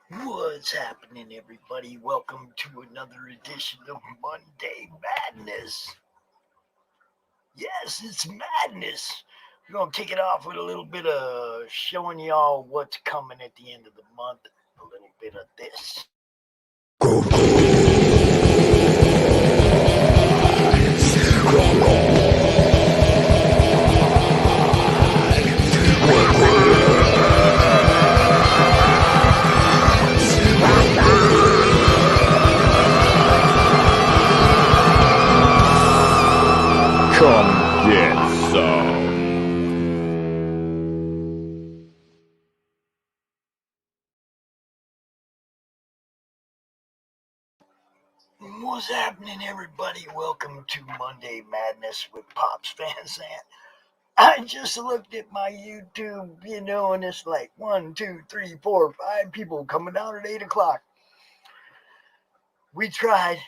What's happening, everybody? Welcome to another edition of Monday Madness. Yes, it's madness. We're going to kick it off with a little bit of showing y'all what's coming at the end of the month. A little bit of this. Come get some. What's happening, everybody? Welcome to Monday Madness with Pops Fans. I just looked at my YouTube, and it's like 1, 2, 3, 4, 5 people coming out at 8 o'clock. We tried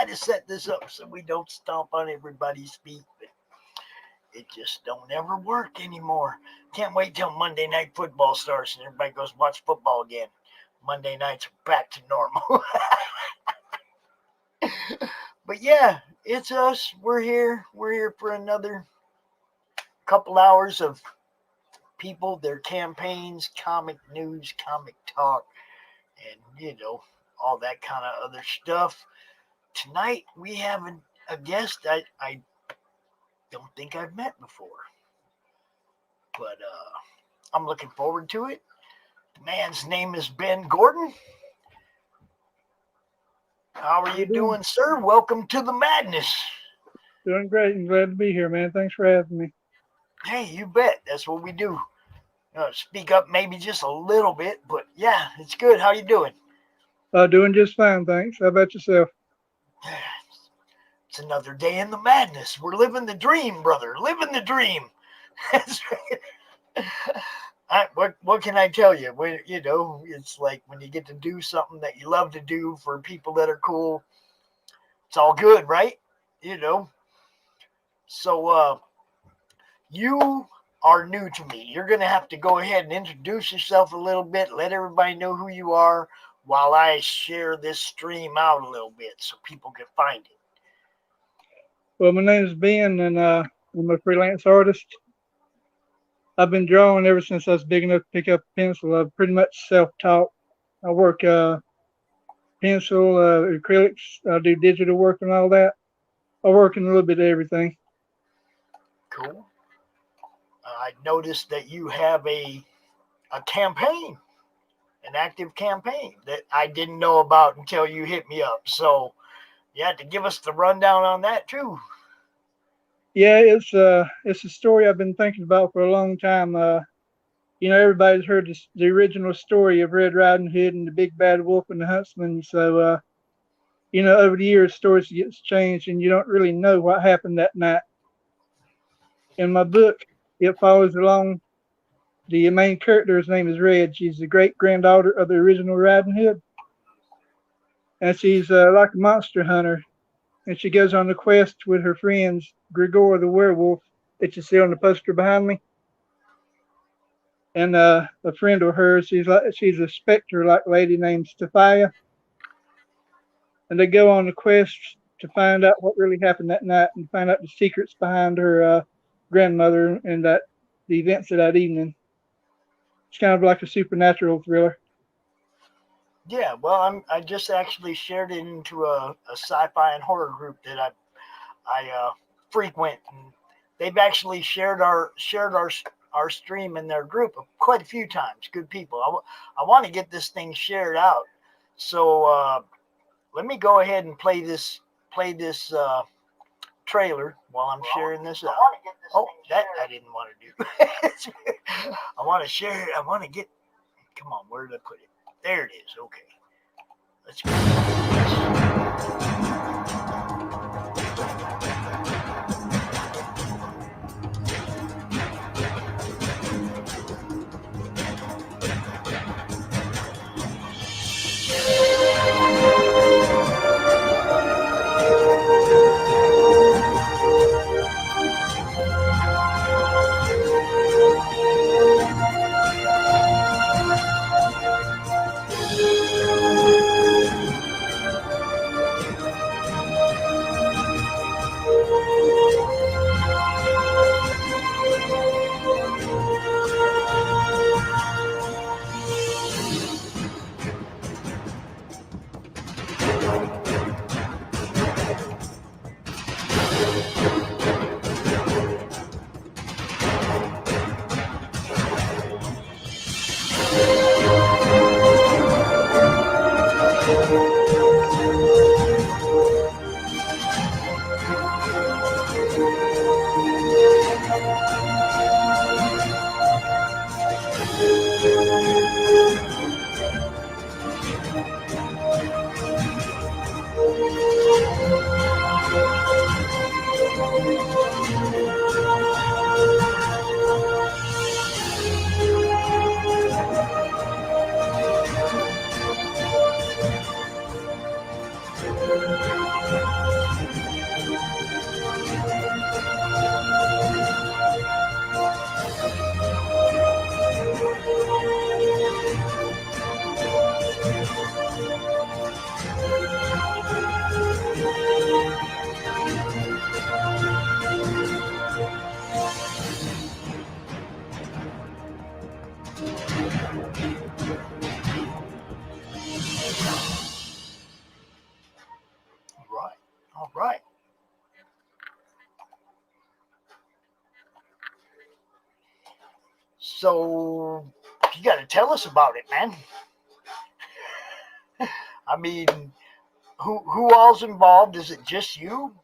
to set this up so we don't stomp on everybody's feet, but it just don't ever work anymore. Can't wait till Monday Night Football starts and everybody goes watch football again. Monday nights are back to normal. But yeah, it's us. We're here for another couple hours of people, their campaigns, comic news, comic talk, and all that kind of other stuff. Tonight we have a guest I don't think I've met before, but I'm looking forward to it. The man's name is Ben Gordon. How are you doing, sir? Welcome to the madness. Doing great and glad to be here, man. Thanks for having me. Hey, you bet. That's what we do. Speak up maybe just a little bit, but yeah, it's good. How you doing? Doing just fine, thanks. How about yourself? It's another day in the madness. We're living the dream, brother. Living the dream. That's right. What can I tell you? It's like when you get to do something that you love to do for people that are cool. It's all good, right? So you are new to me. You're gonna have to go ahead and introduce yourself a little bit. Let everybody know who you are while I share this stream out a little bit so people can find it. Well, my name is Ben, and I'm a freelance artist. I've been drawing ever since I was big enough to pick up a pencil. I'm pretty much self-taught. I work pencil, acrylics. I do digital work and all that. I work in a little bit of everything. Cool. I noticed that you have a campaign, an active campaign that I didn't know about until you hit me up. So you had to give us the rundown on that too. Yeah, it's a story I've been thinking about for a long time. Everybody's heard the original story of Red Riding Hood and the Big Bad Wolf and the Huntsman. So, over the years, stories gets changed, and you don't really know what happened that night. In my book, it follows along. The main character's name is Red. She's the great granddaughter of the original Riding Hood, and she's like a monster hunter. And she goes on a quest with her friends, Grigor the werewolf that you see on the poster behind me, and a friend of hers. She's a specter-like lady named Stephia, and they go on a quest to find out what really happened that night and find out the secrets behind her grandmother and the events of that evening. It's kind of like a supernatural thriller. Yeah, well, I just actually shared it into a sci-fi and horror group that I frequent, and they've actually shared our stream in their group quite a few times. Good people. I want to get this thing shared out. So let me go ahead and play this trailer while I'm sharing this out. Oh, that I didn't want to do. I want to share it. I want to get. Come on, where did I put it? There it is. Okay. Let's go. So you got to tell us about it, man. I mean, who all's involved? Is it just you?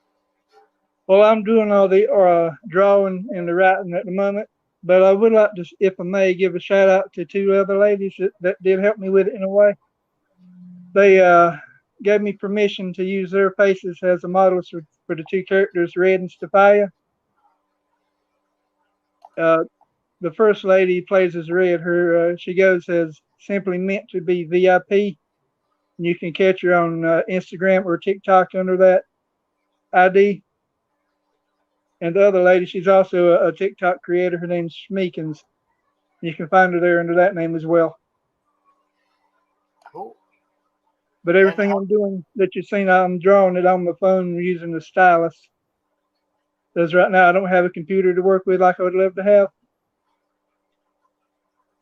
Well, I'm doing all the drawing and the writing at the moment, but I would like to, if I may, give a shout out to two other ladies that did help me with it in a way. They gave me permission to use their faces as the models for the two characters, Red and Stefania. The first lady plays as Red. She goes as simply meant to be VIP. And you can catch her on Instagram or TikTok under that ID. And the other lady, she's also a TikTok creator. Her name's Schmeekins. You can find her there under that name as well. Cool. But everything I'm doing that you've seen, I'm drawing it on my phone using the stylus. Because right now I don't have a computer to work with like I would love to have.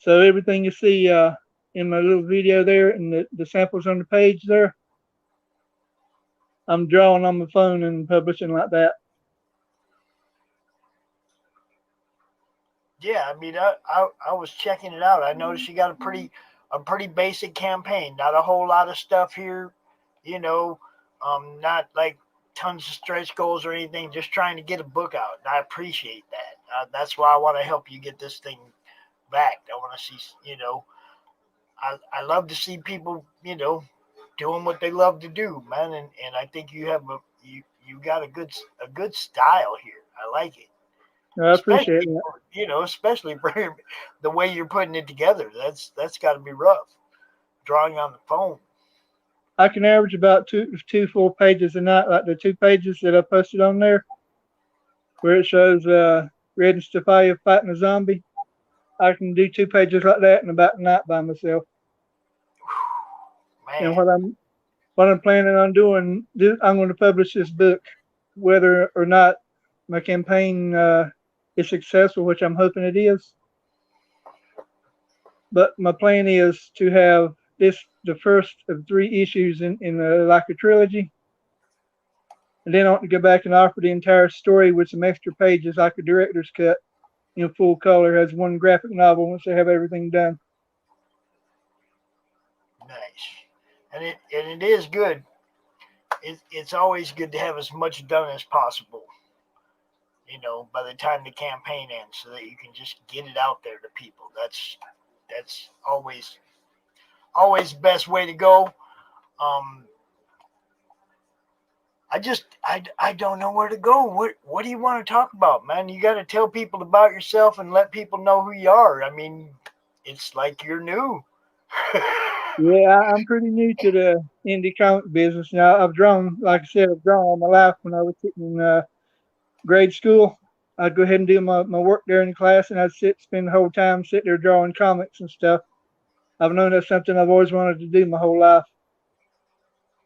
So everything you see in my little video there and the samples on the page there, I'm drawing on my phone and publishing like that. Yeah, I mean, I was checking it out. I noticed you got a pretty basic campaign. Not a whole lot of stuff here, not like tons of stretch goals or anything. Just trying to get a book out, and I appreciate that. That's why I want to help you get this thing back. I want to see, I love to see people, doing what they love to do, man. And I think you have you got a good style here. I like it. I appreciate that. Especially for the way you're putting it together. That's got to be rough. Drawing on the phone. I can average about two full pages a night, like the 2 pages that I posted on there, where it shows Red and Stefania fighting a zombie. I can do 2 pages like that in about a night by myself. Man. And what I'm planning on doing, I'm going to publish this book, whether or not my campaign is successful, which I'm hoping it is. But my plan is to have this the first of 3 issues in like a trilogy, and then I want to go back and offer the entire story with some extra pages, like a director's cut, in full color, as one graphic novel once they have everything done. Nice, and it is good. It's always good to have as much done as possible. By the time the campaign ends, so that you can just get it out there to people. That's always the best way to go. I don't know where to go. What do you want to talk about, man? You got to tell people about yourself and let people know who you are. I mean, it's like you're new. Yeah, I'm pretty new to the indie comic business now. I've drawn, like I said, all my life. When I was sitting in grade school, I'd go ahead and do my work there in class, and I'd spend the whole time sitting there drawing comics and stuff. I've known that's something I've always wanted to do my whole life.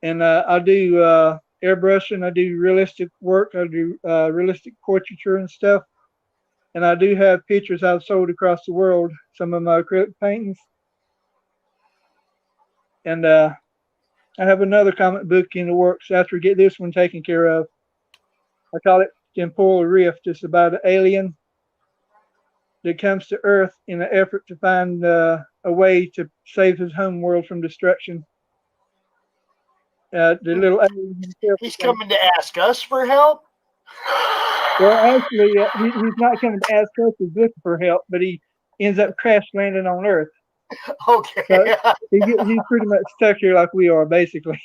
And I do airbrushing, I do realistic work, I do realistic portraiture and stuff. And I do have pictures I've sold across the world, some of my acrylic paintings. And I have another comic book in the works after we get this one taken care of. I call it Temporal Rift. It's about an alien that comes to Earth in an effort to find a way to save his home world from destruction. The little alien himself. He's coming to ask us for help? Well, actually, he's not coming to ask us. He's looking for help, but he ends up crash landing on Earth. Okay. So he's pretty much stuck here like we are, basically.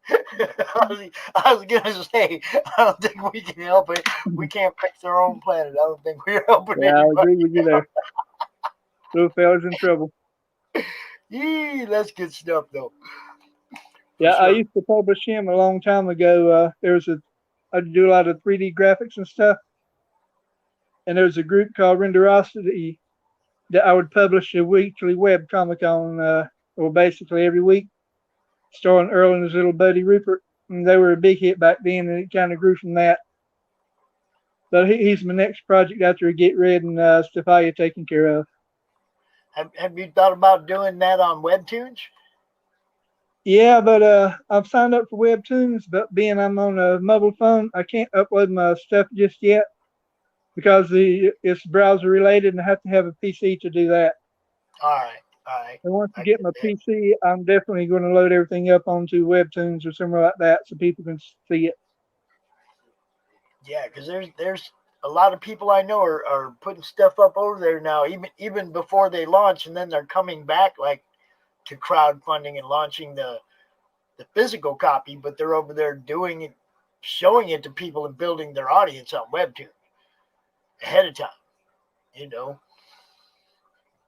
I was going to say, I don't think we can help it. We can't fix our own planet. I don't think we're helping anybody. I agree with you there. Little fella's in trouble. Yee, that's good stuff, though. Yeah, sure. I used to publish him a long time ago. I do a lot of 3D graphics and stuff. And there was a group called Renderosity that I would publish a weekly web comic on, or basically every week, starring Earl and his little buddy Rupert. And they were a big hit back then, and it kind of grew from that. But he's my next project after I get Red and Stefania taken care of. Have you thought about doing that on Webtoons? Yeah, but I've signed up for Webtoons, but being I'm on a mobile phone, I can't upload my stuff just yet because it's browser related, and I have to have a PC to do that. All right. All right. And once I I get get my that. PC, I'm definitely going to load everything up onto Webtoons or somewhere like that so people can see it. Yeah, because there's a lot of people I know are putting stuff up over there now, even before they launch, and then they're coming back like to crowdfunding and launching the physical copy, but they're over there doing it, showing it to people and building their audience on Webtoon ahead of time. You know.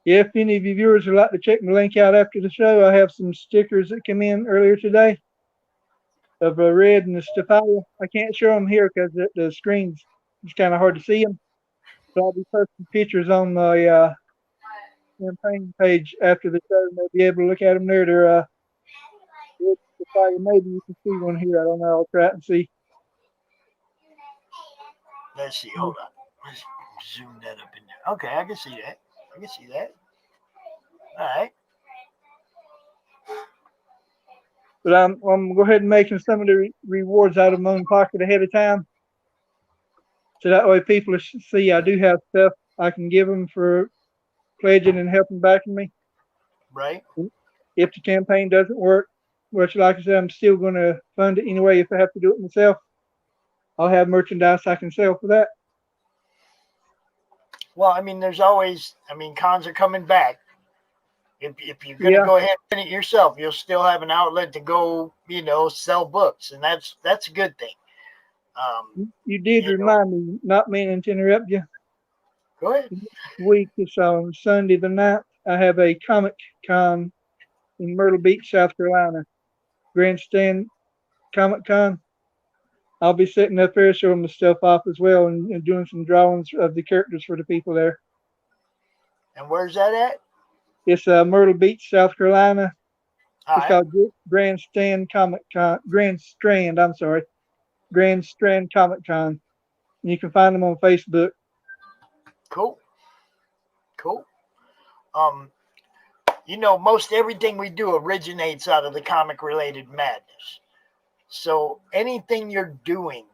Yeah, if any of you viewers would like to check my link out after the show, I have some stickers that came in earlier today of a red and a Stafia. I can't show them here because the screen's it's kind of hard to see them. So I'll be posting pictures on my campaign page after the show, and they'll be able to look at them there. They're red Stafia. Maybe you can see one here. I don't know. I'll try it and see. Let's see. Hold on. Let's zoom that up in there. Okay, I can see that. I can see that. All right. But I'm going to go ahead and making some of the rewards out of my own pocket ahead of time. So that way people see I do have stuff I can give them for pledging and helping backing me. Right. If the campaign doesn't work, which like I said, I'm still going to fund it anyway if I have to do it myself. I'll have merchandise I can sell for that. Well, I mean, there's always. I mean, cons are coming back. If you're going to Yeah, go ahead and print it yourself, you'll still have an outlet to go, sell books, and that's a good thing. you did You know, remind me, not meaning to interrupt you. go ahead. Next week is on Sunday the 9th. I have a Comic Con in Myrtle Beach, South Carolina. Grandstand Comic Con. I'll be sitting up there showing the stuff off as well and doing some drawings of the characters for the people there. And where's that at? It's Myrtle Beach, South Carolina. All It's right. called Grandstand Comic Con. Grand Strand, I'm sorry. Grand Strand Comic Con. You can find them on Facebook. Cool. Cool. Um, most everything we do originates out of the comic related madness. So anything you're doing,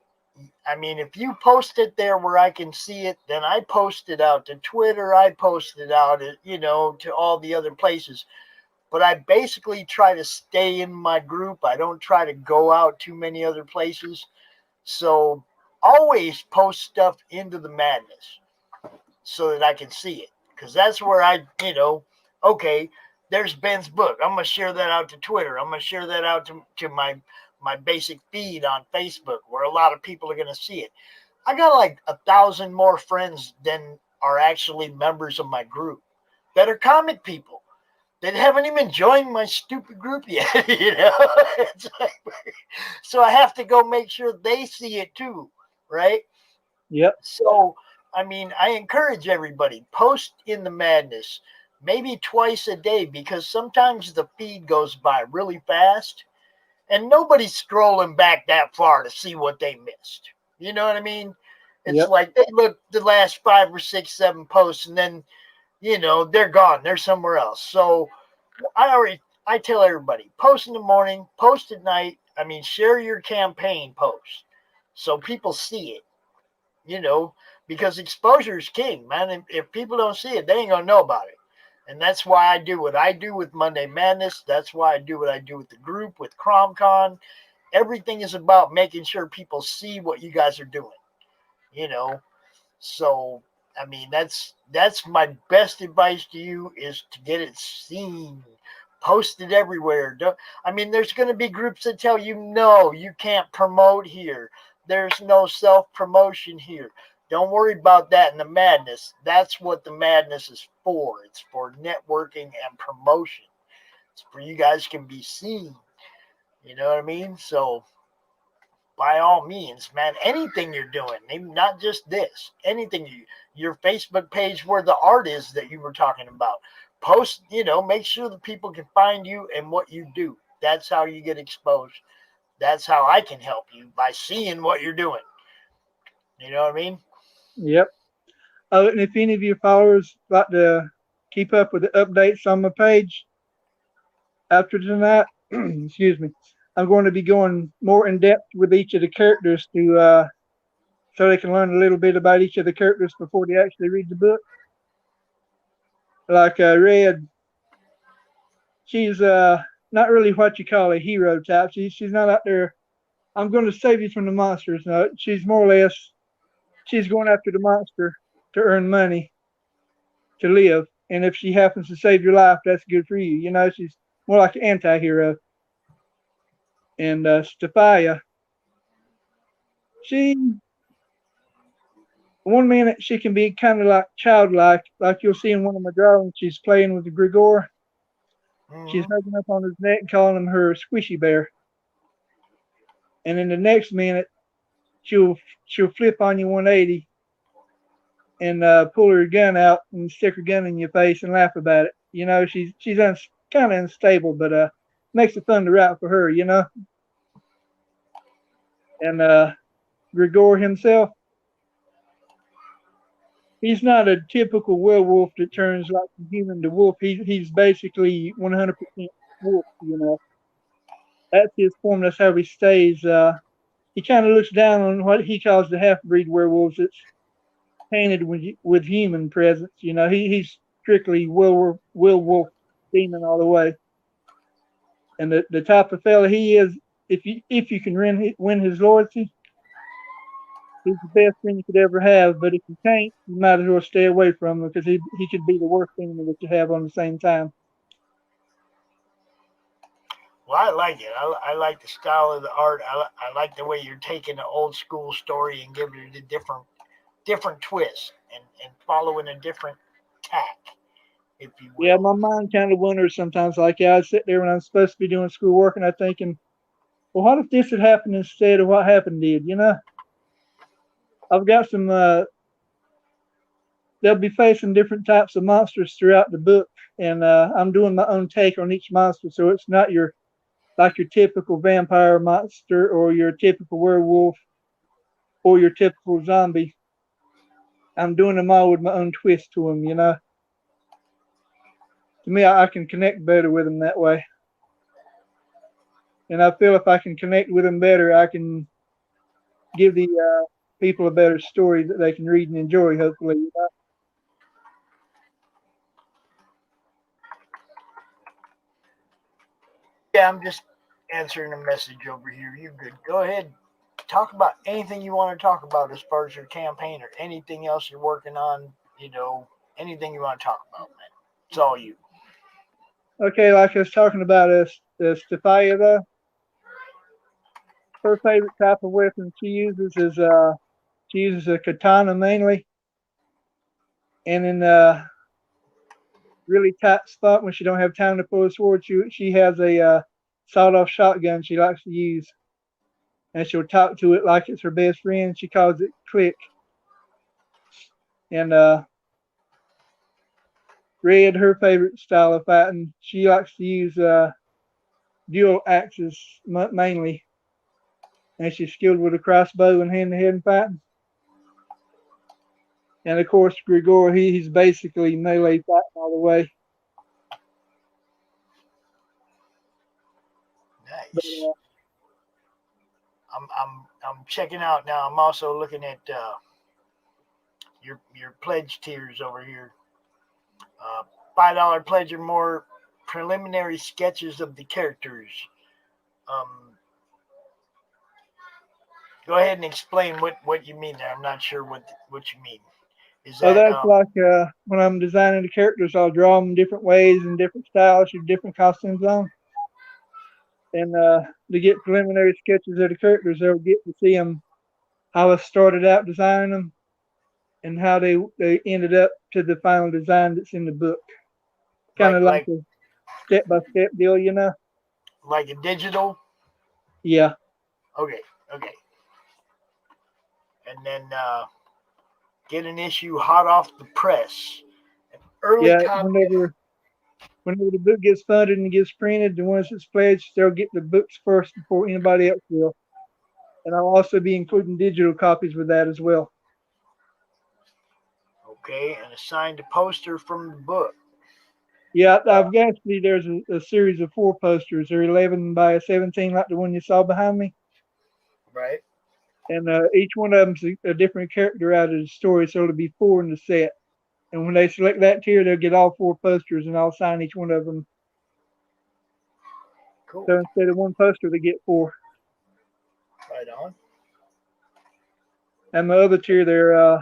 I mean, if you post it there where I can see it, then I post it out to Twitter. I post it out, to all the other places. But I basically try to stay in my group. I don't try to go out too many other places. So always post stuff into the madness so that I can see it. Because that's where okay, there's Ben's book. I'm going to share that out to Twitter. I'm going to share that out to my basic feed on Facebook where a lot of people are going to see it. I got like 1,000 more friends than are actually members of my group that are comic people that haven't even joined my stupid group yet. It's like, so I have to go make sure they see it too, right? Yep. So, I mean, I encourage everybody, post in the madness maybe twice a day because sometimes the feed goes by really fast and nobody's scrolling back that far to see what they missed. You know what I mean? It's Yep. like they look the last 5 or 6, 7 posts and then, they're gone. They're somewhere else. So I tell everybody, post in the morning, post at night. I mean, share your campaign post so people see it, because exposure is king, man. If people don't see it, they ain't going to know about it. And that's why I do what I do with Monday Madness. That's why I do what I do with the group, with CromCon. Everything is about making sure people see what you guys are doing, So, I mean, that's my best advice to you is to get it seen, post it everywhere. There's going to be groups that tell you, no, you can't promote here. There's no self-promotion here. Don't worry about that in the madness. That's what the madness is for. It's for networking and promotion. It's for you guys can be seen. You know what I mean? So by all means, man, anything you're doing, maybe not just this, anything your Facebook page where the art is that you were talking about, post, make sure that people can find you and what you do. That's how you get exposed. That's how I can help you by seeing what you're doing. You know what I mean? Yep. And if any of your followers like to keep up with the updates on my page after tonight, excuse me, I'm going to be going more in depth with each of the characters to so they can learn a little bit about each of the characters before they actually read the book. Like Red, she's not really what you call a hero type. She's not out there, I'm going to save you from the monsters. No, she's more or less, she's going after the monster to earn money to live. And if she happens to save your life, that's good for you. You know, she's more like an anti-hero. And Stephia, she, one minute she can be kind of like childlike, like you'll see in one of my drawings. She's playing with the Grigor. She's hugging up on his neck and calling him her squishy bear. And in the next minute, she'll flip on you 180 and pull her gun out and stick her gun in your face and laugh about it. You know, she's kind of unstable, but makes it fun to write for her, you know. And Grigor himself, he's not a typical werewolf that turns like from human to wolf. He's basically 100% wolf, you know. That's his form. That's how he stays. He kind of looks down on what he calls the half-breed werewolves that's painted with human presence. You know, he's strictly werewolf demon all the way. And the type of fella he is, if you can win his loyalty, he's the best thing you could ever have. But if you can't, you might as well stay away from him because he could be the worst enemy that you have on the same time. Well, I like it. I like the style of the art. I like the way you're taking an old school story and giving it a different twist and following a different tack, if you will. Yeah, my mind kind of wanders sometimes. Like, I sit there when I'm supposed to be doing schoolwork and I'm thinking, well, what if this had happened instead of what happened did, you know? I've got some, they'll be facing different types of monsters throughout the book, and I'm doing my own take on each monster, so it's not your typical vampire monster or your typical werewolf or your typical zombie. I'm doing them all with my own twist to them, you know. To me, I can connect better with them that way. And I feel if I can connect with them better, I can give the people a better story that they can read and enjoy, hopefully. You know? Yeah, I'm just answering a message over here. You're good. Go ahead. Talk about anything you want to talk about as far as your campaign or anything else you're working on, you know, anything you want to talk about, man. It's all you. Okay, like I was talking about Stephia, though. Her favorite type of weapon she uses is she uses a katana mainly. And in really tight spot when she don't have time to pull a sword, she has a sawed-off shotgun she likes to use. And she'll talk to it like it's her best friend. She calls it Click. And Red, her favorite style of fighting, she likes to use dual axes mainly. And she's skilled with a crossbow and hand-to-hand fighting. And of course, Grigor, he's basically melee fighting all the way. Nice. But, I'm checking out now. I'm also looking at your pledge tiers over here. $5 pledge or more, preliminary sketches of the characters. Go ahead and explain what you mean there. I'm not sure what you mean. Is that, that's like when I'm designing the characters, I'll draw them different ways and different styles with different costumes on. And to get preliminary sketches of the characters, they'll get to see them, how I started out designing them and how they ended up to the final design that's in the book. Kind of like a step-by-step deal, you know? Like a digital? Yeah. Okay. And then get an issue hot off the press. An early copy. Whenever the book gets funded and gets printed, the ones that's pledged, they'll get the books first before anybody else will. And I'll also be including digital copies with that as well. Okay, and a signed poster from the book. Yeah, I've actually, there's a series of 4 posters. They're 11 by 17, like the one you saw behind me. Right. And each one of them's a different character out of the story, so it'll be 4 in the set. And when they select that tier, they'll get all 4 posters, and I'll sign each one of them. Cool. So instead of 1 poster, they get 4. Right on. And my other tier there, I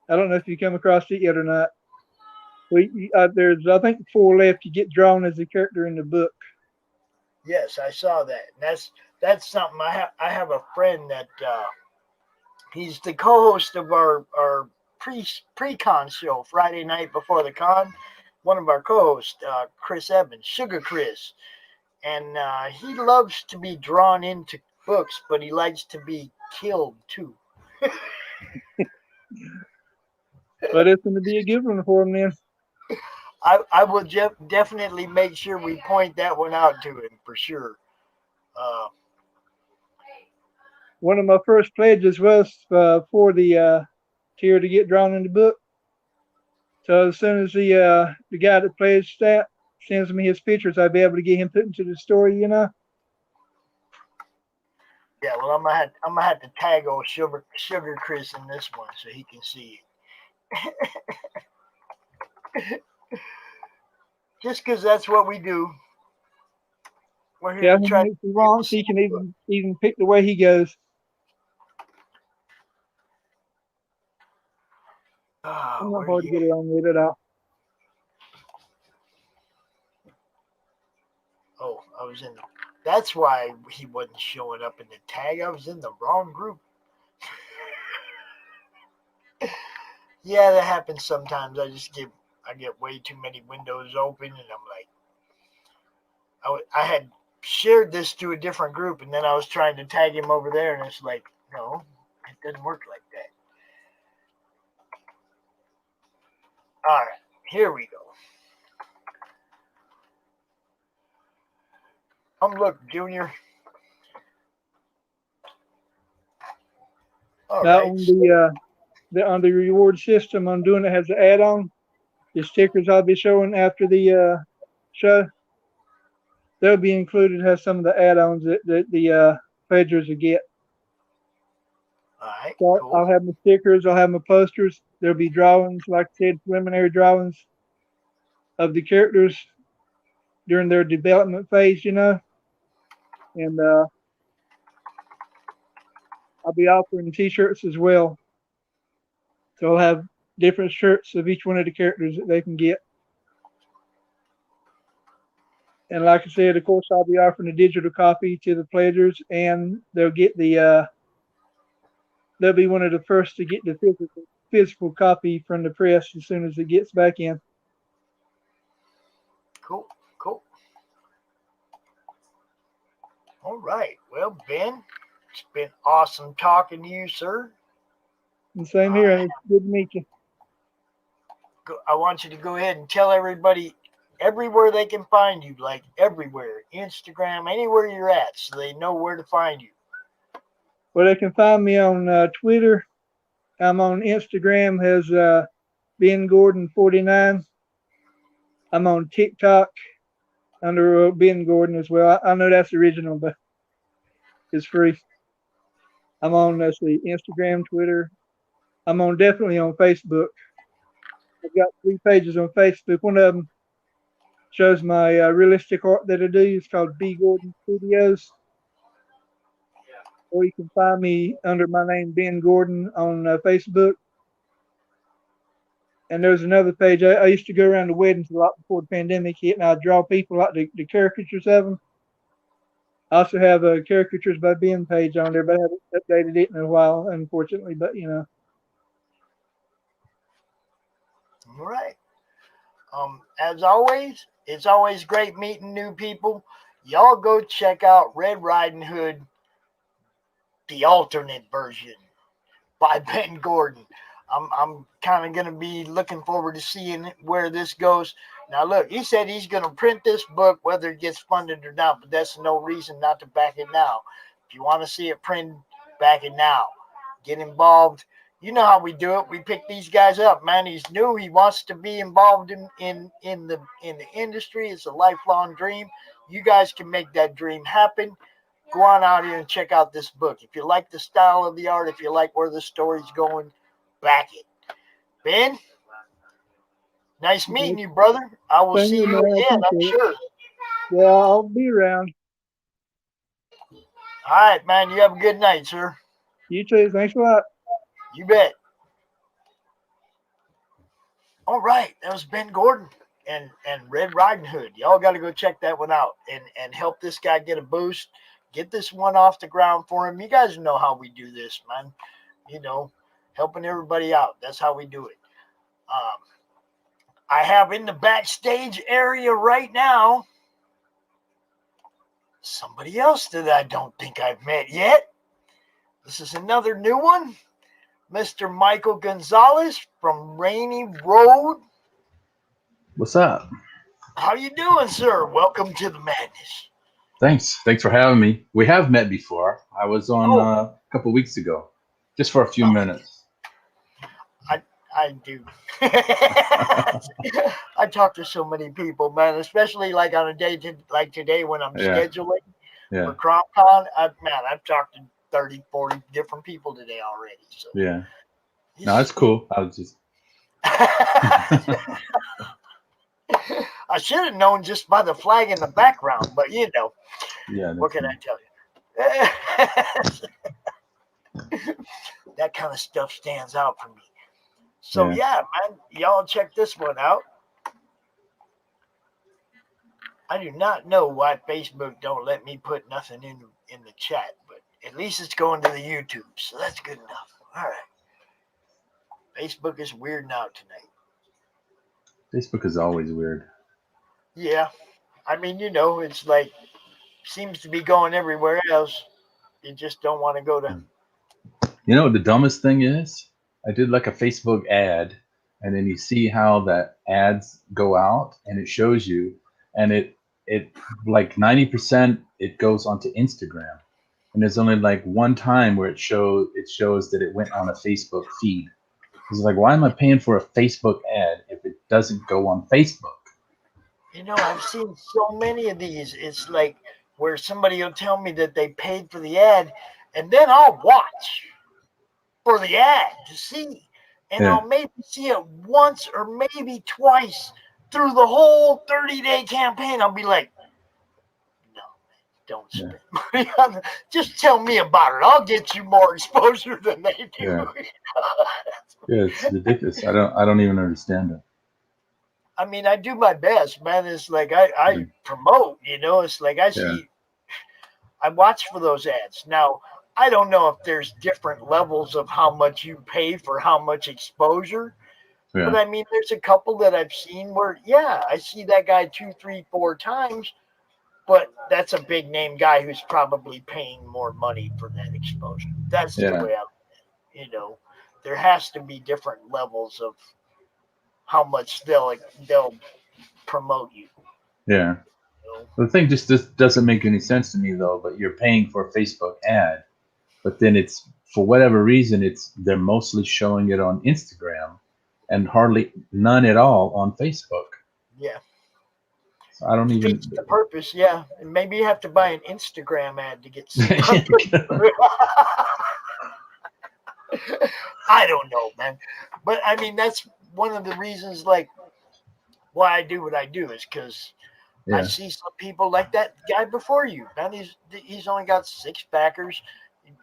don't know if you come across it yet or not. There's, I think, 4 left. You get drawn as a character in the book. Yes, I saw that. That's something I have a friend that he's the co-host of our pre-con show Friday night before the con. One of our co-hosts, Chris Evans, Sugar Chris, and he loves to be drawn into books, but he likes to be killed too. But it's going to be a good one for him then. I will definitely make sure we point that one out to him for sure. One of my first pledges was for the tier to get drawn in the book. So as soon as the guy that pledged that sends me his pictures, I'll be able to get him put into the story, you know. Yeah, well, I'm gonna have to tag old Sugar Chris in this one so he can see it. Just because that's what we do. We're here to try to wrong, so he can even pick the way he goes. I'm not hard to get along with it all. Oh, I was in the. That's why he wasn't showing up in the tag. I was in the wrong group. Yeah, that happens sometimes. I get way too many windows open, and I'm like, I had shared this to a different group, and then I was trying to tag him over there, and it's like, no, it doesn't work like that. All right, here we go. Look, Junior. All now right. On the reward system I'm doing, it has an add-on. The stickers I'll be showing after the show, they'll be included as some of the add-ons that the pledgers will get. All right, so cool. I'll have my stickers, I'll have my posters. There'll be drawings, like I said, preliminary drawings of the characters during their development phase, you know. And I'll be offering t-shirts as well. So I'll have different shirts of each one of the characters that they can get. And like I said, of course, I'll be offering a digital copy to the pledgers, and they'll get they'll be one of the first to get the physical copy from the press as soon as it gets back in. Cool. All right. Well, Ben, it's been awesome talking to you, sir. And same here. It's good to meet you. I want you to go ahead and tell everybody everywhere they can find you, like everywhere, Instagram, anywhere you're at, so they know where to find you. Well, they can find me on Twitter. I'm on Instagram as Ben Gordon 49. I'm on TikTok under Ben Gordon as well. I know that's original, but it's free. I'm on Instagram, Twitter. I'm definitely on Facebook. I've got 3 pages on Facebook. One of them shows my realistic art that I do. It's called B Gordon Studios. Or you can find me under my name, Ben Gordon, on Facebook. And there's another page. I used to go around to weddings a lot before the pandemic hit, and I'd draw people like the caricatures of them. I also have a caricatures by Ben page on there, but I haven't updated it in a while, unfortunately. But, you know. All right. As always, it's always great meeting new people. Y'all go check out Red Riding Hood, the alternate version by Ben Gordon. I'm kind of going to be looking forward to seeing where this goes. Now, look, he said he's going to print this book, whether it gets funded or not, but that's no reason not to back it now. If you want to see it printed, back it now. Get involved. You know how we do it. We pick these guys up, man. He's new. He wants to be involved in the industry. It's a lifelong dream. You guys can make that dream happen. go on out here and check out this book. If you like the style of the art, if you like where the story's going, back it. Ben, nice meeting you, brother. I will Thank see you, you man. I again, I'm appreciate it. sure. Yeah, I'll be around. All right, man. You have a good night, sir. You too. Thanks a lot. You bet. All right, that was Ben Gordon and Red Riding Hood. Y'all got to go check that one out and help this guy get a boost. Get this one off the ground for him. You guys know how we do this, man. You know, helping everybody out. That's how we do it. I have in the backstage area right now somebody else that I don't think I've met yet. This is another new one. Mr. Michael Gonzalez from Rainy Road. What's up? How you doing, sir? Welcome to the madness. Thanks for having me. We have met before. I was on Oh. a couple weeks ago, just for a few minutes. I do. I talk to so many people, man, especially like on a day like today when I'm scheduling for CropCon. I've talked to 30, 40 different people today already. So yeah. No, that's cool. I was just. I should have known just by the flag in the background, but you know, what can I tell you? That kind of stuff stands out for me. So yeah, man, y'all check this one out. I do not know why Facebook don't let me put nothing in the chat, but at least it's going to the YouTube, so that's good enough. All right. Facebook is weird now tonight. Facebook is always weird. Yeah. I mean, you know, it's like seems to be going everywhere else. You just don't want to go to. You know what the dumbest thing is? I did like a Facebook ad, and then you see how that ads go out, and it shows you, and it like 90% it goes onto Instagram, and there's only like one time where it shows that it went on a Facebook feed. It's like, why am I paying for a Facebook ad if it doesn't go on Facebook? You know, I've seen so many of these. It's like where somebody will tell me that they paid for the ad, and then I'll watch for the ad to see. And I'll maybe see it once or maybe twice through the whole 30-day campaign. I'll be like, no, don't spend money on it. Just tell me about it. I'll get you more exposure than they do. Yeah, it's ridiculous. I don't even understand it. I mean, I do my best, man. It's like I promote, you know, it's like I watch for those ads. Now, I don't know if there's different levels of how much you pay for how much exposure. Yeah. But I mean, there's a couple that I've seen where, I see that guy 2, 3, 4 times, but that's a big name guy who's probably paying more money for that exposure. That's the way you know, there has to be different levels of how much they'll promote you. Yeah. The thing just doesn't make any sense to me though. But you're paying for a Facebook ad, but then it's for whatever reason they're mostly showing it on Instagram, and hardly none at all on Facebook. Yeah. So I don't even. Defeats the purpose. Yeah, and maybe you have to buy an Instagram ad to get seen. I don't know, man, but I mean that's one of the reasons, like, why I do what I do is because I see some people like that guy before you, man. He's only got 6 backers.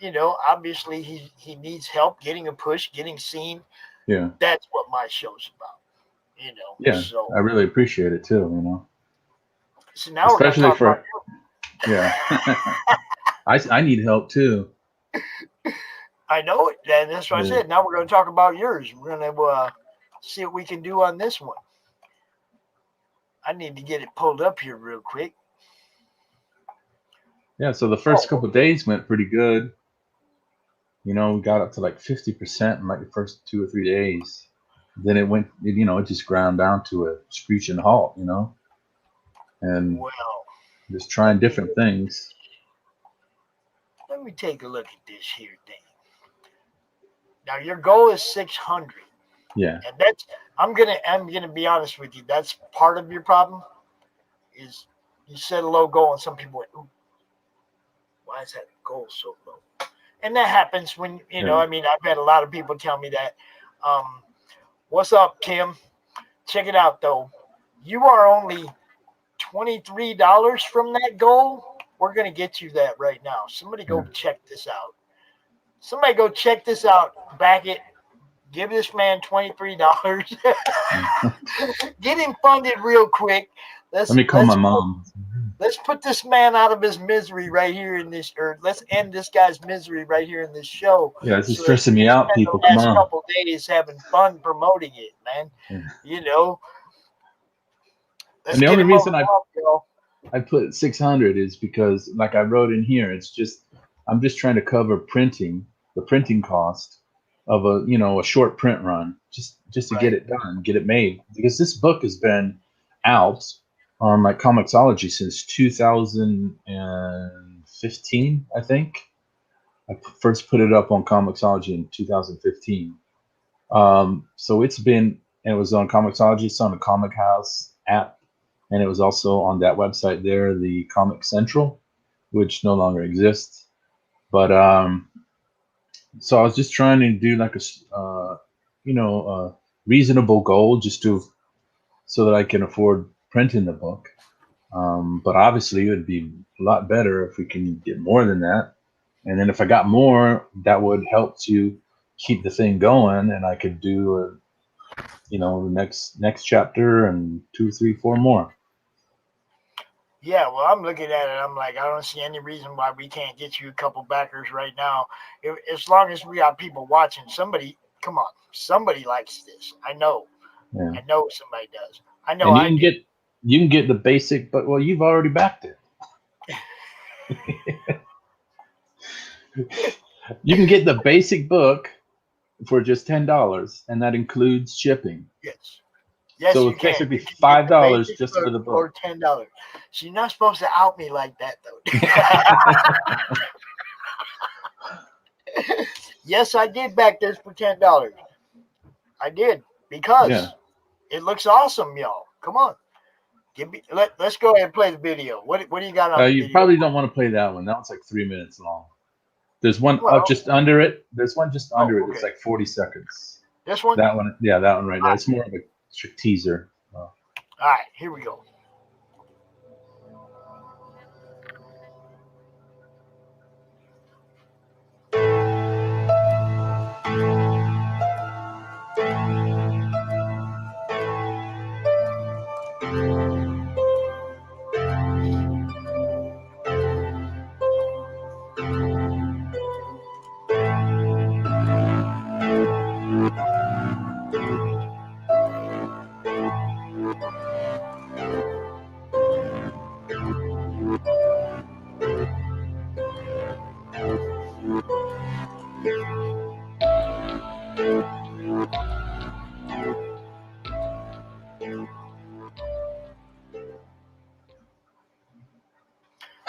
You know, obviously he needs help getting a push, getting seen. Yeah. That's what my show's about. You know. Yeah. So I really appreciate it too. You know. So now especially we're gonna talk about yeah. I need help too. I know it, and that's what I said. Now we're going to talk about yours. We're going to see what we can do on this one. I need to get it pulled up here real quick. Yeah, so the first couple of days went pretty good. You know, we got up to like 50% in like the first 2 or 3 days. Then it went, you know, it just ground down to a screeching halt, you know, and just trying different things. Let me take a look at this here thing. Now your goal is 600. Yeah. And that's I'm gonna be honest with you. That's part of your problem. Is you set a low goal and some people went, ooh, why why is that goal so low? And that happens when, you know, I mean, I've had a lot of people tell me that. What's up, Kim? Check it out, though. You are only $23 from that goal. We're going to get you that right now. Somebody go check this out. Somebody go check this out. Back it. Give this man $23. Get him funded real quick. Let me call my mom. Let's put this man out of his misery right here in this, or let's end this guy's misery right here in this show. Yeah, this is stressing me out, people. Come on. Couple days having fun promoting it, man. Yeah. You know. And the only reason I put 600 is because, like I wrote in here, it's just I'm just trying to cover the printing cost of a short print run, just to get it done, get it made, because this book has been out on like Comixology since 2015, I think. I first put it up on Comixology in 2015. So it was on Comixology, it's on the Comic House app, and it was also on that website there, the Comic Central, which no longer exists. But so I was just trying to do like a reasonable goal, just so that I can afford printing the book. But obviously, it would be a lot better if we can get more than that. And then if I got more, that would help to keep the thing going, and I could do the next chapter and 2, 3, 4 more. Yeah, well, I'm looking at it. I'm like, I don't see any reason why we can't get you a couple backers right now. As long as we got people watching, somebody likes this. I know. Yeah. I know somebody does. I know. And you can get the basic, but you've already backed it. You can get the basic book for just $10, and that includes shipping. Yes, so it's basically $5 just for the book, or $10. So you're not supposed to out me like that, though. Yes, I did back this for $10. I did because it looks awesome, y'all. Come on, let's go ahead and play the video. What do you got on? You probably don't want to play that one. That one's like 3 minutes long. There's one up just under it. There's one just under it. It's like 40 seconds. This one? That one. Yeah, that one right there. It's more of a teaser. All right, here we go.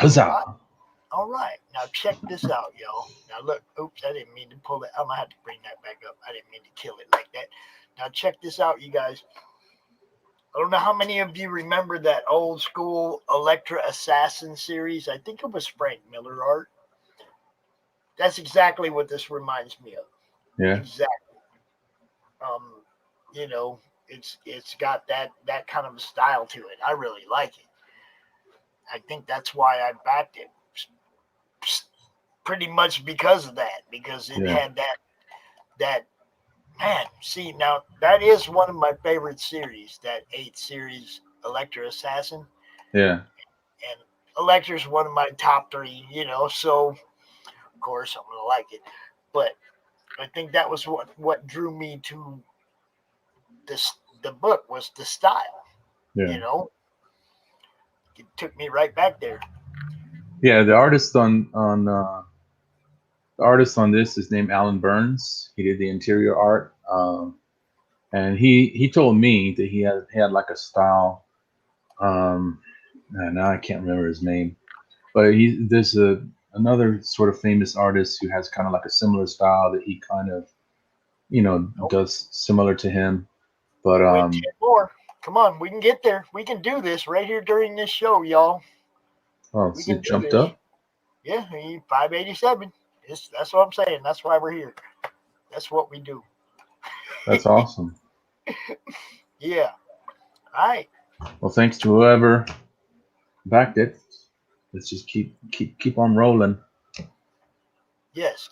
Huzzah! All right, now check this out, y'all. Now look, oops, I didn't mean to pull it. I'm gonna have to bring that back up. I didn't mean to kill it like that. Now check this out, you guys. I don't know how many of you remember that old school Elektra Assassin series. I think it was Frank Miller art. That's exactly what this reminds me of. Yeah. Exactly. It's got that kind of style to it. I really like it. I think that's why I backed it. Pretty much because of that, because it had that man. See, now that is one of my favorite series, that 8th series, Elektra Assassin. Yeah. And Elektra's one of my top 3, so of course I'm gonna like it. But I think that was what drew me to the book was the style. Yeah. It took me right back there. Yeah, the artist on this is named Alan Burns. He did the interior art, and he told me that he had like a style. Now I can't remember his name, but there's another sort of famous artist who has kind of like a similar style that he kind of does similar to him. But 10 more. Come on, we can get there. We can do this right here during this show, y'all. Oh, it jumped up? Yeah, 587. That's what I'm saying. That's why we're here. That's what we do. That's awesome. Yeah. All right. Well, thanks to whoever backed it. Let's just keep on rolling. Yes.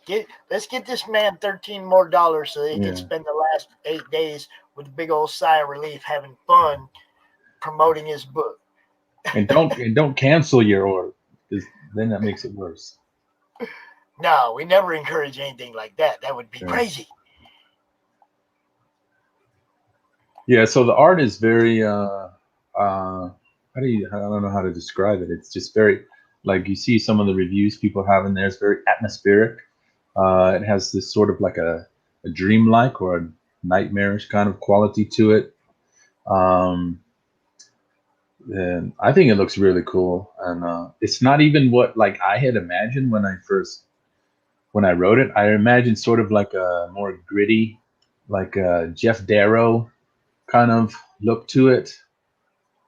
Let's get this man $13 more so he Yeah. can spend the last 8 days with a big old sigh of relief, having fun promoting his book. And don't cancel your order, because then that makes it worse. No, we never encourage anything like that. That would be crazy. Yeah, so the art is very I don't know how to describe it. It's just very, like, you see some of the reviews people have in there. It's very atmospheric. It has this sort of like a dreamlike or a nightmarish kind of quality to it. And I think it looks really cool. And it's not even what like I had imagined when I wrote it. I imagined sort of like a more gritty, like a Jeff Darrow kind of look to it.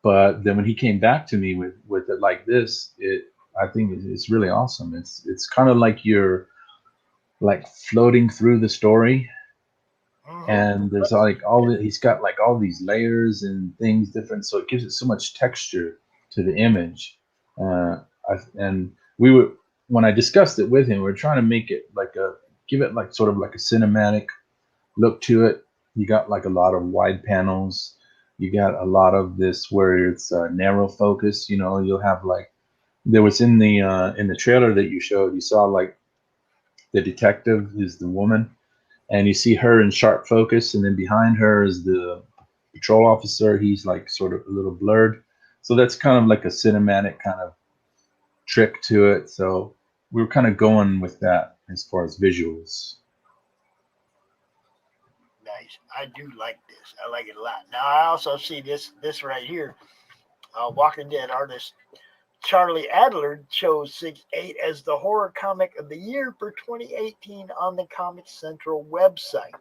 But then when he came back to me with it like this, I think it's really awesome. It's kind of like you're like floating through the story, and there's like he's got like all these layers and things different, so it gives it so much texture to the image. And we were when I discussed it with him, we were trying to make it like give it like sort of like a cinematic look to it. You got like a lot of wide panels. You got a lot of this where it's narrow focus. You'll have like there was in the trailer that you showed. You saw like the detective is the woman, and you see her in sharp focus, and then behind her is the patrol officer. He's like sort of a little blurred. So that's kind of like a cinematic kind of trick to it. So we were kind of going with that as far as visuals. Nice. I do like this. I like it a lot. Now I also see this right here. Walking Dead artist Charlie Adler chose 6/8 as the horror comic of the year for 2018 on the Comic Central website.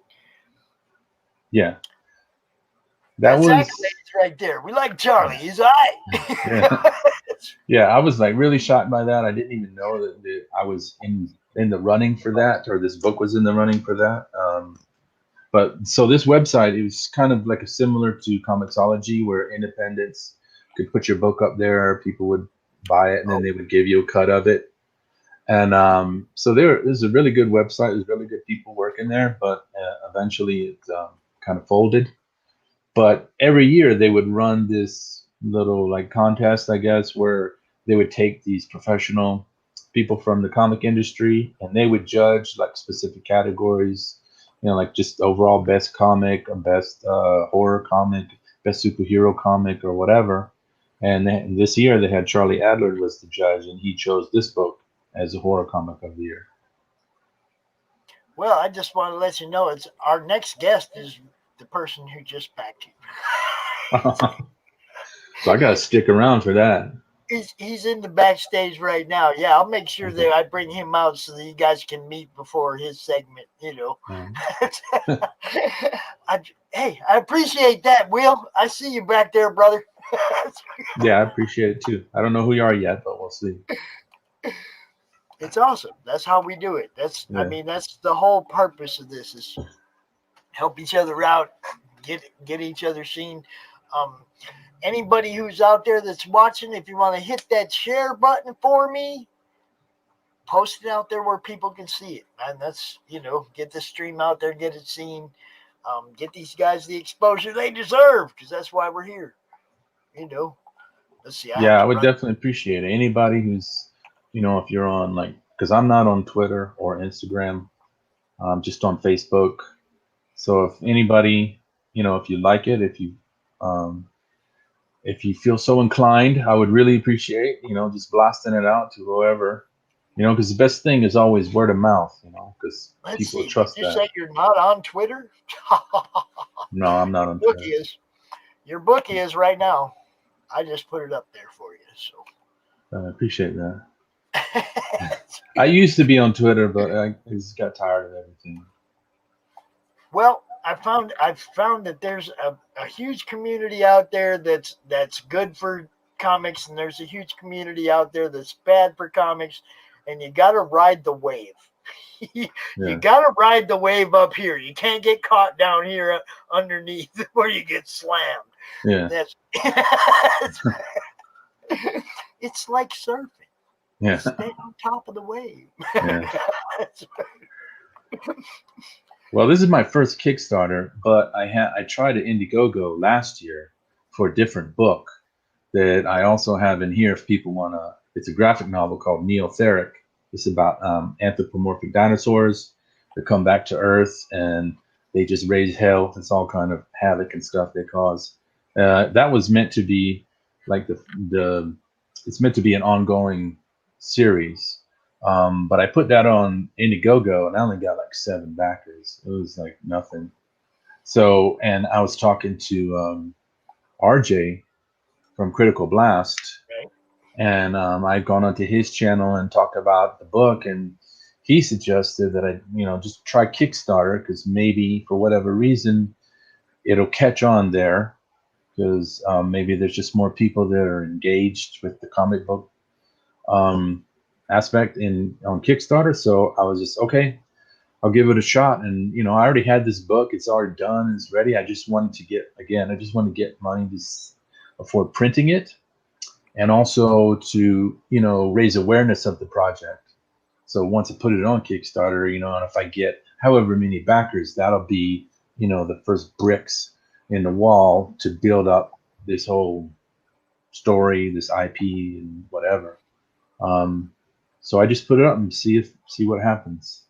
Yeah. That's accolades right there. We like Charlie. He's all right. Yeah. Yeah, I was like really shocked by that. I didn't even know that I was in the running for that, or this book was in the running for that. But so this website, it was kind of like a similar to Comixology, where independents could put your book up there, people would buy it, and then they would give you a cut of it. And so there's a really good website. There's really good people working there, but eventually it kind of folded. But every year they would run this little like contest, I guess, where they would take these professional people from the comic industry, and they would judge like specific categories, like just overall best comic, or best horror comic, best superhero comic, or whatever. And this year they had Charlie Adler was the judge, and he chose this book as a horror comic of the year. Well, I just want to let you know it's our next guest is the person who just backed you. So I gotta stick around for that. He's in the backstage right now. Yeah, I'll make sure that I bring him out so that you guys can meet before his segment. Hey, I appreciate that, Will. I see you back there, brother. Yeah, I appreciate it too. I don't know who you are yet, but we'll see. It's awesome. That's how we do it. I mean, that's the whole purpose of this is help each other out, get each other seen. Anybody who's out there that's watching, if you want to hit that share button for me, post it out there where people can see it. And that's, get the stream out there, get it seen. Get these guys the exposure they deserve, because that's why we're here. Let's see. I would definitely appreciate it. Anybody who's, if you're on because I'm not on Twitter or Instagram, I'm just on Facebook. So if anybody, if you like it, if you feel so inclined, I would really appreciate, just blasting it out to whoever, because the best thing is always word of mouth, because people trust that. Did you say you're not on Twitter? No, I'm not on Twitter. Your book is right now. I just put it up there for you. So I appreciate that. I used to be on Twitter, but I just got tired of everything. Well, I've found that there's a huge community out there that's good for comics, and there's a huge community out there that's bad for comics. and you got to ride the wave. You Yeah. got to ride the wave up here. You can't get caught down here underneath where you get slammed. Yeah. That's it's like surfing. Yeah. You stay on top of the wave. Yeah. Well, this is my first Kickstarter, but I tried an Indiegogo last year for a different book that I also have in here if people want to. It's a graphic novel called Neotheric. It's about anthropomorphic dinosaurs that come back to Earth and they just raise hell. It's all kind of havoc and stuff they cause. That was meant to be like it's meant to be an ongoing series. But I put that on Indiegogo and I only got like 7 backers. It was like nothing. So, and I was talking to RJ from Critical Blast, and I'd gone onto his channel and talked about the book, and he suggested that I, just try Kickstarter because maybe for whatever reason it'll catch on there because maybe there's just more people that are engaged with the comic book aspect on Kickstarter. So I was just, okay, I'll give it a shot. And I already had this book, it's already done, it's ready. I just wanted to get money to afford printing it, and also to raise awareness of the project. So once I put it on Kickstarter, and if I get however many backers, that'll be the first bricks in the wall to build up this whole story, this IP and whatever. So I just put it up and see what happens.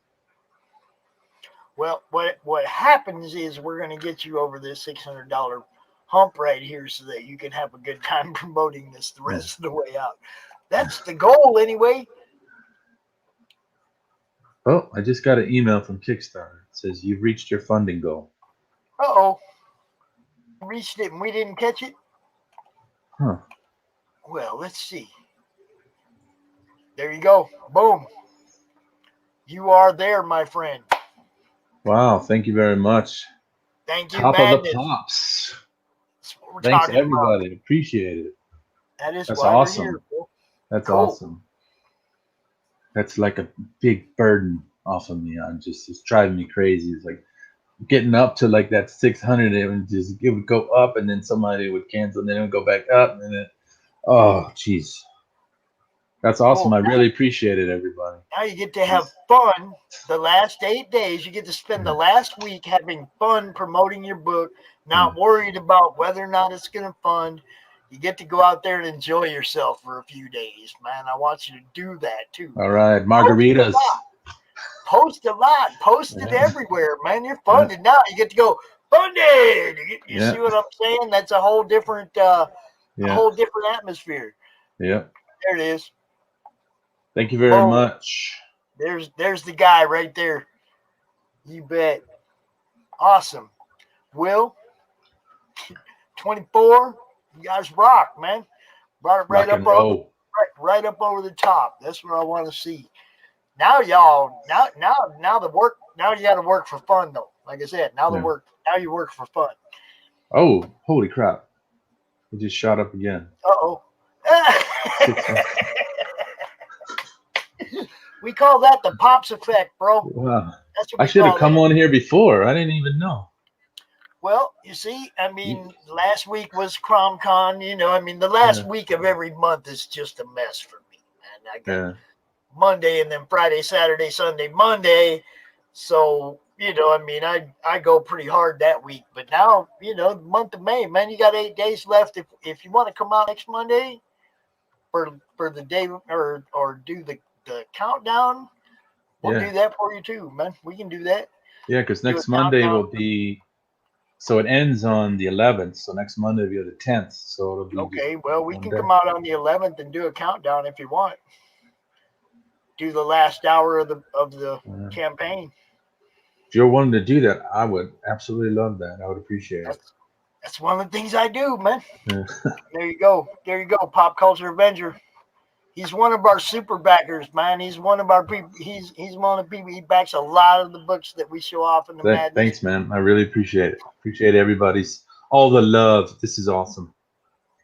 Well, what happens is we're going to get you over this $600 hump right here so that you can have a good time promoting this the rest of the way out. That's the goal anyway. Oh, I just got an email from Kickstarter. It says you've reached your funding goal. Uh-oh. Reached it and we didn't catch it? Huh. Well, let's see. There you go. Boom. You are there, my friend. Wow, thank you very much. Thank you, Top Madness. of the pops. That's what we're Thanks, talking everybody. about. Appreciate it. That's That's why awesome. we're here, bro. That's Cool. awesome. That's like a big burden off of me. It's driving me crazy. It's like getting up to like that 600, it would go up, and then somebody would cancel, and then it would go back up, and then oh, jeez. That's awesome. Cool. I really appreciate it, everybody. Now you get to have fun the last 8 days. You get to spend the last week having fun promoting your book, not worried about whether or not it's going to fund. You get to go out there and enjoy yourself for a few days, man. I want you to do that too. All right, margaritas. Post a lot. Post it everywhere, man. You're funded now. You get to go funded. You see what I'm saying? That's a whole different, atmosphere. Yeah. There it is. Thank you very much. There's the guy right there. You bet. Awesome. Will, 24. You guys rock, man. Brought it right up over the top. That's what I want to see. Now y'all, now the work. Now you got to work for fun though. Like I said, now you work for fun. Oh, holy crap! It just shot up again. Uh-oh. We call that the Pops effect, bro. Wow. I should have come on here before. I didn't even know. Well, you see, I mean, last week was CromCon, the last week of every month is just a mess for me, man. I got Monday and then Friday, Saturday, Sunday, Monday. So, I go pretty hard that week. But now, the month of May, man, you got 8 days left. If you want to come out next Monday for the day or do the countdown, we'll do that for you too, man. We can do that. Yeah, because next Monday will be, so it ends on the 11th. So next Monday will be the 10th. So it'll be okay. Well, we can come out on the 11th and do a countdown if you want. Do the last hour of the campaign. If you're wanting to do that, I would absolutely love that. I would appreciate it. That's one of the things I do, man. Yeah. There you go. Pop Culture Avenger. He's one of our super backers, man. He's one of our people. He's one of the people. He backs a lot of the books that we show off in the Madness. Thanks, man. I really appreciate it. Appreciate everybody's all the love. This is awesome.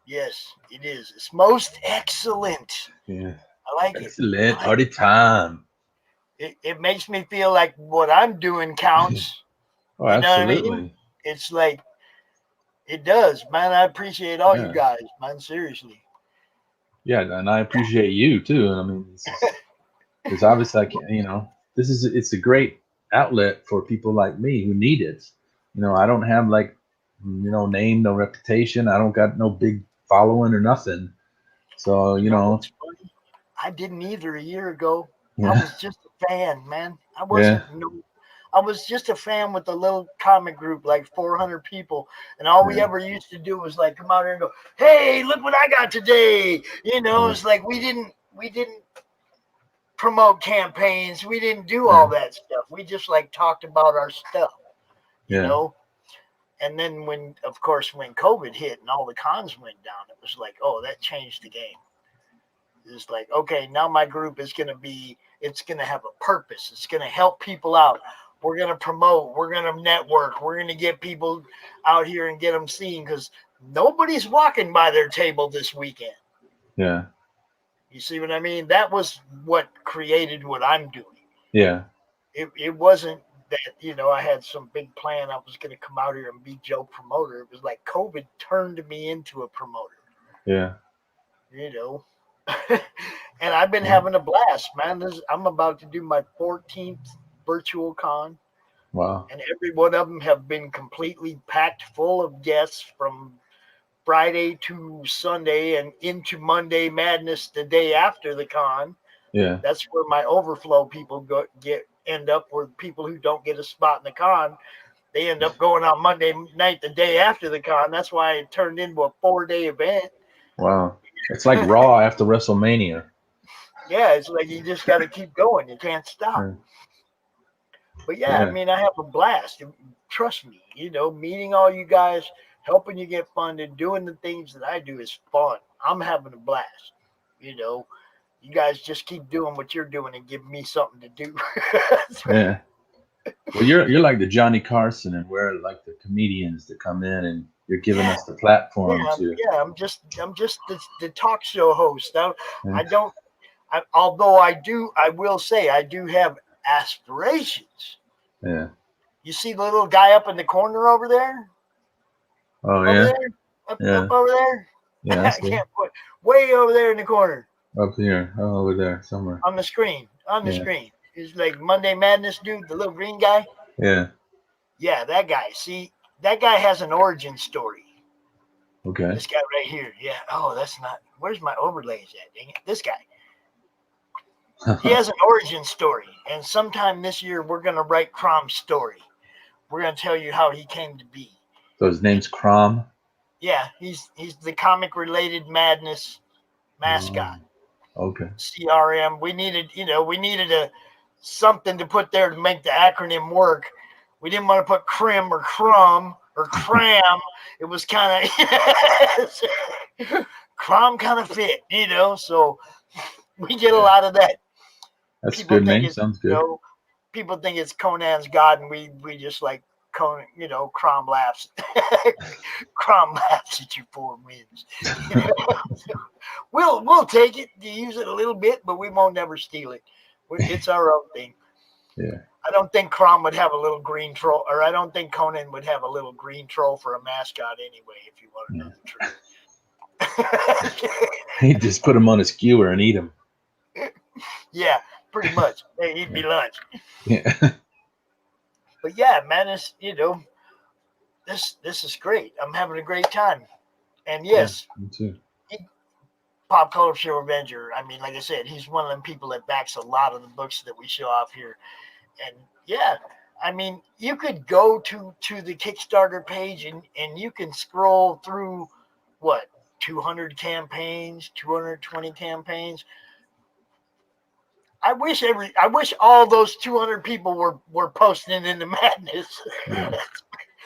Yes, it is. It's most excellent. Yeah. I like it. Excellent. Party time. It makes me feel like what I'm doing counts. Oh, You know what I mean? absolutely. It's like it does, man. I appreciate all you Yeah. guys, man. Seriously. Yeah, and I appreciate you too. I mean, it's obviously like, it's a great outlet for people like me who need it. I don't have like, name, no reputation. I don't got no big following or nothing. So, You know what's funny? I didn't either a year ago. I yeah, was just a fan, man. yeah, I was just a fan with a little comic group, like 400 people, and all we yeah, ever used to do was like come out here and go, "Hey, look what I got today!" yeah, It's like we didn't promote campaigns. We didn't do all yeah, that stuff. We just like talked about our stuff, you yeah, know. And then of course, when COVID hit and all the cons went down, it was like, oh, that changed the game. It's like, okay, now my group is it's going to have a purpose. It's going to help people out. We're going to promote. We're going to network. We're going to get people out here and get them seen because nobody's walking by their table this weekend. yeah, You see what I mean? That was what created what I'm doing. yeah, It wasn't that, I had some big plan. I was going to come out here and be Joe Promoter. It was like COVID turned me into a promoter, yeah. you know. And I've been having a blast, man. I'm about to do my 14th virtual con, Wow. and every one of them have been completely packed full of guests from Friday to Sunday and into Monday Madness the day after the con. Yeah. That's where my overflow people end up, where people who don't get a spot in the con, they end up going on Monday night the day after the con. That's why it turned into a 4-day event. Wow. It's like Raw after WrestleMania. Yeah, it's like you just got to keep going. You can't stop. Yeah. But yeah, I Yeah. mean, I have a blast. Trust me, meeting all you guys, helping you get funded, doing the things that I do is fun. I'm having a blast. You guys just keep doing what you're doing and give me something to do. Yeah. Well, you're like the Johnny Carson, and we're like the comedians that come in, and you're giving Yeah, us the platform yeah, to. yeah. I'm just the talk show host. Yeah. I don't. Although I will say I do have aspirations. Yeah. You see the little guy up in the corner over there? Oh Over yeah. there? Up Yeah. over there? Yeah. I I see. can't put way over there in the corner Up here. Oh, over there somewhere. on the screen. On the Yeah. screen. He's like Monday Madness dude, the little green guy. Yeah. Yeah, that guy. See, that guy has an origin story. Okay. This guy right here. Yeah. Oh, that's not. Where's my overlays at? Dang it. This guy. He has an origin story, and sometime this year we're gonna write Crom's story. We're gonna tell you how he came to be. So his name's Crom. Yeah, he's the comic related madness mascot. Okay. CRM. We needed a something to put there to make the acronym work. We didn't want to put crim or crumb or cram. It was kind of crom kind of fit, so we get a lot of that. That's a People good think name. it's Sounds good. people think it's Conan's God, and we just like Conan, Crom laughs. Crom laughs at you for wins. We'll take it to use it a little bit, but we won't never steal it. It's our own thing. Yeah. I don't think Crom would have a little green troll, or I don't think Conan would have a little green troll for a mascot anyway, if you want to know the truth. He just put him on a skewer and eat him. Yeah, pretty much. Hey, he'd be lunch. Yeah. But yeah, man, it's this is great. I'm having a great time. And yes, Yeah, me too. Pop Culture Avenger. I mean, like I said, he's one of them people that backs a lot of the books that we show off here. And yeah, I mean, you could go to the Kickstarter page and you can scroll through 200 campaigns, 220 campaigns. I wish all those 200 people were posting in the madness. Yeah.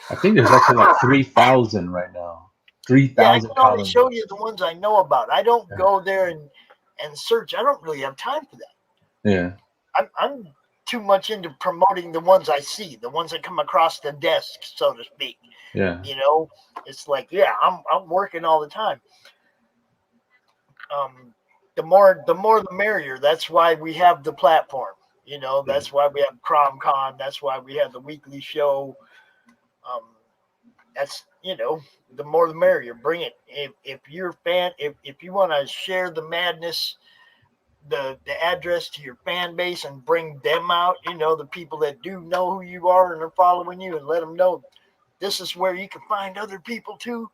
I think there's actually like 3,000 right now. Yeah, I 3,000 can only columns. show you the ones I know about. I don't go there and search. I don't really have time for that. Yeah. I'm too much into promoting the ones I see, the ones that come across the desk, so to speak. Yeah. It's like, yeah, I'm working all the time. the more the merrier. That's why we have the platform. You know, that's why we have CromCon. That's why we have the weekly show. That's, you know, the more the merrier. Bring it. If you're a fan, if you want to share the madness, the address to your fan base and bring them out, you know, the people that do know who you are and are following you, and let them know this is where you can find other people too.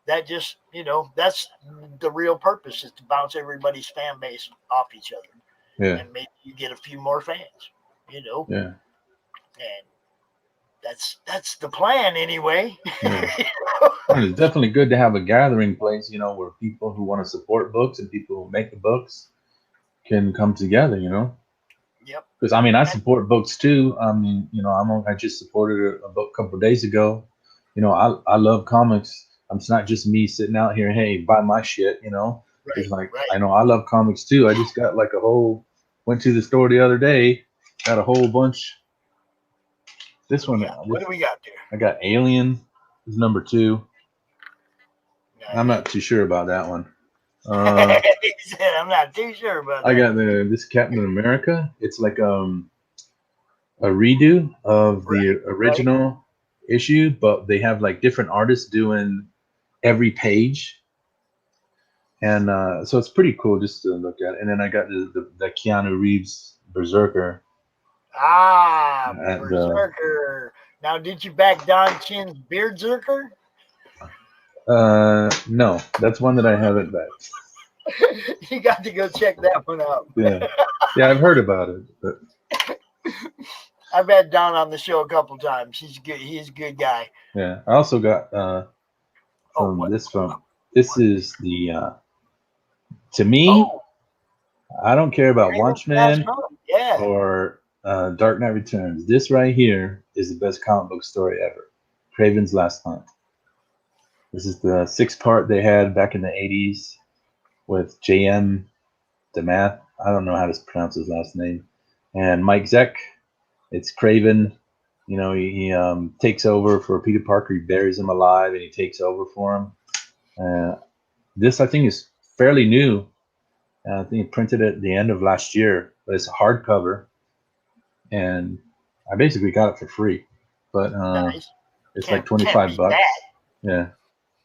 That just, you know, that's the real purpose, is to bounce everybody's fan base off each other. Yeah. And maybe you get a few more fans, you know. Yeah. And that's the plan anyway. Yeah. Well, it's definitely good to have a gathering place, you know, where people who want to support books and people who make the books can come together, you know. Yep. Because I mean, I support books too. I mean, you know, I just supported a book a couple of days ago. You know, I love comics. It's not just me sitting out here, hey, buy my shit, you know. Right, It's like, right. I know I love comics too. I just got like went to the store the other day, got a whole bunch. This one, What do we got there? I got Alien, is number 2. I'm not too sure about that one. He said, I'm not too sure about that. I got this Captain America. It's like a redo of the original issue, but they have like different artists doing every page, and so it's pretty cool just to look at. And then I got the Keanu Reeves Berserker. Berserker. Now, did you back Don Chin's Beardzerker? No, that's one that I haven't backed. You got to go check that one out. Yeah, I've heard about it, but I've had Don on the show a couple times. He's good. He's a good guy. Yeah, I also got this is the to me. I don't care about Watchmen or Dark Knight Returns. This right here is the best comic book story ever. Kraven's Last Hunt. This is the 6-part they had back in the 80s with J.M. DeMath. I don't know how to pronounce his last name. And Mike Zeck. It's Kraven. You know, he takes over for Peter Parker. He buries him alive, and he takes over for him. This, I think, is fairly new. I think it printed at the end of last year, but it's a hardcover, and I basically got it for free. But it's like $25. Yeah.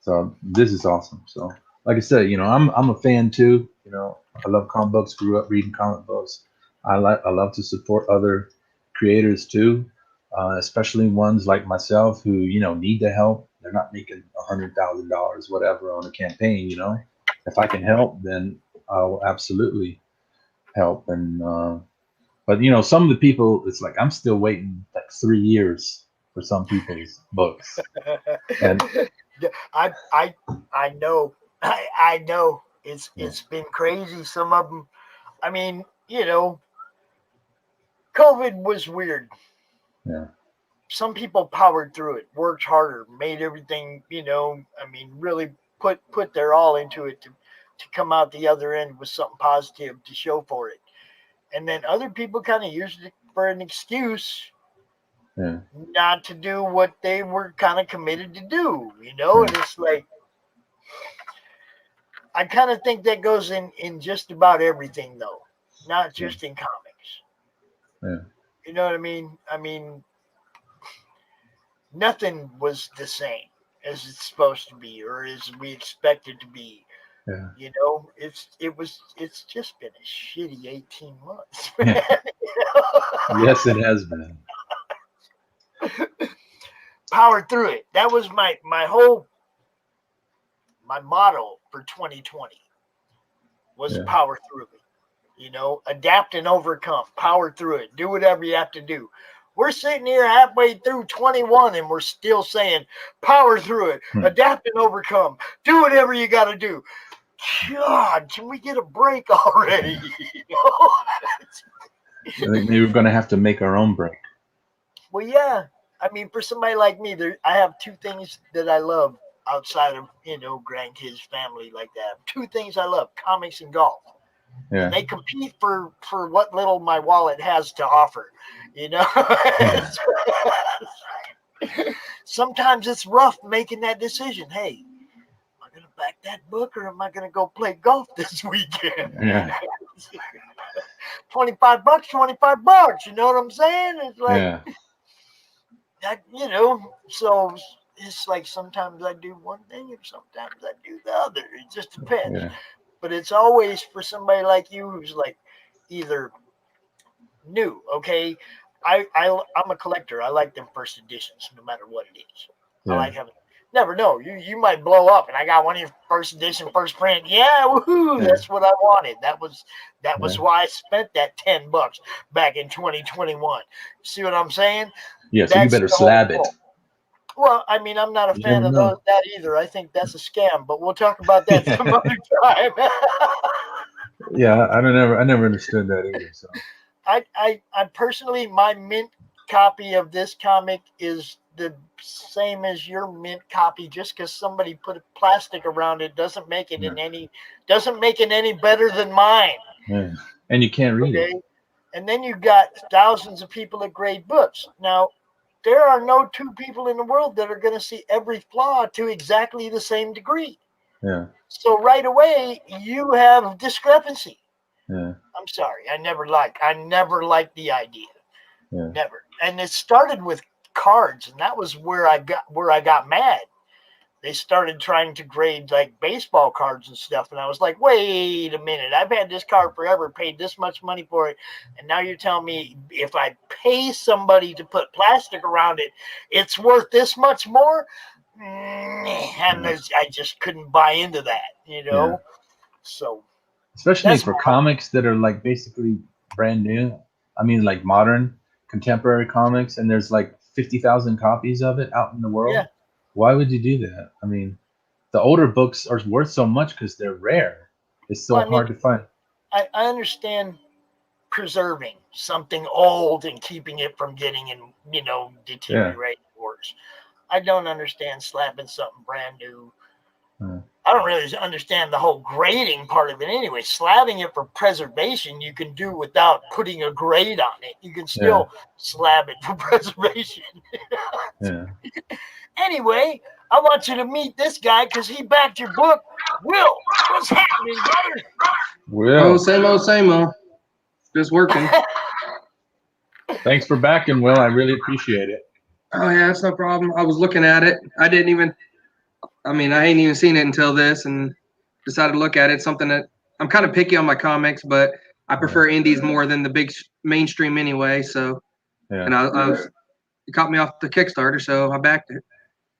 So this is awesome. So, like I said, you know, I'm a fan too. You know, I love comic books. Grew up reading comic books. I love to support other creators too, especially ones like myself who, you know, need the help. They're not making $100,000 whatever on a campaign. You know, if I can help, then I'll absolutely help. And but you know, some of the people, it's like I'm still waiting like 3 years for some people's books. And I know, I know it's been crazy. Some of them, I mean, you know, COVID was weird. Yeah. Some people powered through it, worked harder, made everything, you know, I mean, really put their all into it to come out the other end with something positive to show for it. And then other people kind of used it for an excuse not to do what they were kind of committed to do, you know. And it's like, I kind of think that goes in just about everything, though, not just in comics. You know what I mean? I mean, nothing was the same as it's supposed to be, or as we expect it to be. You know, it's just been a shitty 18 months. You know? Yes, it has been. Powered through it. That was my motto for 2020 was power through it. You know, adapt and overcome. Power through it. Do whatever you have to do. We're sitting here halfway through 21 and we're still saying power through it. Adapt and overcome. Do whatever you got to do. God, can we get a break already? You know? I think maybe we're going to have to make our own break. Well, yeah. I mean, for somebody like me, I have 2 things that I love outside of, you know, grandkids, family like that. 2 things I love: comics and golf. Yeah. And they compete for what little my wallet has to offer, you know. Sometimes it's rough making that decision. Hey, am I going to back that book or am I going to go play golf this weekend? Yeah. $25, $25. You know what I'm saying? It's like, Yeah. that, you know, so it's like sometimes I do one thing and sometimes I do the other. It just depends. Yeah. But it's always for somebody like you who's like either new, okay? I'm a collector. I like them first editions, no matter what it is. I like having. Never know. You might blow up, and I got one of your first edition, first print. Yeah, woohoo! Yeah. That's what I wanted. That was Yeah. why I spent that $10 back in 2021. See what I'm saying? Yeah. So you better the whole slab it. goal. Well, I mean, I'm not a You fan never of know. that either. I think that's a scam, but we'll talk about that some other time. Yeah. I never understood that either. So. I personally, my mint copy of this comic is the same as your mint copy. Just because somebody put plastic around it doesn't make it any better than mine. Yeah. And you can't read it. And then you got thousands of people that grade books. Now, there are no two people in the world that are going to see every flaw to exactly the same degree. Yeah. So right away, you have discrepancy. Yeah. I'm sorry. I never liked the idea. Yeah. Never. And it started with cards, and that was where I got mad. They started trying to grade like baseball cards and stuff, and I was like, wait a minute. I've had this card forever, paid this much money for it, and now you're telling me if I pay somebody to put plastic around it, it's worth this much more? And I just couldn't buy into that, you know? Yeah. So especially for comics that are like basically brand new. I mean, like modern contemporary comics, and there's like 50,000 copies of it out in the world. Yeah. Why would you do that? I mean, the older books are worth so much because they're rare. It's so hard to find. I understand preserving something old and keeping it from getting deteriorating worse. I don't understand slapping something brand new. I don't really understand the whole grading part of it anyway. Slabbing it for preservation, you can do without putting a grade on it. You can still slab it for preservation. Anyway, I want you to meet this guy because he backed your book. Will, what's happening, brother? Will. Oh, same old. Just working. Thanks for backing, Will. I really appreciate it. Oh, yeah, that's no problem. I was looking at it. I ain't even seen it until this and decided to look at it. Something that I'm kind of picky on my comics, but I prefer indies more than the big mainstream anyway. So, and it caught me off the Kickstarter, so I backed it.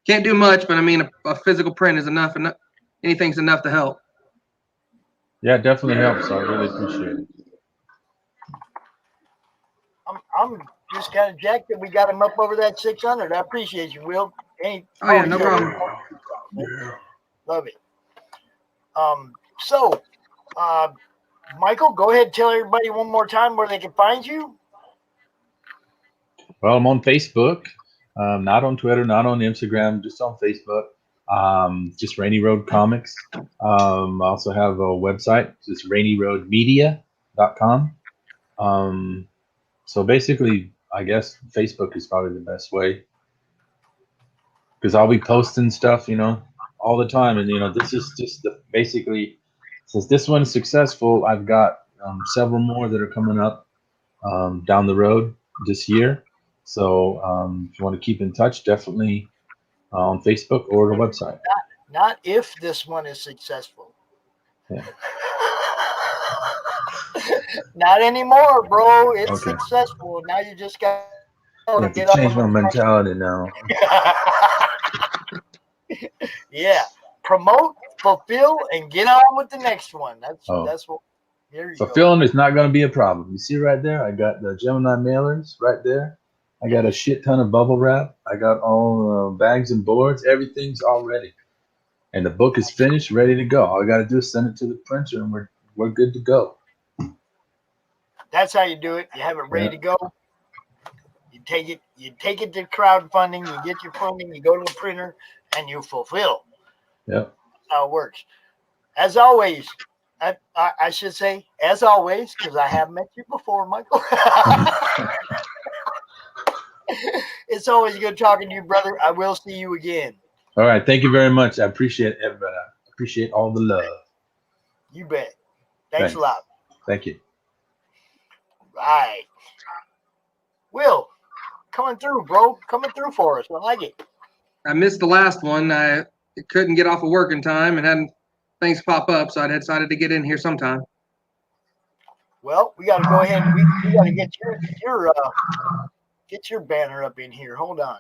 Can't do much, but I mean, a physical print is enough, and anything's enough to help. Yeah, it definitely helps. I really appreciate it. I'm just kind of jacked that we got him up over that 600. I appreciate you, Will. No problem. Yeah. Love it. So, Michael, go ahead and tell everybody one more time where they can find you. Well, I'm on Facebook, not on Twitter, not on Instagram, just on Facebook. Just Rainy Road Comics. I also have a website, just rainyroadmedia.com. So basically, I guess Facebook is probably the best way because I'll be posting stuff, all the time. And, this is just basically, since this one is successful, I've got several more that are coming up down the road this year. So if you want to keep in touch, definitely on Facebook or the website. Not if this one is successful. Yeah. Not anymore, bro. It's successful. Now you just got to change my mentality now. Yeah. Promote, fulfill, and get on with the next one. That's what. Here you Fulfilling is not going to be a problem. You see right there, I got the Gemini mailers right there. I got a shit ton of bubble wrap. I got all bags and boards. Everything's all ready. And the book is finished, ready to go. All I got to do is send it to the printer, and we're good to go. That's how you do it. You have it ready to go. You take it to crowdfunding. You get your funding. You go to the printer, and you fulfill. Yeah. That's how it works. As always, I should say, as always, because I have met you before, Michael. It's always good talking to you, brother. I will see you again. All right. Thank you very much. I appreciate everybody. Appreciate all the love. You bet. Thanks a lot. Thank you. Right. Will, coming through, bro. Coming through for us. I like it. I missed the last one. I couldn't get off of work in time and had things pop up, so I decided to get in here sometime. Well, we got to go ahead. We got to get your banner up in here. Hold on.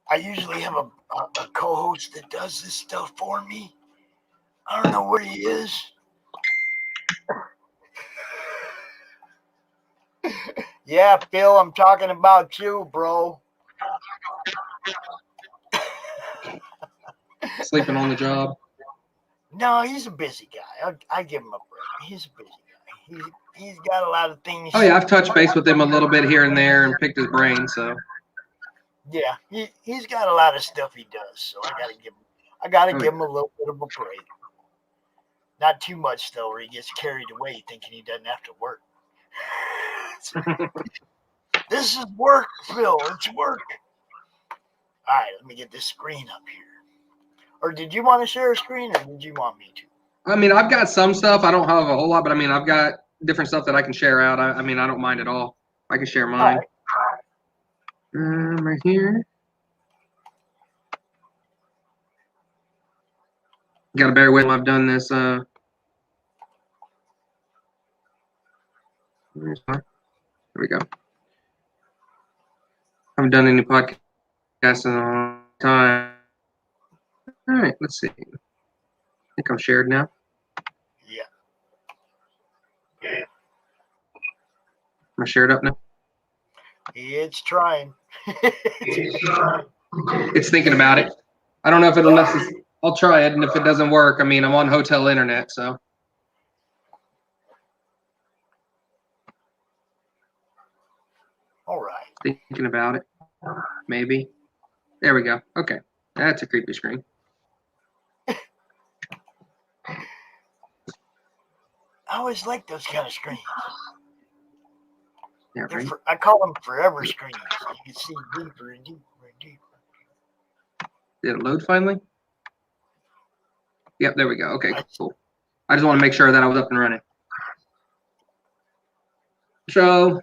I usually have a co-host that does this stuff for me. I don't know where he is. Yeah, Phil, I'm talking about you, bro. Sleeping on the job. No, he's a busy guy. I give him a break. He's a busy guy. He's got a lot of things. Oh yeah, I've touched base with him a little bit here and there and picked his brain. So yeah, he's got a lot of stuff he does. So I gotta give him a little bit of a break. Not too much though, where he gets carried away thinking he doesn't have to work. This is work, Phil. It's work. All right, let me get this screen up here. Or did you want to share a screen, or did you want me to? I mean, I've got some stuff. I don't have a whole lot, but I mean, I've got different stuff that I can share out. I mean, I don't mind at all. I can share mine. Right here. Got to bear with me. I've done this. There we go. I haven't done any podcasts in a long time. All right, let's see. I think I'm shared now. Yeah. Am I shared up now? It's trying. It's thinking about it. I don't know if it'll necessarily. I'll try it, and if it doesn't work, I mean, I'm on hotel internet, so. All right. Thinking about it. Maybe. There we go. Okay. That's a creepy screen. I always like those kind of screens. Yeah, right. I call them forever screens. You can see deeper and deeper and deeper. Did it load finally? Yep, there we go. Okay, cool. I just want to make sure that I was up and running. So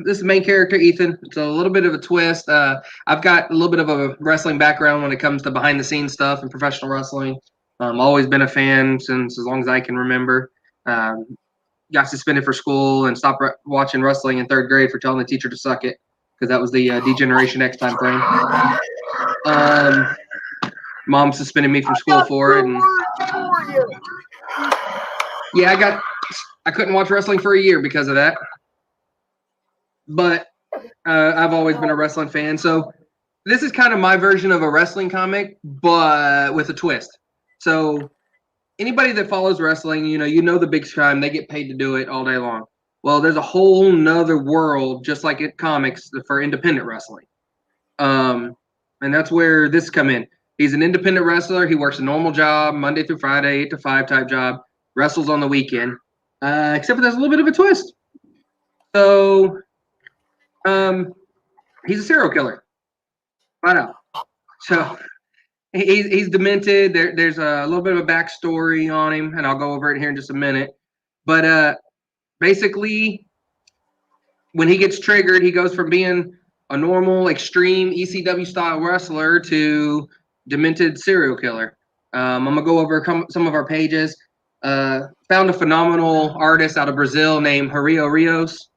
this is the main character, Ethan. It's a little bit of a twist. I've got a little bit of a wrestling background when it comes to behind-the-scenes stuff and professional wrestling. Always been a fan since as long as I can remember. Got suspended for school and stopped watching wrestling in 3rd grade for telling the teacher to suck it because that was the D-Generation X time frame. Mom suspended me from school for it. And yeah, I couldn't watch wrestling for a year because of that. But I've always been a wrestling fan. So this is kind of my version of a wrestling comic, but with a twist. So anybody that follows wrestling, you know the big time, they get paid to do it all day long. Well, there's a whole nother world, just like in comics, for independent wrestling. And that's where this come in. He's an independent wrestler. He works a normal job, Monday through Friday, 8 to 5 type job, wrestles on the weekend, except for there's a little bit of a twist. So he's a serial killer. Right out. So he's demented. There's a little bit of a backstory on him, and I'll go over it here in just a minute. But basically, when he gets triggered, he goes from being a normal, extreme ECW-style wrestler to demented serial killer. I'm going to go over some of our pages. Found a phenomenal artist out of Brazil named Rio Rios.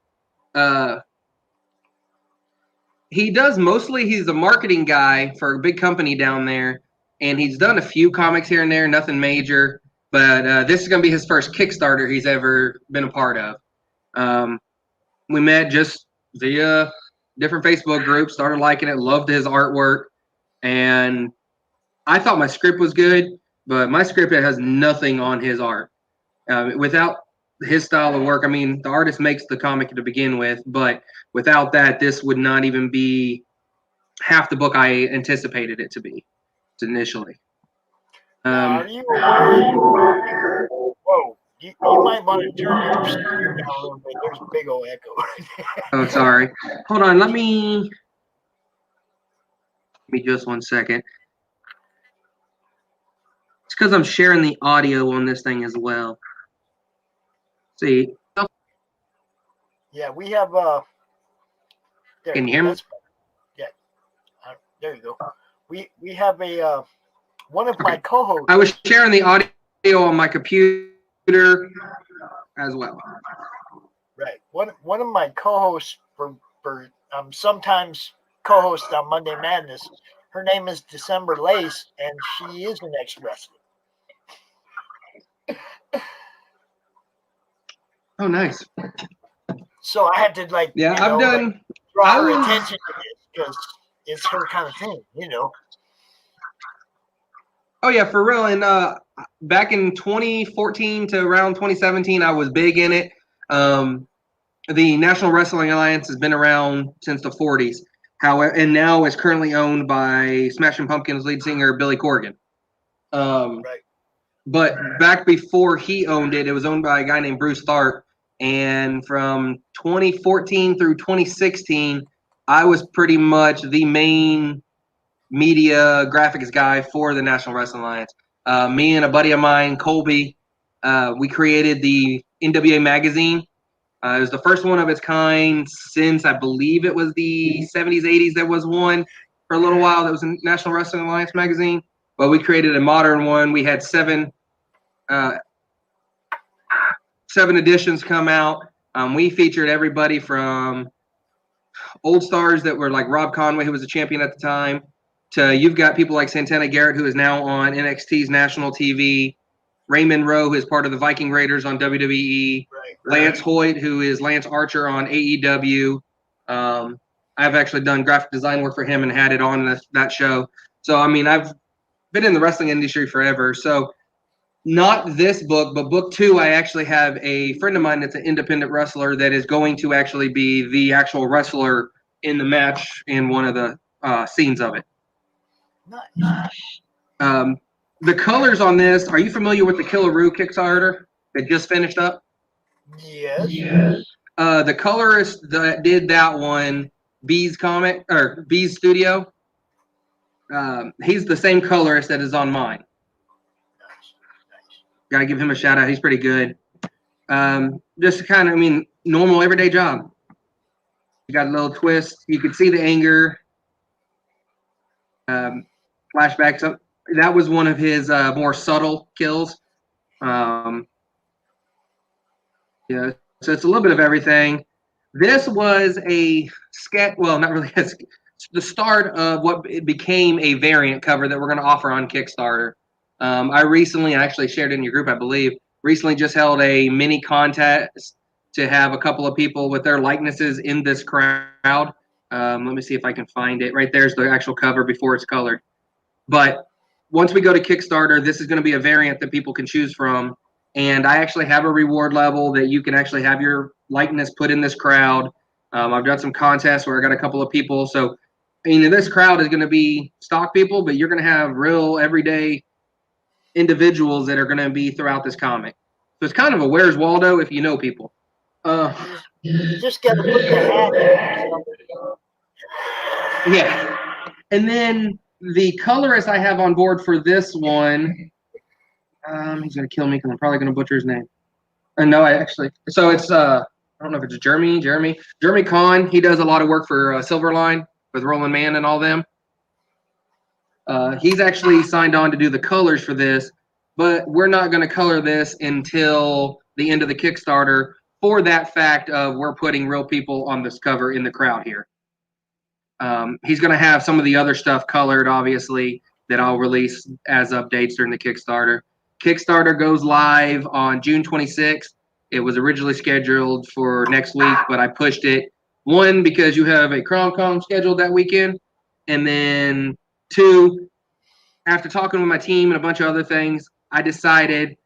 He's a marketing guy for a big company down there, and he's done a few comics here and there, nothing major, but this is going to be his first Kickstarter he's ever been a part of. We met just via different Facebook groups, started liking it, loved his artwork, and I thought my script was good, but my script has nothing on his art. Without his style of work, I mean, the artist makes the comic to begin with, but without that, this would not even be half the book I anticipated it to be initially. Are you aware? Whoa, you might want to turn your speaker down a little bit. There's a big old echo. Oh, sorry. Hold on. Let me just 1 second. It's because I'm sharing the audio on this thing as well. See. Yeah, we have there, Can you hear me? Yeah, there you go. We have a one of my co-hosts. I was sharing the audio on my computer as well. Right. One of my co-hosts for sometimes co-host on Monday Madness. Her name is December Lace, and she is an ex-wrestler. Oh, nice. So I had to draw her attention to this because it's her kind of thing, Oh yeah, for real. And back in 2014 to around 2017, I was big in it. The National Wrestling Alliance has been around since the 40s. However, and now is currently owned by Smashing Pumpkins lead singer Billy Corgan. Right. But back before he owned it, it was owned by a guy named Bruce Tharp. And from 2014 through 2016, I was pretty much the main media graphics guy for the National Wrestling Alliance. Me and a buddy of mine, Colby, we created the NWA magazine. It was the first one of its kind since I believe it was the 70s, 80s. There was one for a little while that was in National Wrestling Alliance magazine, but we created a modern one. We had seven editions come out. We featured everybody from old stars that were like Rob Conway, who was a champion at the time, to you've got people like Santana Garrett, who is now on NXT's national TV, Raymond Rowe, who is part of the Viking Raiders on WWE, right. Lance Hoyt, who is Lance Archer on AEW. I've actually done graphic design work for him and had it on that show. So, I mean, I've been in the wrestling industry forever. So, not this book, but book 2, I actually have a friend of mine that's an independent wrestler that is going to actually be the actual wrestler in the match in one of the scenes of it. Nice. The colors on this, are you familiar with the Killaroo Kickstarter that just finished up? Yes. The colorist that did that one, Bees Studio, he's the same colorist that is on mine. Got to give him a shout out. He's pretty good. Just kind of, normal everyday job. You got a little twist. You could see the anger. Flashbacks. That was one of his more subtle kills. Yeah, so it's a little bit of everything. This was a sketch. Well, not really. It's the start of what became a variant cover that we're going to offer on Kickstarter. I recently, I actually shared it in your group, I believe, recently just held a mini contest to have a couple of people with their likenesses in this crowd. Let me see if I can find it. Right there's the actual cover before it's colored. But once we go to Kickstarter, this is going to be a variant that people can choose from. And I actually have a reward level that you can actually have your likeness put in this crowd. I've done some contests where I got a couple of people. So, this crowd is going to be stock people, but you're going to have real everyday individuals that are going to be throughout this comic. So it's kind of a Where's Waldo if you know people. You just got to put the hat in. Yeah. And then the colorist I have on board for this one, he's going to kill me because I'm probably going to butcher his name. No, so it's, I don't know if it's Jeremy Kahn. He does a lot of work for Silverline with Roland Mann and all them. He's actually signed on to do the colors for this, but we're not going to color this until the end of the Kickstarter for that fact of we're putting real people on this cover in the crowd here. He's going to have some of the other stuff colored, obviously, that I'll release as updates during the Kickstarter. Kickstarter goes live on June 26th. It was originally scheduled for next week, but I pushed it. 1, because you have a Crown scheduled that weekend, and then 2, after talking with my team and a bunch of other things, I decided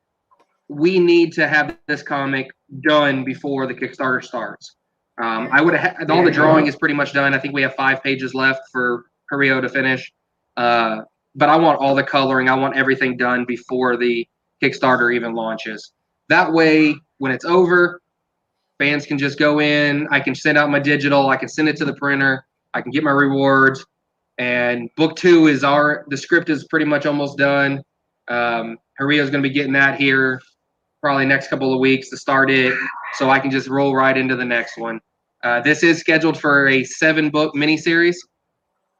we need to have this comic done before the Kickstarter starts. I would have all the drawing is pretty much done. I think we have 5 pages left for Perotta to finish. But I want all the coloring. I want everything done before the Kickstarter even launches. That way, when it's over, fans can just go in. I can send out my digital. I can send it to the printer. I can get my rewards. And book 2 is the script is pretty much almost done. Hario's going to be getting that here probably next couple of weeks to start it, so I can just roll right into the next one. This is scheduled for a 7-book miniseries.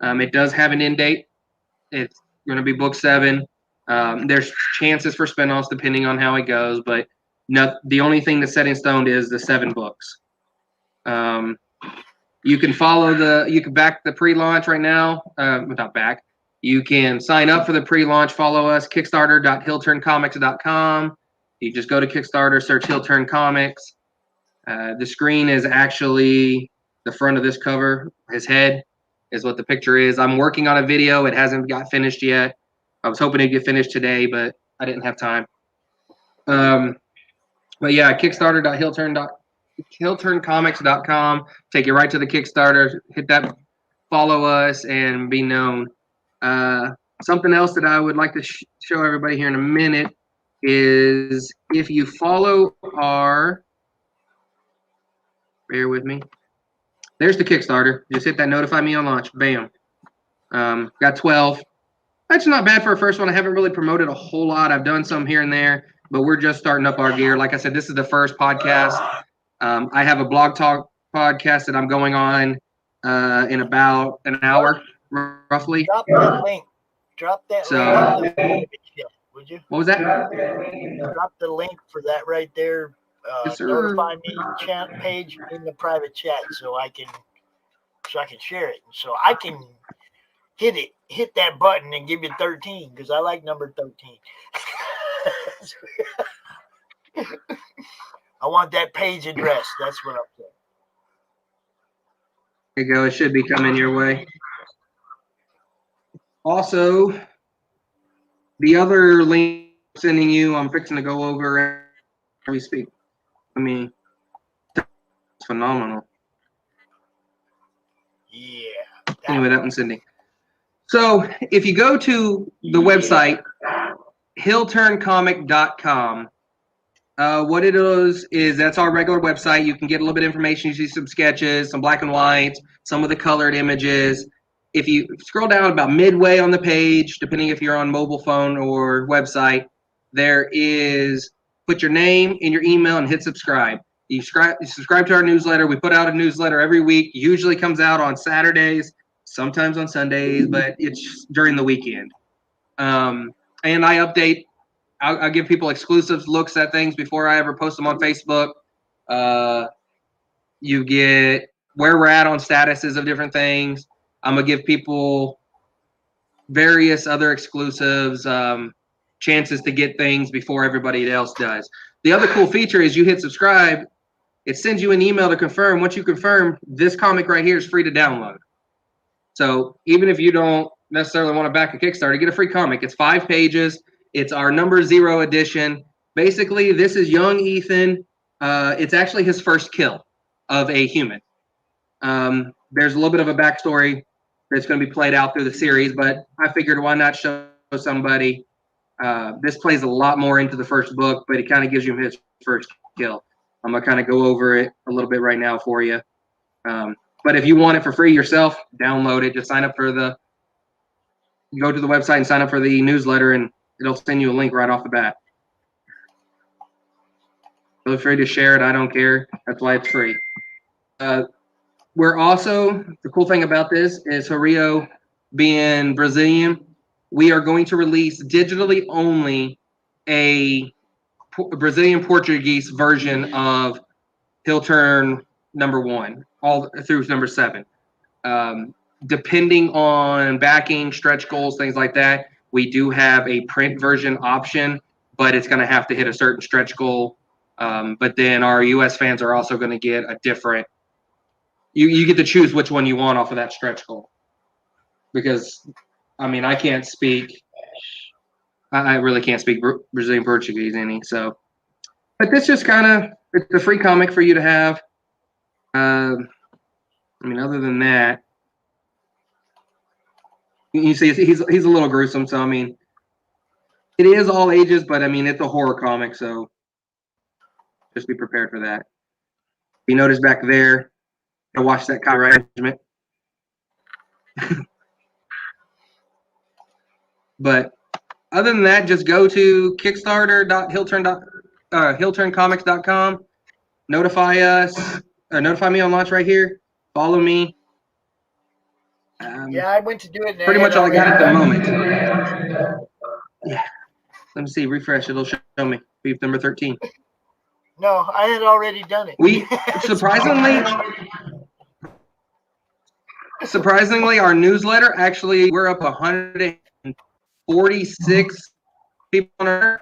It does have an end date. It's going to be book 7. There's chances for spinoffs depending on how it goes, but the only thing that's set in stone is the 7 books. You can you can back the pre-launch right now. Not back. You can sign up for the pre-launch. Follow us, kickstarter.hillturncomics.com. You just go to Kickstarter, search Hill Turn Comics. The screen is actually the front of this cover. His head is what the picture is. I'm working on a video. It hasn't got finished yet. I was hoping it'd get finished today, but I didn't have time. But yeah, Kickstarter.hillturncomics.com. Take you right to the Kickstarter. Hit that, follow us, and be known. Something else that I would like to show everybody here in a minute is if you follow our, bear with me. There's the Kickstarter. Just hit that notify me on launch. Bam. Got 12. That's not bad for a first one. I haven't really promoted a whole lot. I've done some here and there, but we're just starting up our gear. Like I said, this is the first podcast. I have a blog talk podcast that I'm going on in about an hour, roughly. Drop that link. Drop that link. Would you? What was that? Drop the link for that right there. Yes, notify me chat page in the private chat so I can share it. So I can hit that button and give you 13 because I like number 13. I want that page address. That's what I'm saying. There you go. It should be coming your way. Also, the other link I'm sending you, I'm fixing to go over as we speak. I mean, it's phenomenal. Yeah. Anyway, that one's sending. So if you go to the website, hillturncomic.com, what it is that's our regular website. You can get a little bit of information. You see some sketches, some black and white, some of the colored images. If you scroll down about midway on the page, depending if you're on mobile phone or website, there is put your name and your email and hit subscribe. You subscribe to our newsletter. We put out a newsletter every week. Usually comes out on Saturdays, sometimes on Sundays, but it's during the weekend. And I update. I'll give people exclusive looks at things before I ever post them on Facebook. You get where we're at on statuses of different things. I'm going to give people various other exclusives, chances to get things before everybody else does. The other cool feature is you hit subscribe. It sends you an email to confirm. Once you confirm, this comic right here is free to download. So even if you don't necessarily want to back a Kickstarter, get a free comic. It's 5 pages. It's our number 0 edition. Basically, this is young Ethan. It's actually his first kill of a human. There's a little bit of a backstory that's going to be played out through the series, but I figured why not show somebody. This plays a lot more into the first book, but it kind of gives you his first kill. I'm going to kind of go over it a little bit right now for you. But if you want it for free yourself, download it. Just sign up for you go to the website and sign up for the newsletter, and it'll send you a link right off the bat. Feel free to share it. I don't care. That's why it's free. We're also, the cool thing about this is Hario being Brazilian, we are going to release digitally only a Brazilian Portuguese version of Hill Turn #1, all through number 7. Depending on backing, stretch goals, things like that, we do have a print version option, but it's going to have to hit a certain stretch goal. But then our US fans are also going to get a different, you get to choose which one you want off of that stretch goal. Because, I mean, I can't speak, I really can't speak Brazilian Portuguese any. So, but this just kind of, it's a free comic for you to have. I mean, other than that, you see he's a little gruesome. So, I mean, it is all ages, but I mean, it's a horror comic. So just be prepared for that. You notice back there, I watched that copyright management. But Other than that, just go to kickstarter.hillturncomics.com. Notify us, or notify me on launch right here. Follow me. Yeah, I went to do it. And Pretty much all I got at the moment. moment. Yeah. Let me see. Refresh. It'll show me. Beef number 13. No, I had already done it. We surprisingly, our newsletter actually we're up 146 people on our.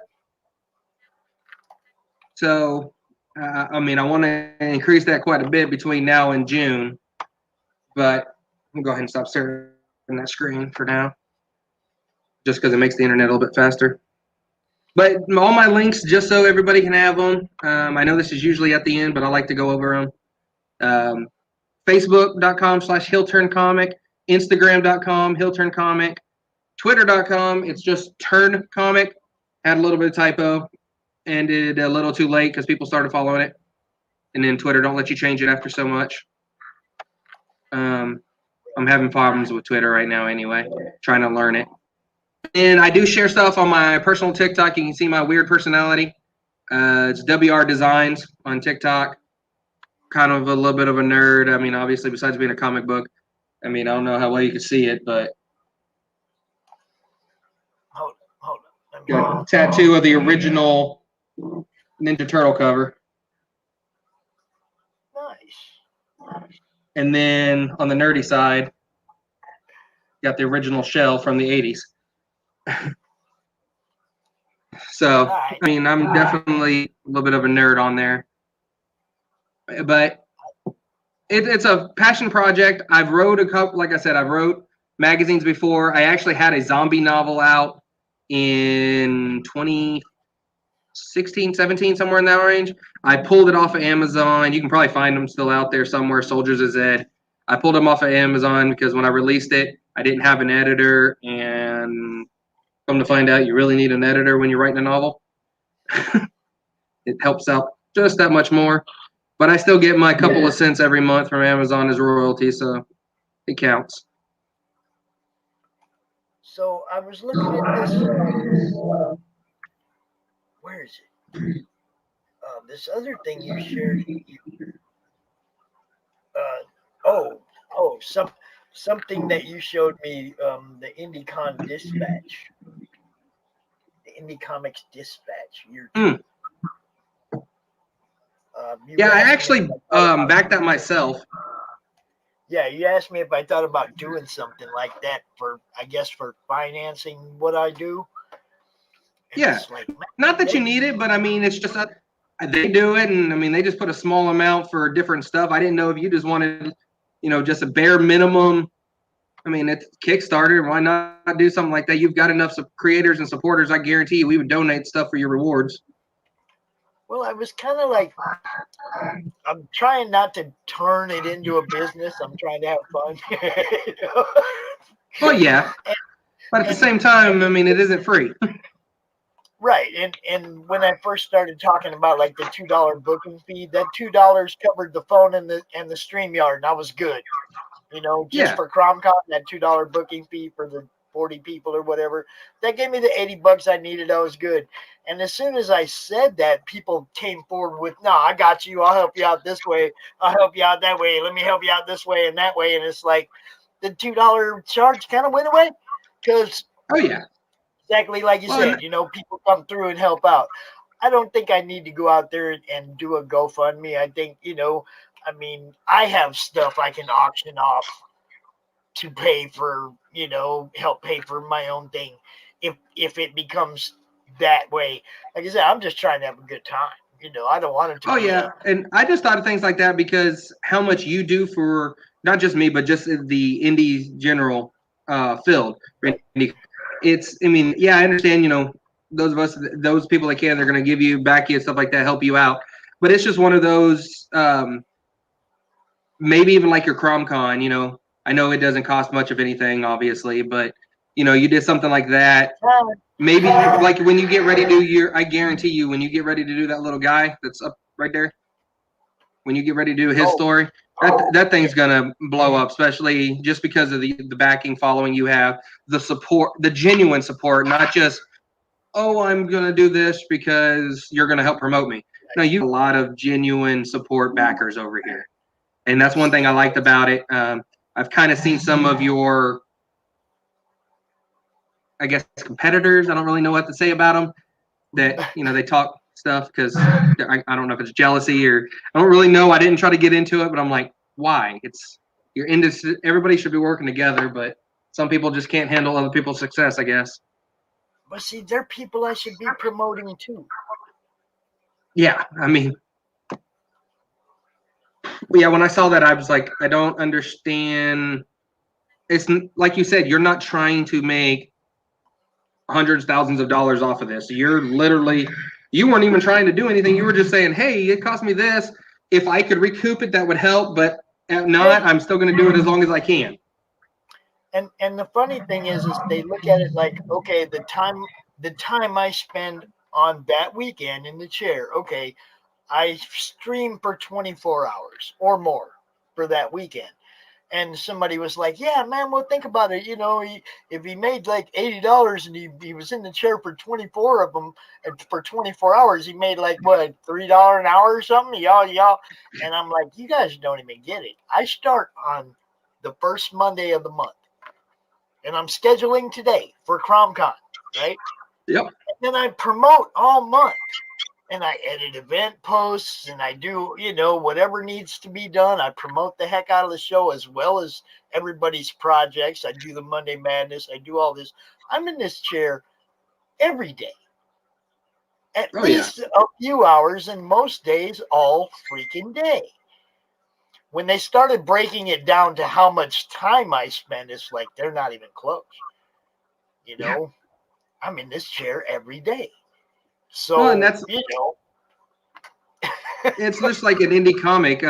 So, I mean, I want to increase that quite a bit between now and June, but I'm gonna go ahead and stop sharing that screen for now, just because it makes the internet a little bit faster. But all my links, just so everybody can have them. I know this is usually at the end, but I like to go over them. Facebook.com/HillTurnComic, Instagram.com, HillTurnComic, Twitter.com, it's just Turn Comic. Had a little bit of typo, ended a little too late because people started following it. And then Twitter don't let you change it after so much. I'm having problems with Twitter right now anyway, trying to learn it. And I do share stuff on my personal TikTok. You can see my weird personality. It's WR Designs on TikTok. Kind of a little bit of a nerd. I mean, obviously, besides being a comic book. I mean, I don't know how well you can see it, but Hold on. got a tattoo of the original Ninja Turtle cover. Nice. And then on the nerdy side, got the original shell from the 80s. So, I mean, I'm definitely a little bit of a nerd on there. But it's a passion project. I've wrote a couple, like I said, I've wrote magazines before. I actually had a zombie novel out in 2016, 17, somewhere in that range. I pulled it off of Amazon. You can probably find them still out there somewhere, Soldiers of Zed. I pulled them off of Amazon because when I released it, I didn't have an editor. And come to find out, you really need an editor when you're writing a novel. It helps out just that much more. But I still get my couple of cents every month from Amazon as royalty, so it counts. So I was looking at this. Where is it? This other thing you shared. Something that you showed me. The IndieCon Dispatch. The Indie Comics Dispatch. Yeah, I actually backed that myself. Yeah, you asked me if I thought about doing something like that for financing what I do. And yeah, like, not that you need it, but I mean, it's just they do it, and I mean, they just put a small amount for different stuff. I didn't know if you just wanted, just a bare minimum. I mean, it's Kickstarter. Why not do something like that? You've got enough creators and supporters. I guarantee you, we would donate stuff for your rewards. Well, I was kind of like, I'm trying not to turn it into a business. I'm trying to have fun. Well, yeah. But at the same time, I mean, it isn't free. Right. And when I first started talking about like the $2 booking fee, that $2 covered the phone and the StreamYard, and I was good. Just for CromCon, that $2 booking fee for the 40 people or whatever, that gave me the $80 I needed. I was good. And as soon as I said that, people came forward with, no, I got you. I'll help you out this way. I'll help you out that way. Let me help you out this way and that way. And it's like the $2 charge kind of went away because, oh yeah, exactly like you said, people come through and help out. I don't think I need to go out there and do a GoFundMe. I think, I have stuff I can auction off to pay for, help pay for my own thing. If it becomes that way, like I said, I'm just trying to have a good time. I don't want it to. Oh yeah, and I just thought of things like that because how much you do for not just me, but just the indie general field. It's, I mean, yeah, I understand. Those people that can, they're going to give you back and stuff like that, help you out. But it's just one of those. Maybe even like your CromCon, I know it doesn't cost much of anything, obviously, but you did something like that. Maybe like when you get ready to do I guarantee you, when you get ready to do that little guy that's up right there, when you get ready to do his story, that thing's gonna blow up, especially just because of the backing following you have, the support, the genuine support, not just oh, I'm going to do this because you're going to help promote me. No, you have a lot of genuine support backers over here. And that's one thing I liked about it. I've kind of seen some of your, I guess, competitors. I don't really know what to say about them. That, you know, they talk stuff because I don't know if it's jealousy or I don't really know. I didn't try to get into it, but I'm like, why? It's your industry. Everybody should be working together, but some people just can't handle other people's success, I guess. But see, they're people I should be promoting too. Yeah, I mean, yeah, when I saw that, I was like, I don't understand. It's like you said, you're not trying to make hundreds, thousands of dollars off of this. You're literally, you weren't even trying to do anything. You were just saying, hey, it cost me this. If I could recoup it, that would help. But if not, I'm still going to do it as long as I can. And the funny thing is they look at it like, okay, the time I spend on that weekend in the chair, okay, I stream for 24 hours or more for that weekend. And somebody was like, yeah, man, well, think about it. You know, if he made like $80 and he was in the chair for 24 of them, and for 24 hours, he made like, what, $3 an hour or something? Y'all. And I'm like, you guys don't even get it. I start on the first Monday of the month. And I'm scheduling today for CromCon, right? Yep. And then I promote all month. And I edit event posts and I do, you know, whatever needs to be done. I promote the heck out of the show as well as everybody's projects. I do the Monday Madness. I do all this. I'm in this chair every day. At least a few hours, and most days all freaking day. When they started breaking it down to how much time I spend, it's like they're not even close. You know, I'm in this chair every day. So, well, and that's, you know. it's just like an indie comic.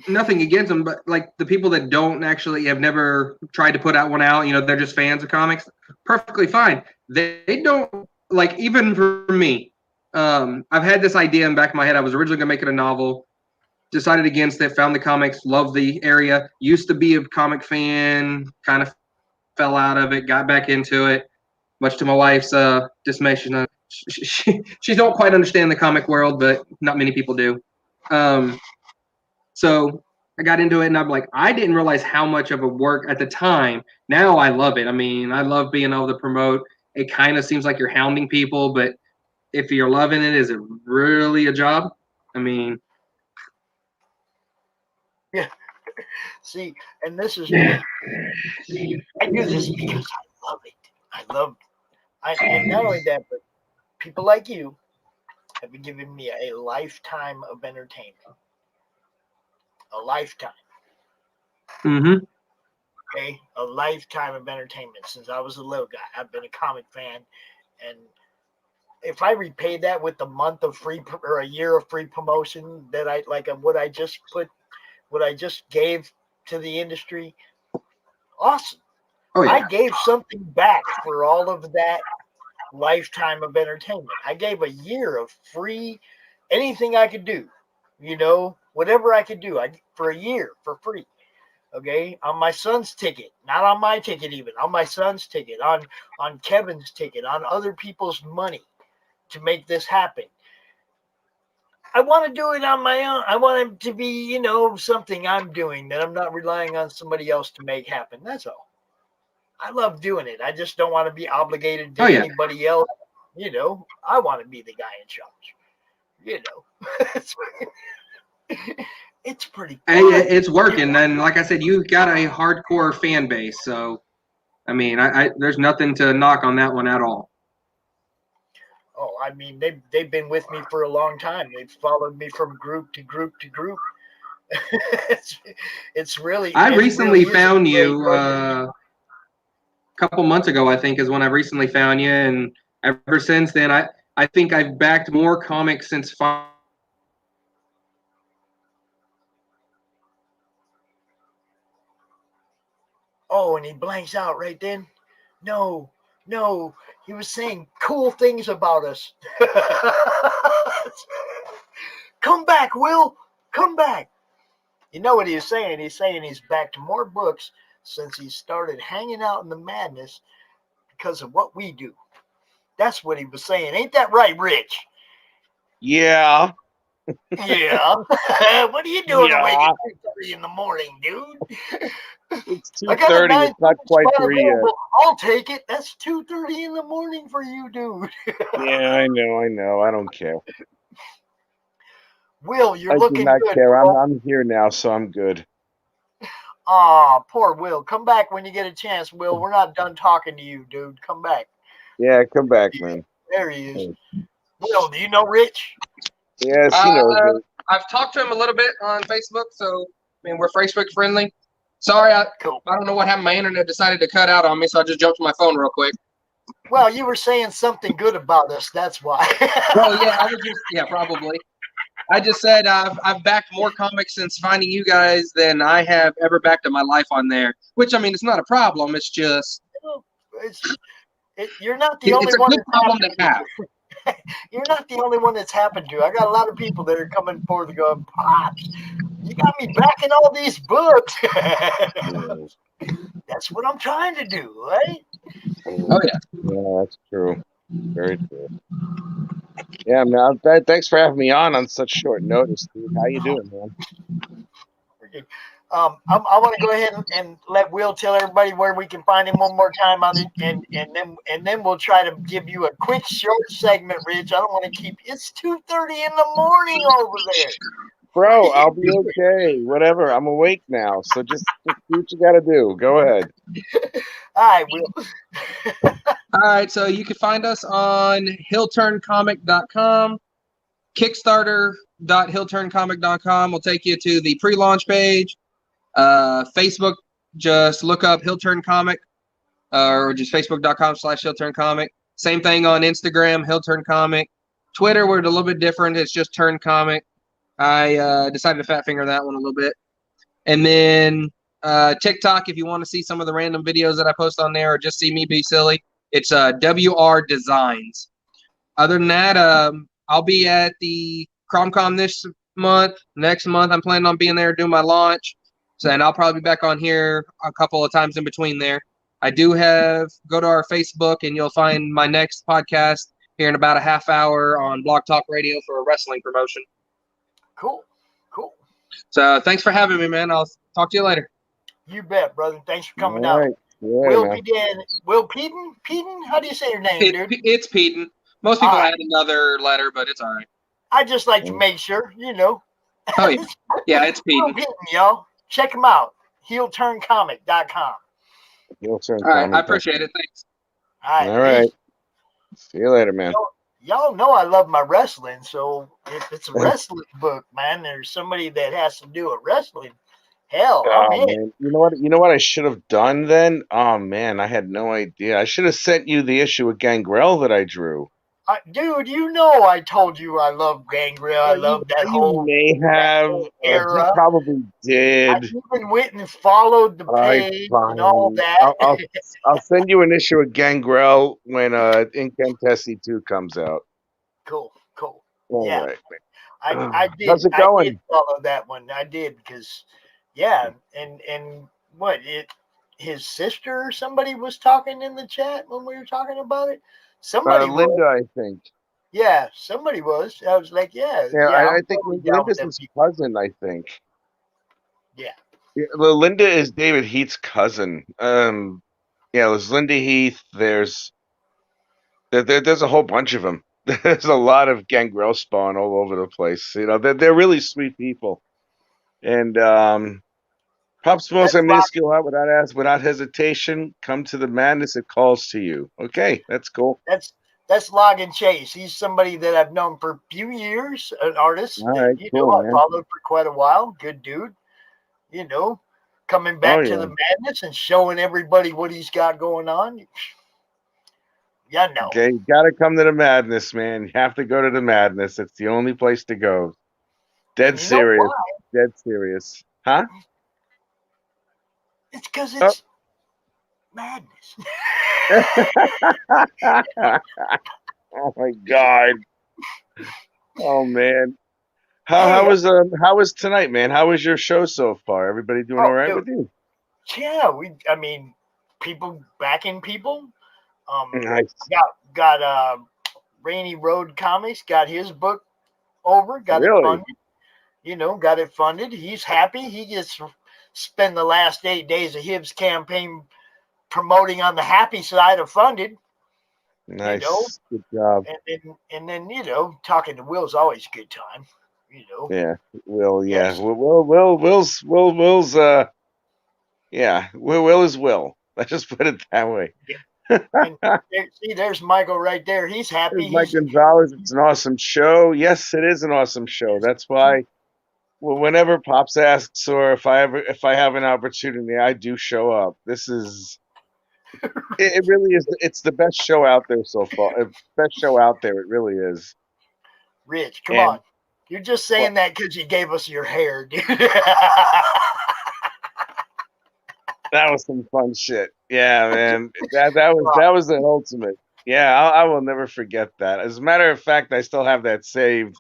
Nothing against them, but like the people that don't actually have never tried to put out one out, you know, they're just fans of comics, perfectly fine. They don't, like, even for me, I've had this idea in the back of my head. I was originally going to make it a novel, decided against it, found the comics, loved the area, used to be a comic fan, kind of fell out of it, got back into it, much to my wife's dismay. She don't quite understand the comic world, but not many people do. So I got into it, and I'm like, I didn't realize how much of a work at the time. Now I love it. I mean, I love being able to promote. It kind of seems like you're hounding people, but if you're loving it, is it really a job? I mean, yeah. See, and this is me. I do this because I love it. And not only that, but people like you have been giving me a lifetime of entertainment. A lifetime. mm-hmm. Okay, a lifetime of entertainment since I was a little guy. I've been a comic fan, and if I repay that with a month of free or a year of free promotion that I like, what I just gave to the industry, awesome. Oh yeah. I gave something back for all of that lifetime of entertainment. I gave a year of free, anything I could do, you know, whatever I could do, for a year for free. Okay, on my son's ticket, not on my ticket, even on my son's ticket, on Kevin's ticket, on other people's money to make this happen. I want to do it on my own. I want it to be, you know, something I'm doing that I'm not relying on somebody else to make happen. That's all. I love doing it. I just don't want to be obligated to anybody else. You know, I want to be the guy in charge. You know, it's pretty fun. It's working. And like I said, you've got a hardcore fan base. So, I mean, I there's nothing to knock on that one at all. Oh, I mean, they've been with me for a long time. They've followed me from group to group to group. it's really. I recently found you a couple months ago, I think, is when I recently found you, and ever since then, I think I've backed more comics since. Oh, and he blanks out right then. No, he was saying cool things about us. Come back, Will. Come back. You know what he's saying? He's saying he's backed more books since he started hanging out in the madness because of what we do. That's what he was saying. Ain't that right, Rich? Yeah. Yeah. What are you doing awake Yeah. at 2:30 in the morning, dude? It's I got a 2:30. It's not 9:30 quite spot 3 yet. available. I'll take it. That's 2:30 in the morning for you, dude. Yeah, I know. I don't care. Will, you're I do looking not good, care. bro. I'm here now, so I'm good. Aw, poor Will. Come back when you get a chance, Will. We're not done talking to you, dude. Come back. Yeah, come back, man. There he is. Will, do you know Rich? Yes, he knows it. I've talked to him a little bit on Facebook, so I mean we're Facebook friendly. Sorry, I Cool. don't know what happened. My internet decided to cut out on me, so I just jumped to my phone real quick. Well, you were saying something good about us. That's why. Well, yeah, I was just probably. I just said I've backed more comics since finding you guys than I have ever backed in my life on there. Which I mean, it's not a problem. It's just You're not the only it's a one. good problem to have. You're not the only one that's happened to. I got a lot of people that are coming forward to go, Pops, you got me backing all these books. That's what I'm trying to do, right? Oh yeah. Yeah, that's true. Very true. Yeah, man. Thanks for having me on such short notice, dude. How you doing, man? I want to go ahead and let Will tell everybody where we can find him one more time on it, and then we'll try to give you a quick short segment, Rich. I don't want to keep. It's 2:30 in the morning over there. Bro, I'll be okay. Whatever. I'm awake now, so just do what you gotta do. Go ahead. All right, Will. All right, so you can find us on hillturncomic.com, kickstarter.hillturncomic.com will take you to the pre-launch page. Facebook, just look up Hillturn Comic, or just facebook.com/Hillturn Comic. Same thing on Instagram, Hillturn Comic. Twitter, we're a little bit different. It's just Turn Comic. I decided to fat finger that one a little bit. And then TikTok, if you want to see some of the random videos that I post on there or just see me be silly, it's WR Designs. Other than that, I'll be at the CromCon this month. Next month, I'm planning on being there doing my launch. So, and I'll probably be back on here a couple of times in between there. I do go to our Facebook, and you'll find my next podcast here in about a half hour on Blog Talk Radio for a wrestling promotion. Cool. So thanks for having me, man. I'll talk to you later. You bet, brother. Thanks for coming All out. right. Yeah, Will man. Peden. Will Peden? Peden? How do you say your name, dude? It's Peden. Most people All right. add another letter, but it's all right. I just like to make sure, Oh, yeah. Yeah, it's Will Peden. Peden, y'all. Check him out. HeelTurnComic.com. You'll turn All right, comment. I appreciate it. Thanks. All right. See you later, man. Y'all know I love my wrestling, so if it's a wrestling book, man, there's somebody that has to do a wrestling. Hell, I'm Oh in. man, you know what I should have done then? Oh man, I had no idea. I should have sent you the issue of Gangrel that I drew. Dude, I told you I love Gangrel. I love that whole may have. era. You probably I did. even went and followed the All right, page and all fine. that. I'll send you an issue of Gangrel when Incantessi 2 comes out. Cool. All Yeah. right. I did. How's it I going? did follow that one. I did because, yeah, and what his sister or somebody was talking in the chat when we were talking about it. Somebody Linda, was. I think. Yeah, somebody was. I was like, yeah. I think totally down with Linda's them his people. cousin. I think. Yeah. Linda is David Heath's cousin. There's Linda Heath. There's a whole bunch of them. There's a lot of Gangrel spawn all over the place. They're really sweet people. And Pop Smells and Minuscule out without hesitation. Come to the madness it calls to you. Okay, that's cool. That's Logan Chase. He's somebody that I've known for a few years, an artist All that right, cool, I man. followed for quite a while. Good dude. Coming back to the madness and showing everybody what he's got going on. Yeah, no. Okay, you gotta come to the madness, man. You have to go to the madness. It's the only place to go. Dead serious. Dead serious. Huh? It's because it's madness. Oh my God. Oh man. How was tonight, man? How was your show so far? Everybody doing all right with you? Yeah, people backing people. Nice. got Rainy Road Comics got his book over, got it Really? funded. Got it funded. He's happy. He gets to spend the last 8 days of his campaign promoting on the happy side of funded. Nice. Good job. And then talking to Will's always a good time. Yeah. Will. Yeah. Yes. Will's. Yeah. Will is Will. Let's just put it that way. And there's Michael right there. He's happy. There's Mike Gonzalez. It's an awesome show. Yes, it is an awesome show. That's why. Well, whenever Pops asks, or if I have an opportunity, I do show up. This is. It really is. It's the best show out there so far. Best show out there. It really is. Rich, come on. You're just saying that because you gave us your hair, dude. That was some fun shit. Yeah, man. That was the ultimate. Yeah, I will never forget that. As a matter of fact, I still have that saved.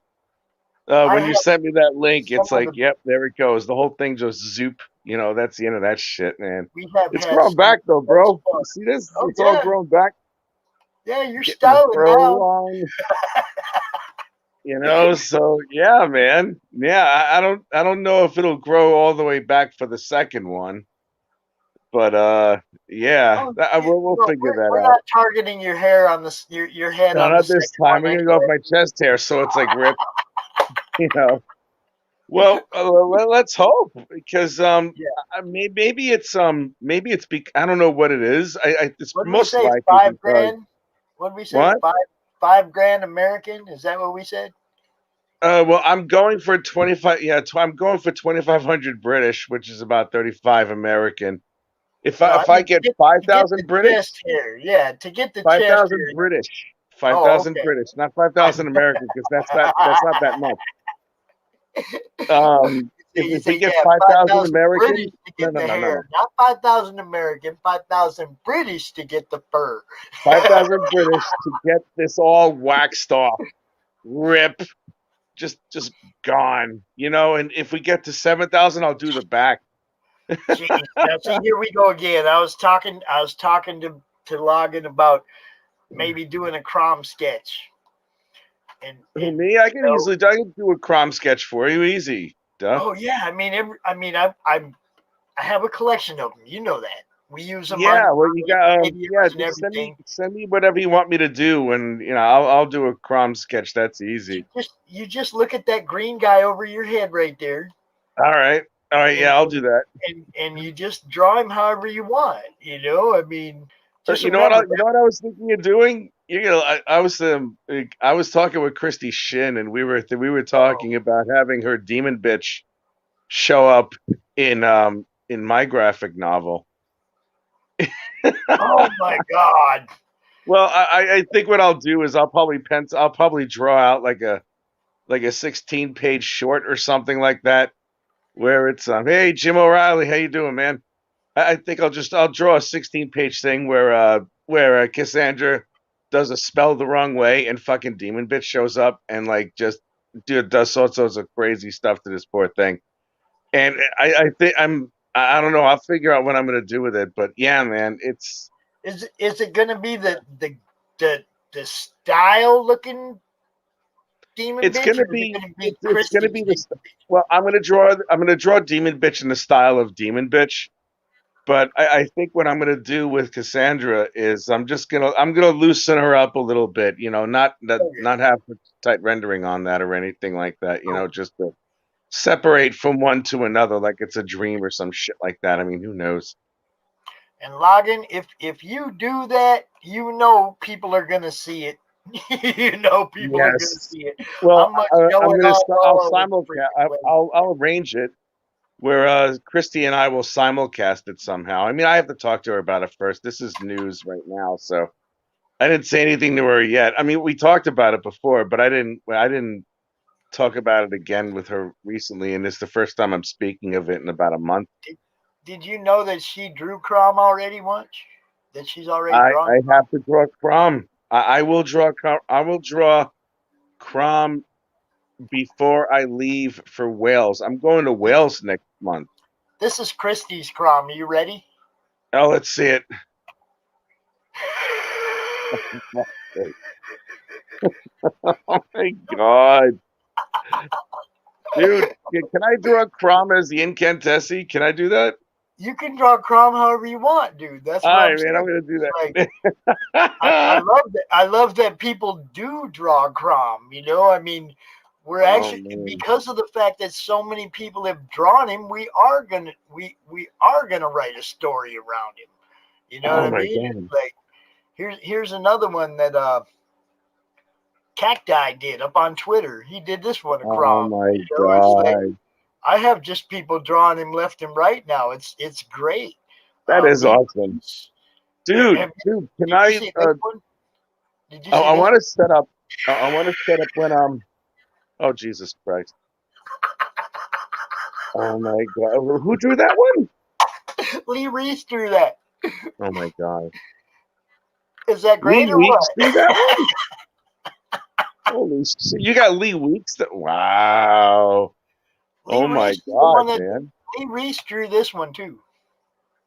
When you sent me that link, it's like, yep, there it goes. The whole thing just zoop. That's the end of that shit, man. It's grown back though, bro. You see this? It's all grown back. Yeah, you're styling now. So yeah, man. Yeah, I don't know if it'll grow all the way back for the second one. But yeah, we'll figure that out. We're not targeting your hair on your head. No, not this time. I'm gonna go off my chest hair, so it's like ripped. Well, let's hope, because maybe it's I don't know what it is. It's most likely $5,000. What did we say? What? $5,000 American? Is that what we said? Well, I'm going for 25. Yeah, I'm going for 2,500 British, which is about 35 American. If I get 5,000 British, to get the 5,000 British, 5,000 British, not 5,000 American, because that's not that much. If we get 5,000 American, no, not 5,000 American, 5,000 British to get the fur. 5,000 British to get this all waxed off, rip, just gone, And if we get to 7,000, I'll do the back. Jeez, see, here we go again. I was talking to Logan about maybe doing a Crom sketch. And me, I can easily do a Crom sketch for you, easy. Duh. Oh yeah, I have a collection of them. You know that we use them. Yeah, well, you got send me whatever you want me to do, and I'll do a Crom sketch. That's easy. You just look at that green guy over your head right there. All right, yeah, I'll do that. And you just draw him however you want. Just you know what I was thinking of doing? I was talking with Christy Shin, and we were talking about having her demon bitch show up in my graphic novel. Oh my God! Well, I think what I'll do is I'll probably draw out like a 16-page short or something like that, where it's hey Jim O'Reilly, how you doing, man? I think I'll draw a 16-page thing where Cassandra does a spell the wrong way and fucking demon bitch shows up and just does all sorts of crazy stuff to this poor thing. And I think I don't know. I'll figure out what I'm gonna do with it. But yeah, man, it's. Is it gonna be the style looking demon? It's gonna be. It's gonna be the. Well, I'm gonna draw demon bitch in the style of demon bitch. But I think what I'm gonna do with Cassandra is I'm gonna loosen her up a little bit. Not have tight rendering on that or anything like that. Just to separate from one to another, like it's a dream or some shit like that. I mean, who knows? And Logan, if you do that, people are gonna see it. People are gonna see it. Well, I'll arrange it where Christy and I will simulcast it somehow. I mean, I have to talk to her about it first. This is news right now, so I didn't say anything to her yet. I mean, we talked about it before, but I didn't talk about it again with her recently, and it's the first time I'm speaking of it in about a month. Did you know that she drew Crom already once? That she's already drawn? I have to draw Crom. I will draw Crom before I leave for Wales. I'm going to Wales next month. This is Christie's Crom. Are you ready? Oh, let's see it. sake. Oh my God. Dude, can I draw Crom as the incantessi? Can I do that? You can draw Crom however you want, dude. That's All what right, I'm man, I'm saying. gonna do Like, that. I love that. I love that people do draw Crom. You know, I mean, we're Oh actually, man. because of the fact that so many people have drawn him, we are gonna write a story around him. You know what Oh I my mean? God. Like, here's another one that Cacti did up on Twitter. He did this one of Oh Crom. my You know, it's like God. I have just people drawing him left and right now. It's great. That is Lee awesome. Reese, Dude, can did you I see this one? Did you see I this? want to set up I want to set up when oh Jesus Christ. Oh my God. Who drew that one? Lee Reese drew that. Oh my God. Is that Lee great or Weeks what? drew that one? Holy shit. You got Lee Weeks that wow. Lee Oh my Reese is the God, one that man. Lee Reese drew this one too.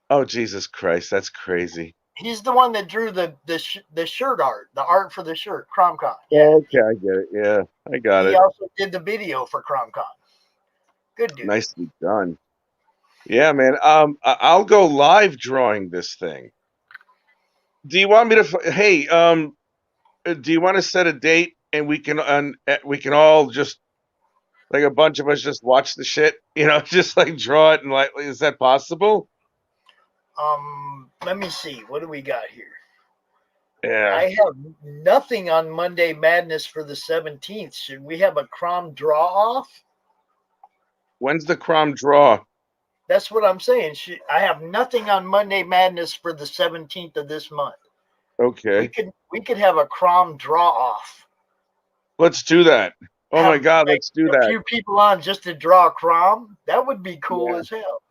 Oh Jesus Christ, that's crazy. He's the one that drew the shirt art, the art for the shirt, CromCon. Yeah. Okay, I get it. Yeah, I got He it. also did the video for CromCon. Good dude. Nicely done. Yeah, man. I'll go live drawing this thing. Do you want me to? Hey, do you want to set a date and we can all just like a bunch of us just watch the shit? You know, just like draw it and like, is that possible? Let me see. What do we got here? Yeah. I have nothing on Monday Madness for the 17th. Should we have a Crom draw off? When's the Crom draw? That's what I'm saying. I have nothing on Monday Madness for the 17th of this month. Okay, We could have a Crom draw off. let's do that. Oh my Have God, like let's do a that. few people on just to draw Crom. That would be cool Yeah, as hell.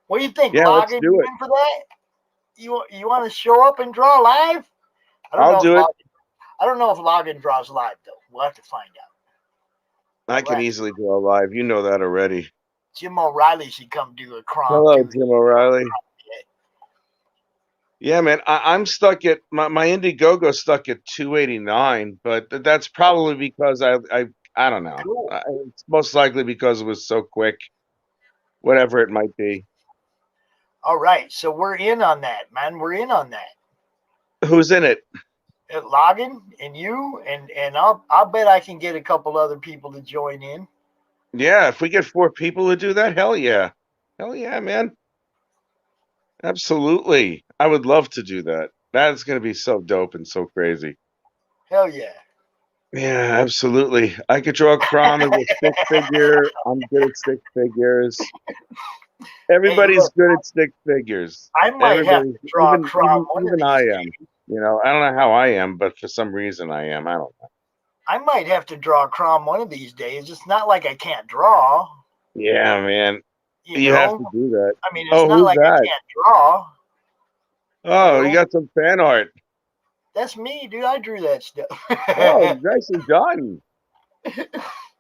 What do you think, yeah, let's Logan? do You it. in for that? You want to show up and draw live? I don't I'll know if do it. Logan draws live though. We'll have to find out. I can easily draw live. You know that already. Jim O'Reilly should come do a Crom Hello, too. Jim O'Reilly. Yeah, man, I'm stuck at my Indiegogo stuck at 289, but that's probably because I don't know. Cool. It's most likely because it was so quick, whatever it might be. All right, so we're in on that, man. We're in on that. Who's in it? Logan and you and I'll bet I can get a couple other people to join in. Yeah, if we get 4 people to do that, hell yeah, man, absolutely. I would love to do that. That's gonna be so dope and so crazy. Hell yeah. Yeah, absolutely. I could draw Crom as a stick figure. I'm good at stick figures. Hey, Everybody's look, good at stick figures. I might have Everybody's to draw even Crom even one of even I these am. days. You know, I don't know how I am, but for some reason I am. I don't know. I might have to draw Crom one of these days. It's not like I can't draw. Yeah, man. You You have know, to do that. I mean, it's Oh, not who's like I that? can't draw. Oh, you know? got some fan art. That's me, dude. I drew that stuff. Oh, nicely done.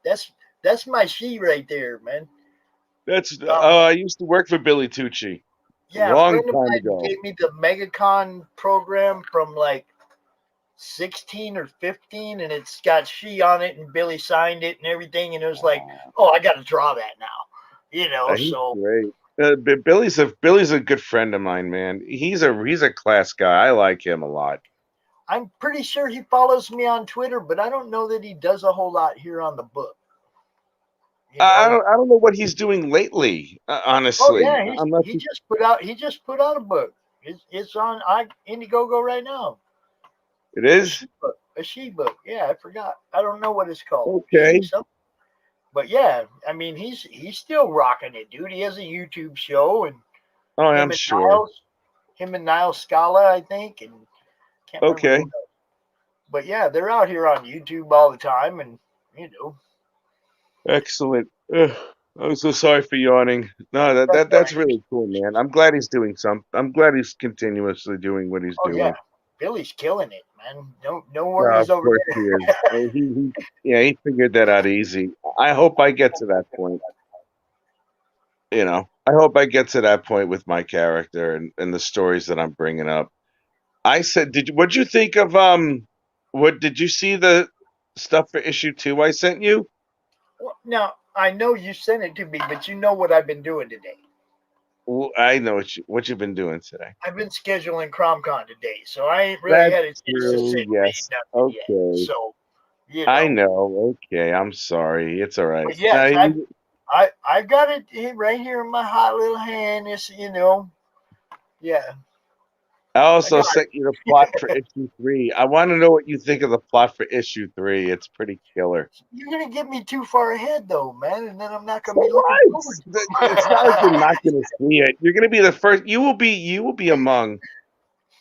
that's my she right there, man. That's Um, I used to work for Billy Tucci a yeah, a long friend of time mine ago. gave me the MegaCon program from like 16 or 15, and it's got she on it, and Billy signed it and everything, and it was like, oh, I got to draw that now, you know. He's So great. Billy's a good friend of mine, man. He's a class guy. I like him a lot. I'm pretty sure he follows me on Twitter, but I don't know that he does a whole lot here on the book. You know? I don't know what he's doing lately, Oh honestly. yeah, Unless he just put out a book. It's on Indiegogo right now. it is A she book. Yeah, I forgot. I don't know what it's called. okay. But yeah, I mean he's still rocking it, dude. He has a YouTube show, and Oh, I'm sure. Him and Niles Scala, I think, and can't remember Okay, who else. But yeah, they're out here on YouTube all the time, and you know. excellent. Ugh, I'm so sorry for yawning. No, that's really cool, man. I'm glad he's doing some. I'm glad he's continuously doing what he's Oh yeah, doing. Billy's killing it, man. No Yeah, worries of over course there. he is. He figured that out easy. I hope I get to that point. You know, I hope I get to that point with my character and the stories that I'm bringing up. I said, what'd you think of What did you see the stuff for issue 2 I sent you? Well, now I know you sent it to me, but you know what I've been doing today. Well, I know what you've been doing today. I've been scheduling CromCon today, so I ain't really That's had a chance to true. sit and read Yes. nothing yet. Okay. So, I know. Okay. I'm sorry. It's all right. But yes, I got it right here in my hot little hand. It's yeah. I also got sent you the plot for issue 3. I want to know what you think of the plot for issue 3. It's pretty killer. You're gonna get me too far ahead though, man, and then I'm not So gonna be looking what? forward to it. It's not like you're not going to see it. You're going to be the first. You will be among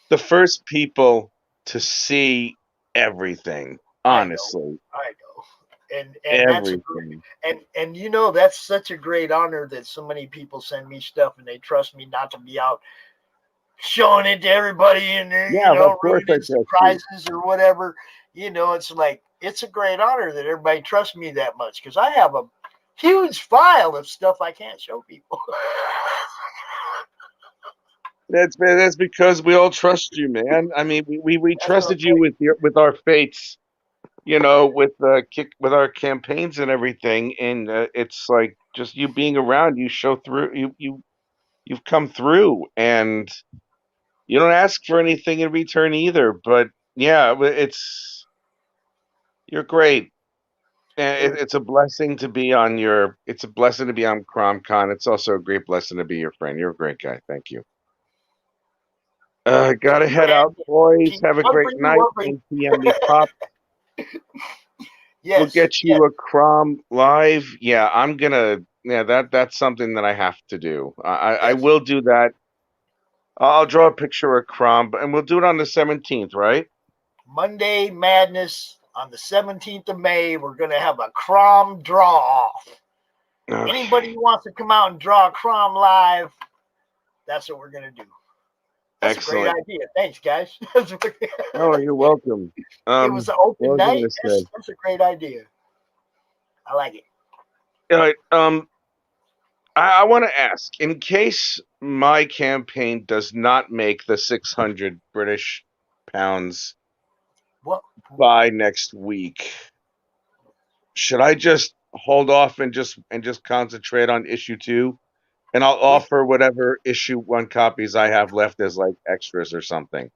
the first people to see everything. Honestly, I know, and that's everything. and that's such a great honor that so many people send me stuff and they trust me not to be out showing it to everybody and Yeah, of course I ruining trust you. surprises or whatever. It's like it's a great honor that everybody trusts me that much because I have a huge file of stuff I can't show people. That's because we all trust you, man. I mean, we trusted you with our fates, with our campaigns and everything, and it's like just you being around. You show through. You've come through, and you don't ask for anything in return either. But yeah, you're great. And it's a blessing to be on It's a blessing to be on CromCon. It's also a great blessing to be your friend. You're a great guy. Thank you. Gotta head out, boys. Keep Have a great pumping you night. up. ATM me pop. Yes, We'll get you a Crom live. Yeah, I'm gonna. Yeah, that's something that I have to do. I yes. will do that. I'll draw a picture of Crom, and we'll do it on the 17th, right? Monday Madness on the 17th of May. We're going to have a Crom draw off. Okay. Anybody who wants to come out and draw a Crom live, that's what we're going to do. That's Excellent. a great idea. Thanks, guys. Oh, you're welcome. It was an open what was I night. gonna say? That's a great idea. I like it. All right. I want to ask, in case my campaign does not make the 600 British pounds What? by next week, should I just hold off and just concentrate on issue 2, and I'll offer whatever issue 1 copies I have left as like extras or something?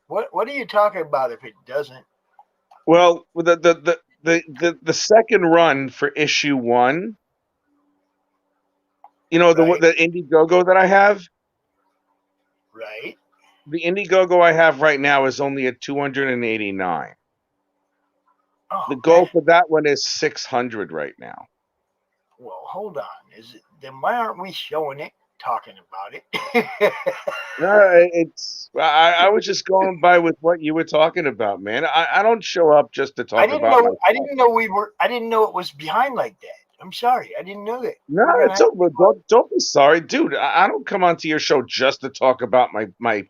What are you talking about if it doesn't? Well, the second run for issue 1, Right. the Indiegogo that I have. Right. The Indiegogo I have right now is only at 289. Oh, The goal man. for that one is 600 right now. Well, hold on. Then why aren't we showing it, talking about it? I was just going by with what you were talking about, man. I don't show up just to talk about myself. I didn't know it was behind like that. I'm sorry. I didn't know that. No, it's over. Don't be sorry, dude. I don't come onto your show just to talk about my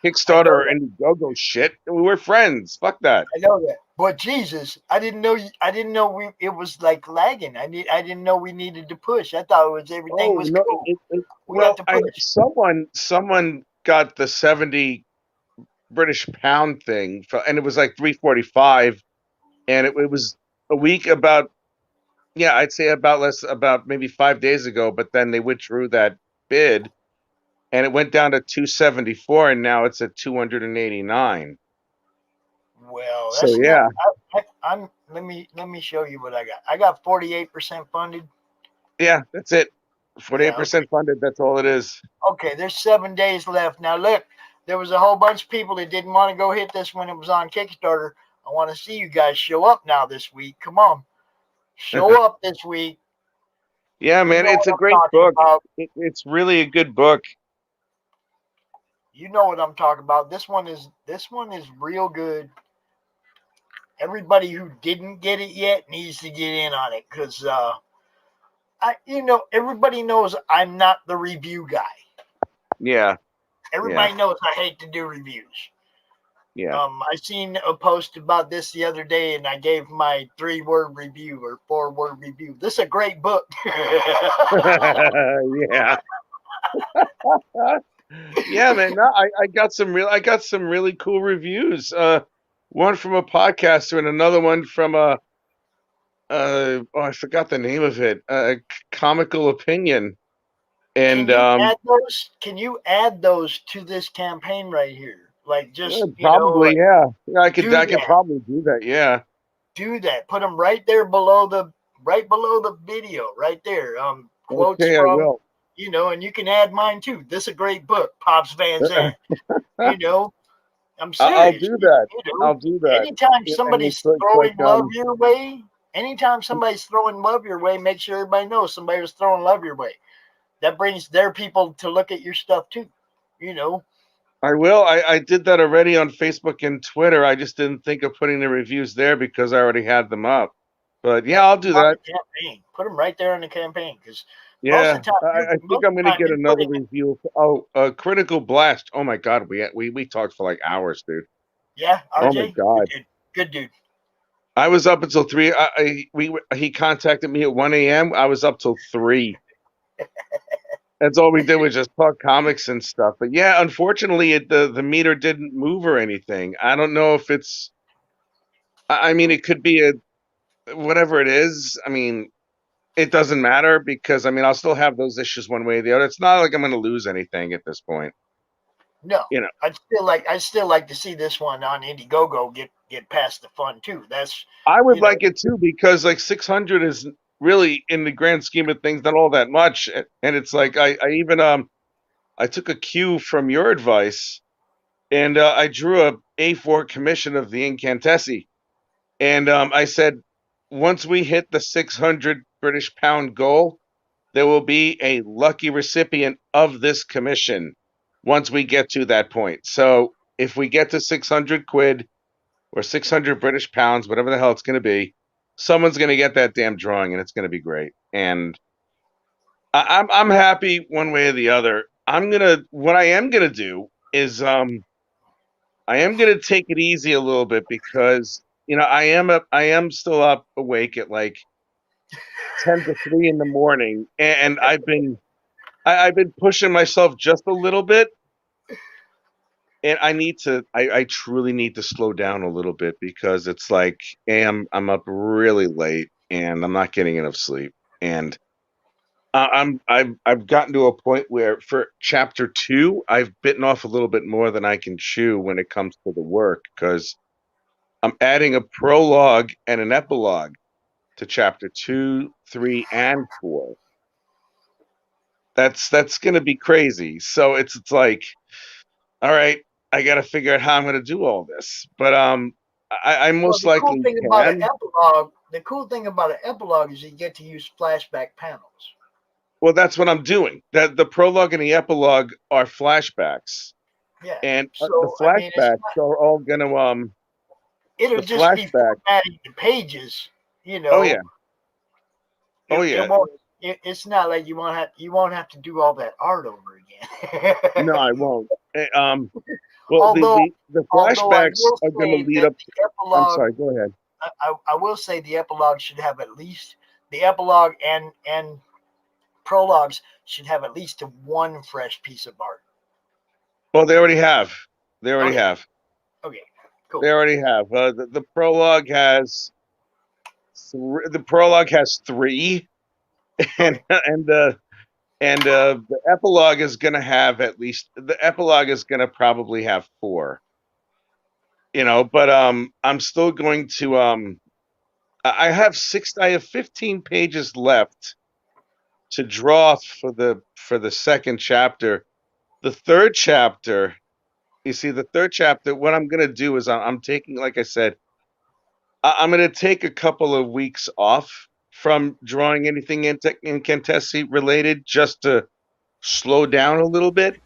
Kickstarter or Indiegogo shit. We're friends. Fuck that. I know that. But Jesus, I didn't know it was like lagging. I didn't know we needed to push. I thought everything was cool. Someone got the 70 British pound thing, and it was like 345, and it was a week I'd say about maybe 5 days ago, but then they withdrew that bid, and it went down to 274, and now it's at 289. Well, so yeah. Let me show you what I got. I got 48% funded. Yeah, that's it. 48% funded. That's all it is. Okay, there's 7 days left. Now look, there was a whole bunch of people that didn't want to go hit this when it was on Kickstarter. I want to see you guys show up now this week. Come on, show up this week. Yeah, man, it's a great book. It's really a good book. You know what I'm talking about. This one is real good. Everybody who didn't get it yet needs to get in on it because everybody knows I'm not the review guy. Yeah. Everybody knows I hate to do reviews. Yeah. I seen a post about this the other day, and I gave my 3-word review or 4-word review. This is a great book. Yeah. Yeah, man. No, I got some really cool reviews. one from a podcaster and another one from a I forgot the name of it. Comical Opinion. And Can you add those to this campaign right here? Like just probably, yeah. I could that. probably do that. Yeah. Do that. Put them right there below the video, right there. Quotes Okay, I from will. and you can add mine too. This is a great book, Pops Van Zandt. I'm serious. I'll do that. I'll do that. Anytime somebody's throwing love your way, make sure everybody knows somebody was throwing love your way. That brings their people to look at your stuff too. I will. I did that already on Facebook and Twitter. I just didn't think of putting the reviews there because I already had them up. But yeah, I'll do that. Campaign. Put them right there on the campaign because most of the time, I think I'm going to get another review. Critical Blast. Oh my God, we talked for like hours, dude. Yeah, RJ, oh my God, good dude. I was up until 3. He contacted me at 1 a.m. I was up till 3. That's all we did was just talk comics and stuff. But yeah, unfortunately, the meter didn't move or anything. I don't know if it's. I mean, it could be whatever it is. I mean, it doesn't matter because I'll still have those issues one way or the other. It's not like I'm going to lose anything at this point. No, I'd still like to see this one on Indiegogo get past the fun too. I would like it too because like 600 is really in the grand scheme of things not all that much, and it's like I even I took a cue from your advice, and I drew a A4 commission of the Incantessi, and I said once we hit the 600 British pound goal, there will be a lucky recipient of this commission once we get to that point. So if we get to 600 quid or 600 British pounds, whatever the hell it's going to be, someone's going to get that damn drawing, and it's going to be great. And I'm happy one way or the other. What I am gonna do is I am gonna take it easy a little bit because I am still up awake at like 10 to 3 in the morning, and I've been pushing myself just a little bit, and I truly need to slow down a little bit because it's like I'm up really late and I'm not getting enough sleep, and I've gotten to a point where for chapter 2 I've bitten off a little bit more than I can chew when it comes to the work because I'm adding a prologue and an epilogue to chapter 2, 3, and 4. That's going to be crazy. So it's like, all right, I got to figure out how I'm going to do all this. But I most likely can. The cool thing about an epilogue is you get to use flashback panels. Well, that's what I'm doing. That the prologue and the epilogue are flashbacks. Yeah. And the flashbacks are all going to it'll just be formatting the pages, Oh yeah. Oh yeah. It's not like you won't have to do all that art over again. No, I won't. Well, the flashbacks are going to lead up. I'm sorry. Go ahead. I will say the epilogue should have at least the epilogue and prologues should have at least one fresh piece of art. Well, they already have. Have. Okay, cool. They already have. The prologue has. The prologue has 3, and the epilogue is going to have at least. The epilogue is going to probably have 4. But I'm still going to I have 15 pages left to draw for the second chapter. The third chapter, you see, what I'm going to do is I'm taking, like I said, I'm going to take a couple of weeks off from drawing anything Incantessi related just to slow down a little bit.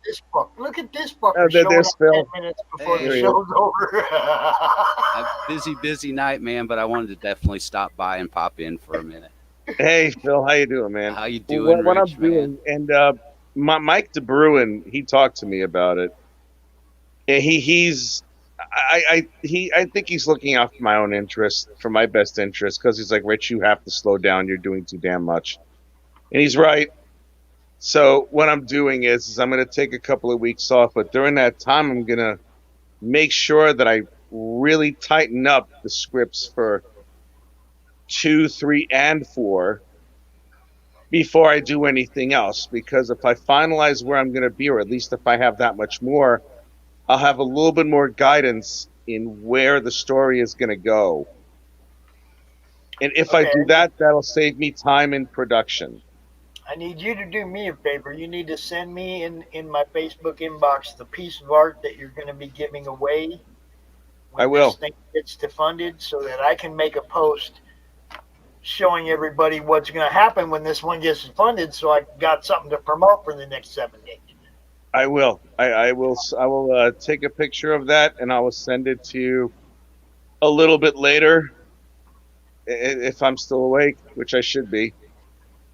Look at this book. There's Phil. 10 minutes before the show's over. A busy night, man, but I wanted to definitely stop by and pop in for a minute. Hey, Phil, how you doing, man? How you doing, what Rich, I'm doing, and Mike DeBruin, he talked to me about it. And I think he's looking out for my own interest, for my best interest, because he's like, Rich, you have to slow down. You're doing too damn much. And he's right. So what I'm doing is I'm going to take a couple of weeks off, but during that time, I'm going to make sure that I really tighten up the scripts for 2, 3, and 4 before I do anything else. Because if I finalize where I'm going to be, or at least if I have that much more, I'll have a little bit more guidance in where the story is going to go. And if I do that, that'll save me time in production. I need you to do me a favor. You need to send me in my Facebook inbox the piece of art that you're going to be giving away when I will. this thing gets defunded, so that I can make a post showing everybody what's going to happen when this one gets defunded, so I got something to promote for the next 7 days. I will. I will take a picture of that, and I will send it to you a little bit later if I'm still awake, which I should be.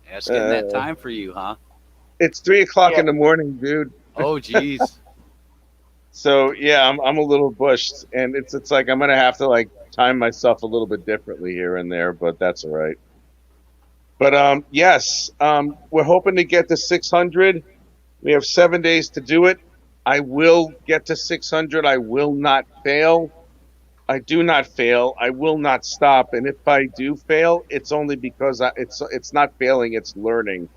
Yeah, it's getting that time for you, huh? It's 3:00 in the morning, dude. Oh, geez. So yeah, I'm a little bushed, and it's like I'm gonna have to like time myself a little bit differently here and there, but that's all right. But yes, we're hoping to get to 600. We have 7 days to do it. I will get to 600. I will not fail. I do not fail. I will not stop. And if I do fail, it's only because it's not failing, it's learning.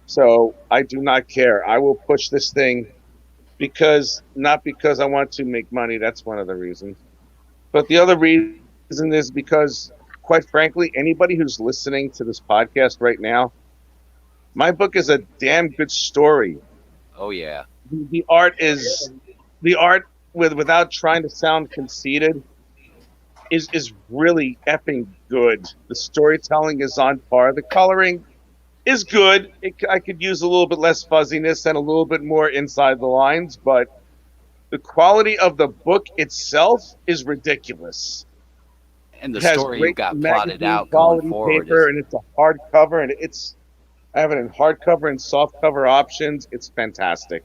So I do not care. I will push this thing not because I want to make money. That's one of the reasons. But the other reason is because, quite frankly, anybody who's listening to this podcast right now, my book is a damn good story. Oh, yeah. The art without trying to sound conceited is really effing good. The storytelling is on par. The coloring is good. I could use a little bit less fuzziness and a little bit more inside the lines, but the quality of the book itself is ridiculous. And the story you got plotted out going forward paper, and it's a hardcover, and I have it in hardcover and softcover options. It's fantastic.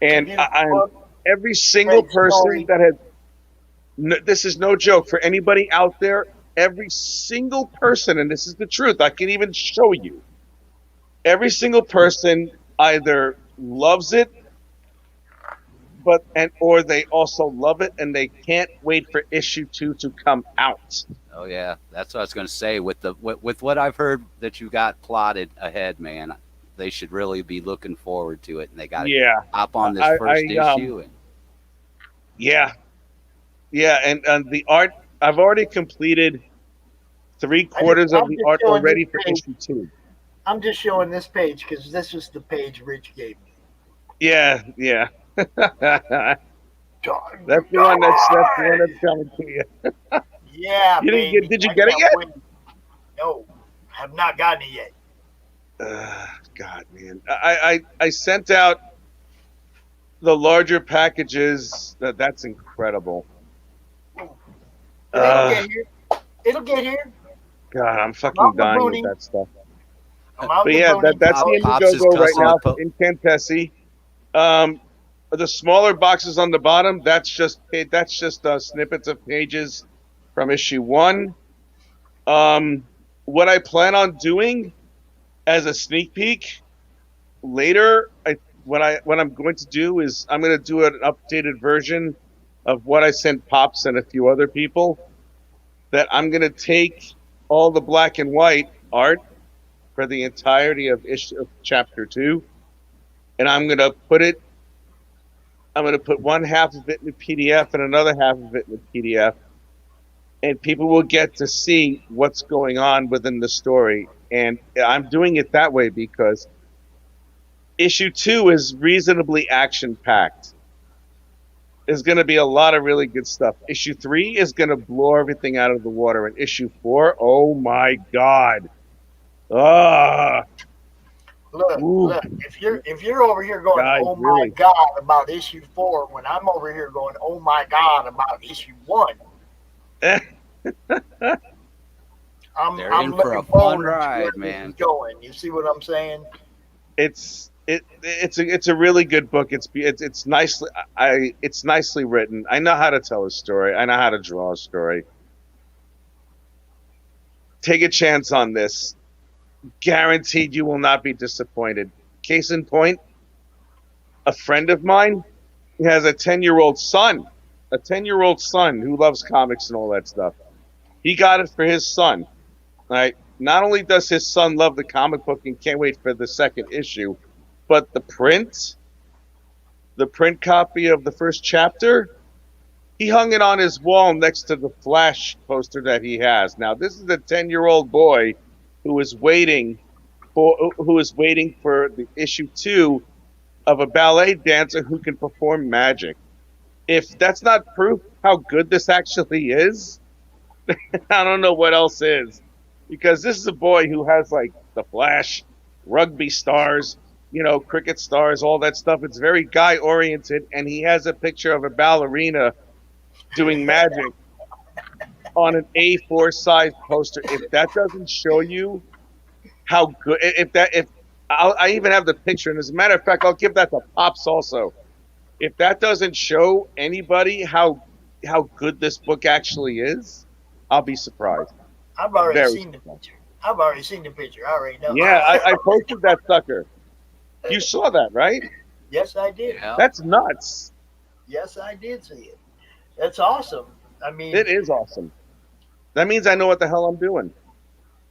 And I'm every single person that has. This is no joke for anybody out there. Every single person, and this is the truth, I can even show you. Every single person either loves it, or they also love it, and they can't wait for issue 2 to come out. Oh yeah, that's what I was going to say. With what I've heard that you got plotted ahead, man, they should really be looking forward to it, and they got to hop on this first issue. And the art, I've already completed 3/4 of the art already for issue 2. I'm just showing this page because this is the page Rich gave me. Yeah. That's the one that's coming to you. Yeah, did you get it yet? No, have not gotten it yet. God, man, I sent out the larger packages. That's incredible. It'll get here. God, I'm fucking dying with that stuff. But yeah, that's the Indiegogo right now in Kentesi. The smaller boxes on the bottom, that's just snippets of pages from issue 1. What I plan on doing as a sneak peek later, what I'm going to do is I'm going to do an updated version of what I sent Pops and a few other people. That I'm going to take all the black and white art for the entirety of chapter 2, and I'm going to put one half of it in a PDF and another half of it in a PDF, and people will get to see what's going on within the story. And I'm doing it that way because issue 2 is reasonably action-packed. There's going to be a lot of really good stuff. Issue 3 is going to blow everything out of the water. And issue 4, oh my God. Look, if you're over here going, oh my God, about issue 4, when I'm over here going, oh my God, about issue 1. I'm in for a fun ride, man. Going. You see what I'm saying? It's a really good book. It's nicely written. I know how to tell a story. I know how to draw a story. Take a chance on this. Guaranteed you will not be disappointed. Case in point, a friend of mine has a 10-year-old son a 10-year-old son who loves comics and all that stuff. He got it for his son. Right? Not only does his son love the comic book and can't wait for the second issue, but the print copy of the first chapter, he hung it on his wall next to the Flash poster that he has. Now, this is a 10-year-old boy who is waiting for the issue 2 of a ballet dancer who can perform magic. If that's not proof how good this actually is, I don't know what else is. Because this is a boy who has like the Flash, rugby stars, cricket stars, all that stuff. It's very guy oriented, and he has a picture of a ballerina doing magic on an A4 size poster. If that doesn't show you how good, I even have the picture, and as a matter of fact, I'll give that to Pops also. If that doesn't show anybody how good this book actually is, I'll be surprised. I've already seen the picture. I already know. Yeah, I posted that sucker. You saw that, right? Yes, I did. Yeah. That's nuts. Yes, I did see it. That's awesome. I mean, it is awesome. That means I know what the hell I'm doing.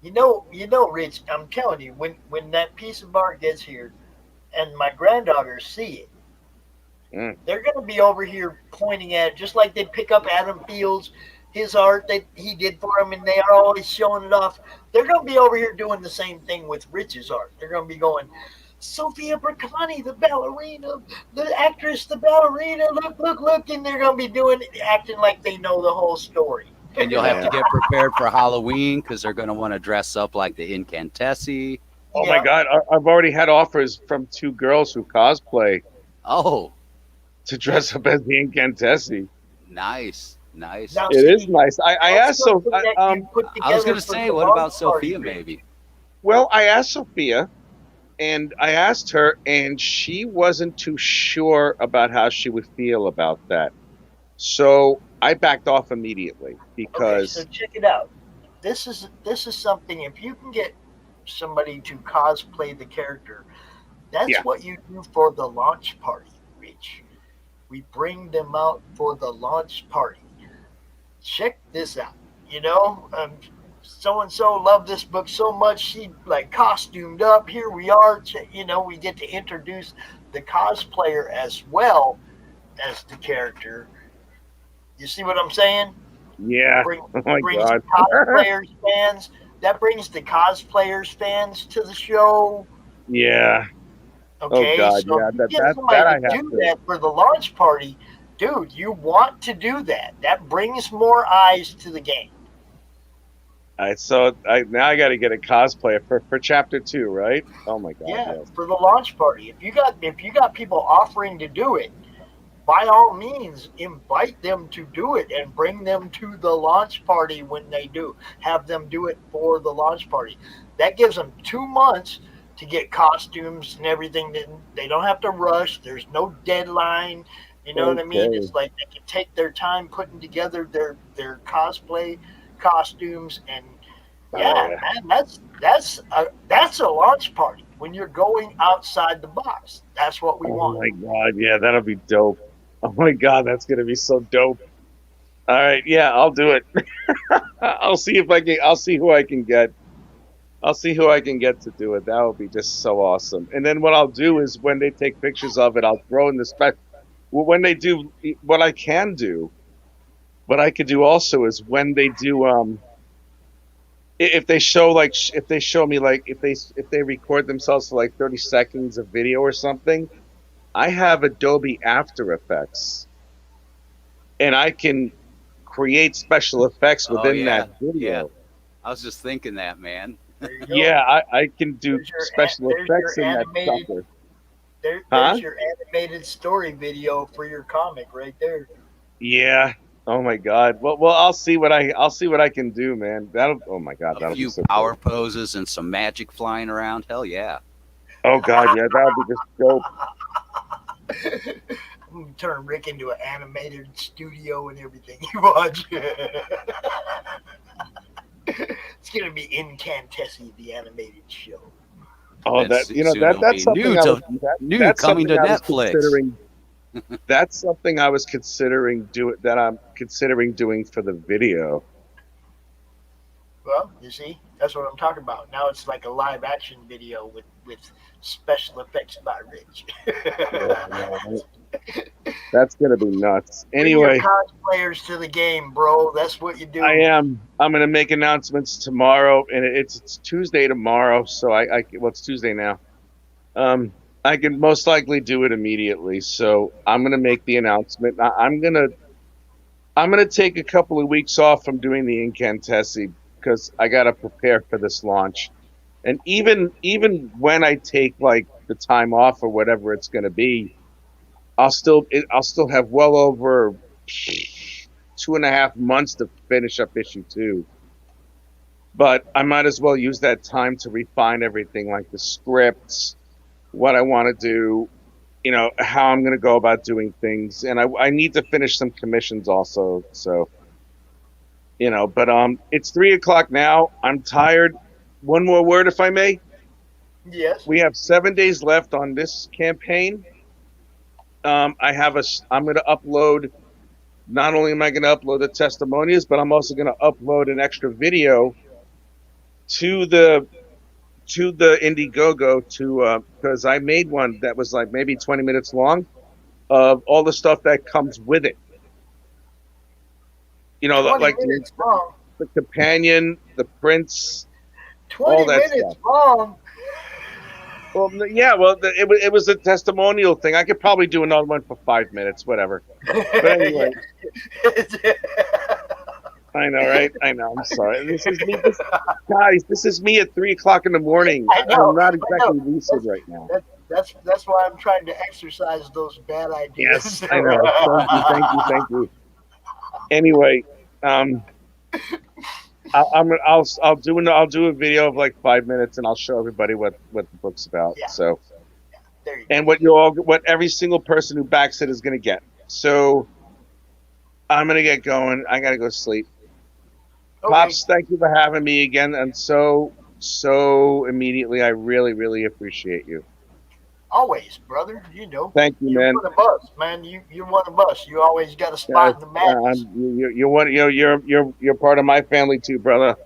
You know, Rich, I'm telling you, when that piece of art gets here and my granddaughters see it, they're going to be over here pointing at it, just like they pick up Adam Fields, his art that he did for them, and they are always showing it off. They're going to be over here doing the same thing with Rich's art. They're going to be going, Sophia Bracani, the ballerina, the actress, the ballerina, look, and they're going to be acting like they know the whole story. And you'll have to get prepared for Halloween because they're going to want to dress up like the Incantessi. Oh my God! I've already had offers from 2 girls who cosplay. Oh, to dress up as the Incantessi. Nice. Now, it is nice. I asked Sophia. I was going to say, what about Sophia? Maybe. Well, I asked Sophia, and I asked her, and she wasn't too sure about how she would feel about that. So I backed off immediately because. Okay, so check it out. This is something. If you can get somebody to cosplay the character, that's what you do for the launch party, Rich. We bring them out for the launch party. Check this out. So and so loved this book so much she costumed up. Here we are. We get to introduce the cosplayer as well as the character. You see what I'm saying? Yeah. Brings God. cosplayers fans. That brings the cosplayers fans to the show. Yeah. Okay. Oh God. So yeah. that I have to do that for the launch party, dude. You want to do that. That brings more eyes to the game. All right. So now I got to get a cosplayer for chapter 2, right? Oh my God. Yeah. Yes. For the launch party. If you got people offering to do it, by all means, invite them to do it and bring them to the launch party when they do. Have them do it for the launch party. That gives them 2 months to get costumes and everything. They don't have to rush. There's no deadline. You know what I mean? It's like they can take their time putting together their cosplay costumes. And man, that's a launch party when you're going outside the box. That's what we want. Oh my God. Yeah, that'll be dope. Oh my God, that's gonna be so dope. All right, yeah, I'll do it. I'll see who I can get. I'll see who I can get to do it. That would be just so awesome. And then what I'll do is when they take pictures of it, I'll throw in the spec. Well, when they do, what I could do also is when they do, if they show me if they record themselves for 30 seconds of video or something, I have Adobe After Effects, and I can create special effects within that video. Yeah. I was just thinking that, man. Yeah, I can do special effects in that sucker. There's your animated story video for your comic right there. Yeah. Oh my God. Well, I'll see what I can do, man. Oh my God. A few power poses and some magic flying around. Hell yeah. Oh God, yeah, that would be just dope. I'm gonna turn Rick into an animated studio and everything. You watch. It's gonna be Incantessi, the animated show. Oh, that's something new coming to Netflix. That's something I was considering I'm considering doing for the video. Well, you see, that's what I'm talking about. Now it's like a live action video with special effects by Rich. That's gonna be nuts. Bring your Anyway, cosplayers to the game, bro. That's what you do. I am. I'm gonna make announcements tomorrow, and it's Tuesday tomorrow. So well, it's Tuesday now. I can most likely do it immediately. So I'm gonna make the announcement. I'm gonna take a couple of weeks off from doing the incantessi because I gotta prepare for this launch. And even when I take like the time off or whatever it's gonna be, I'll still have well over 2.5 months to finish up issue 2. But I might as well use that time to refine everything, like the scripts, what I want to do, how I'm going to go about doing things. And I need to finish some commissions also. So, but it's 3:00 now. I'm tired. One more word, if I may. Yes. We have 7 days left on this campaign. I'm going to upload, not only am I going to upload the testimonials, but I'm also going to upload an extra video to the Indiegogo because I made one that was like maybe 20 minutes long of all the stuff that comes with it. Like the companion, the prince, 20 all that minutes stuff. long. Well, yeah, it was a testimonial thing. I could probably do another one for 5 minutes, whatever. But anyway. I know, right? I know. I'm sorry. This is me. This is me at 3:00 in the morning. I'm not exactly lucid right now. That's why I'm trying to exercise those bad ideas. Yes, I know. Thank you. Anyway, I'll do a video of like 5 minutes, and I'll show everybody what the book's about. Yeah. So, and what every single person who backs it is going to get. So, I'm going to get going. I got to go sleep. Okay. Pops, thank you for having me again, and so immediately. I really, really appreciate you. Always, brother. Thank you, man. You're one of us, man. You're one of us. You always got a spot in the madness. You're part of my family too, brother.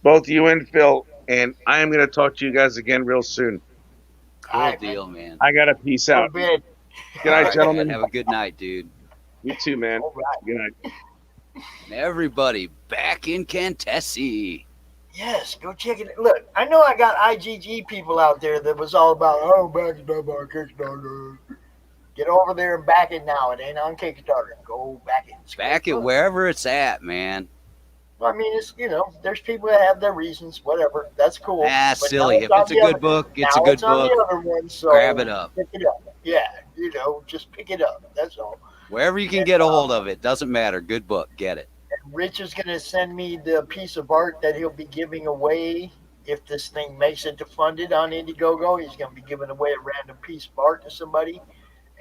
Both you and Phil. And I am going to talk to you guys again real soon. Cool deal, man. I got to peace out. Good night, gentlemen. Man, have a good night, dude. You too, man. All right. Good night. Everybody back in Cantessi. Yes, go check it. Look, I know I got IGG people out there that was all about, back it up on Kickstarter. Get over there and back it now. It ain't on Kickstarter. Go back it. Back it wherever it's at, man. Well, I mean, it's there's people that have their reasons. Whatever, that's cool. Silly. If it's a good book, it's a good book. The other one, so grab it up. Pick it up. Yeah, just pick it up. That's all. Wherever you can get a hold of it, doesn't matter. Good book, get it. And Rich is going to send me the piece of art that he'll be giving away if this thing makes it to funded on Indiegogo. He's going to be giving away a random piece of art to somebody,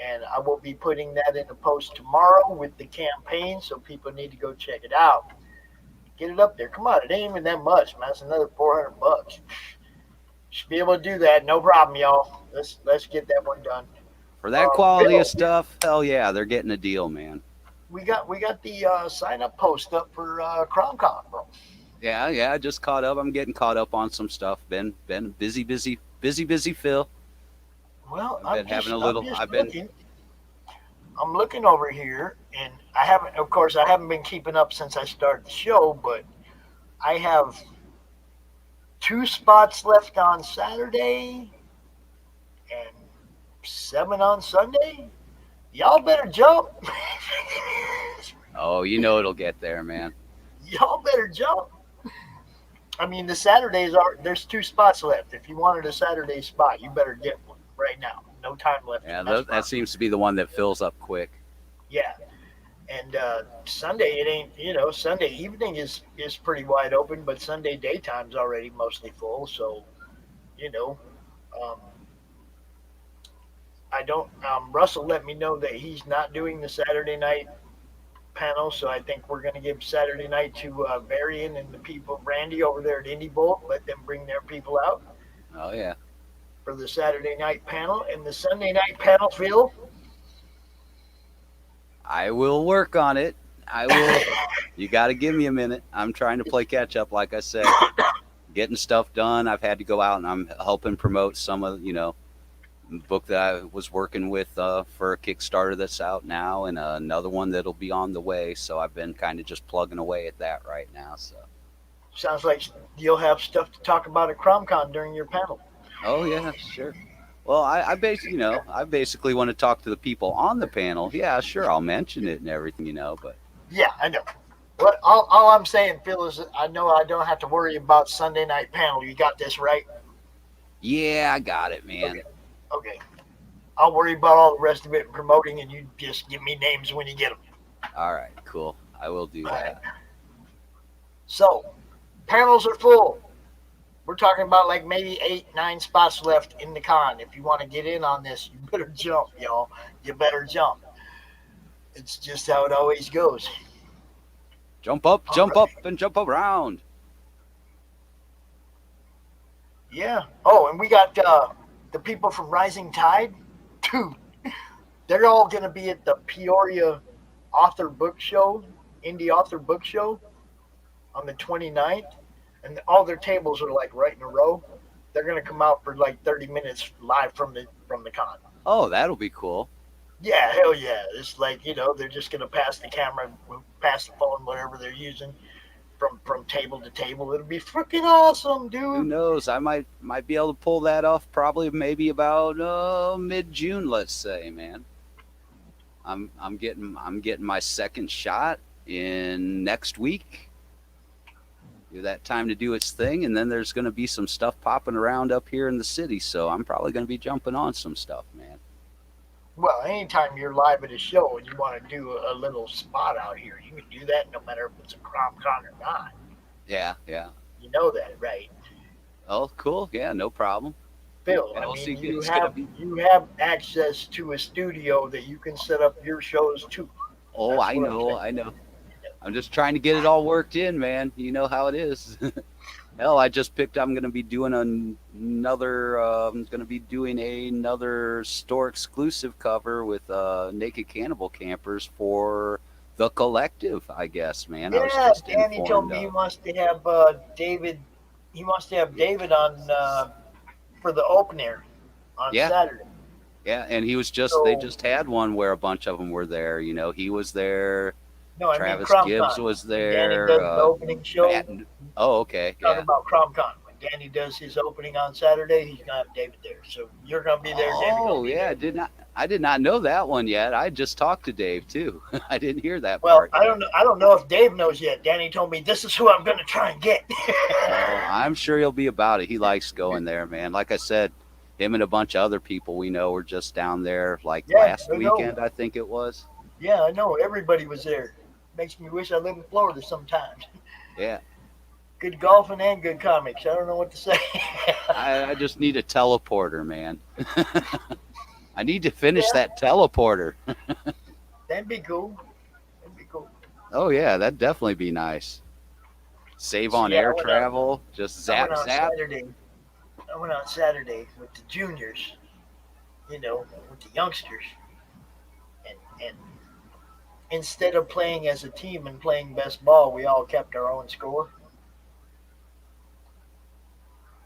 and I will be putting that in a post tomorrow with the campaign, so people need to go check it out. Get it up there. Come on, it ain't even that much, man. It's another $400. Should be able to do that, no problem, y'all. Let's get that one done. For that quality of stuff, hell yeah, they're getting a deal, man. We got the sign up post up for CromCon, bro. Yeah, I just caught up. I'm getting caught up on some stuff. Been busy, Phil. Well, I'm looking over here, and I haven't been keeping up since I started the show, but I have 2 spots left on Saturday and 7 on Sunday. Y'all better jump. Oh, it'll get there, man. Y'all better jump. I mean, the Saturdays there's 2 spots left. If you wanted a Saturday spot, you better get one right now. No time left. Yeah, that seems to be the one that fills up quick. Yeah. And Sunday, it ain't, Sunday evening is pretty wide open, but Sunday daytime's already mostly full. So, Russell let me know that he's not doing the Saturday night panel, so I think we're going to give Saturday night to Varian and the people, Randy over there at Indie Bolt, let them bring their people out. Oh, yeah. For the Saturday night panel. And the Sunday night panel, Phil, I will work on it. I will. You got to give me a minute. I'm trying to play catch up, like I said, getting stuff done. I've had to go out and I'm helping promote some of, book that I was working with for a Kickstarter that's out now, and another one that'll be on the way. So I've been kind of just plugging away at that right now. So sounds like you'll have stuff to talk about at CromCon during your panel. oh yeah, sure. Well, I basically want to talk to the people on the panel. Yeah, sure, I'll mention it and everything, but Yeah, I know. What all I'm saying, Phil, is I know I don't have to worry about Sunday night panel. You got this right? yeah, I got it, man. Okay. I'll worry about all the rest of it promoting, and you just give me names when you get them. All right, cool. I will do that. So, panels are full. We're talking about like maybe 8-9 spots left in the con. If you want to get in on this, you better jump, y'all. You better jump. It's just how it always goes. Jump up, and jump around. Yeah. Oh, and we got the people from Rising Tide. Dude, they're all going to be at the Peoria Author Book Show, Indie Author Book Show on the 29th. And all their tables are like right in a row. They're going to come out for like 30 minutes live from the con. Oh, that'll be cool. Yeah, hell yeah. It's like, they're just going to pass the camera, pass the phone, whatever they're using from table to table. It'll be freaking awesome, dude. Who knows? I might be able to pull that off probably maybe about mid-June, let's say, man. I'm getting my second shot in next week. Give that time to do its thing, and then there's going to be some stuff popping around up here in the city, so I'm probably going to be jumping on some stuff, man. Well, anytime you're live at a show and you want to do a little spot out here, you can do that no matter if it's a CromCon or not. Yeah. You know that, right? Oh, cool. Yeah, no problem. Phil, you have access to a studio that you can set up your shows to. Oh, I know. I'm just trying to get it all worked in, man. You know how it is. Hell, I'm going to be doing another store exclusive cover with Naked Cannibal Campers for the collective, I guess, man. Yeah, Danny told me he wants to have David. He wants to have David on for the opener on Saturday. Yeah, and he was they just had one where a bunch of them were there. He was there. No, Travis I mean Gibbs was there. Danny does the opening show. Oh, okay. Talking about CromCon. When Danny does his opening on Saturday, he's gonna have David there. So you're gonna be there. Oh, yeah. I did not know that one yet. I just talked to Dave too. I didn't hear that part. Well, I don't know if Dave knows yet. Danny told me this is who I'm gonna try and get. Oh, I'm sure he'll be about it. He likes going there, man. Like I said, him and a bunch of other people we know were just down there last weekend, I think it was. Yeah, I know. Everybody was there. Makes me wish I lived in Florida sometimes. Yeah. Good golfing and good comics. I don't know what to say. I just need a teleporter, man. I need to finish that teleporter. That'd be cool. Oh, yeah, that'd definitely be nice. Save on air travel. Just zap. I went on Saturday with the juniors, with the youngsters. And instead of playing as a team and playing best ball, we all kept our own score.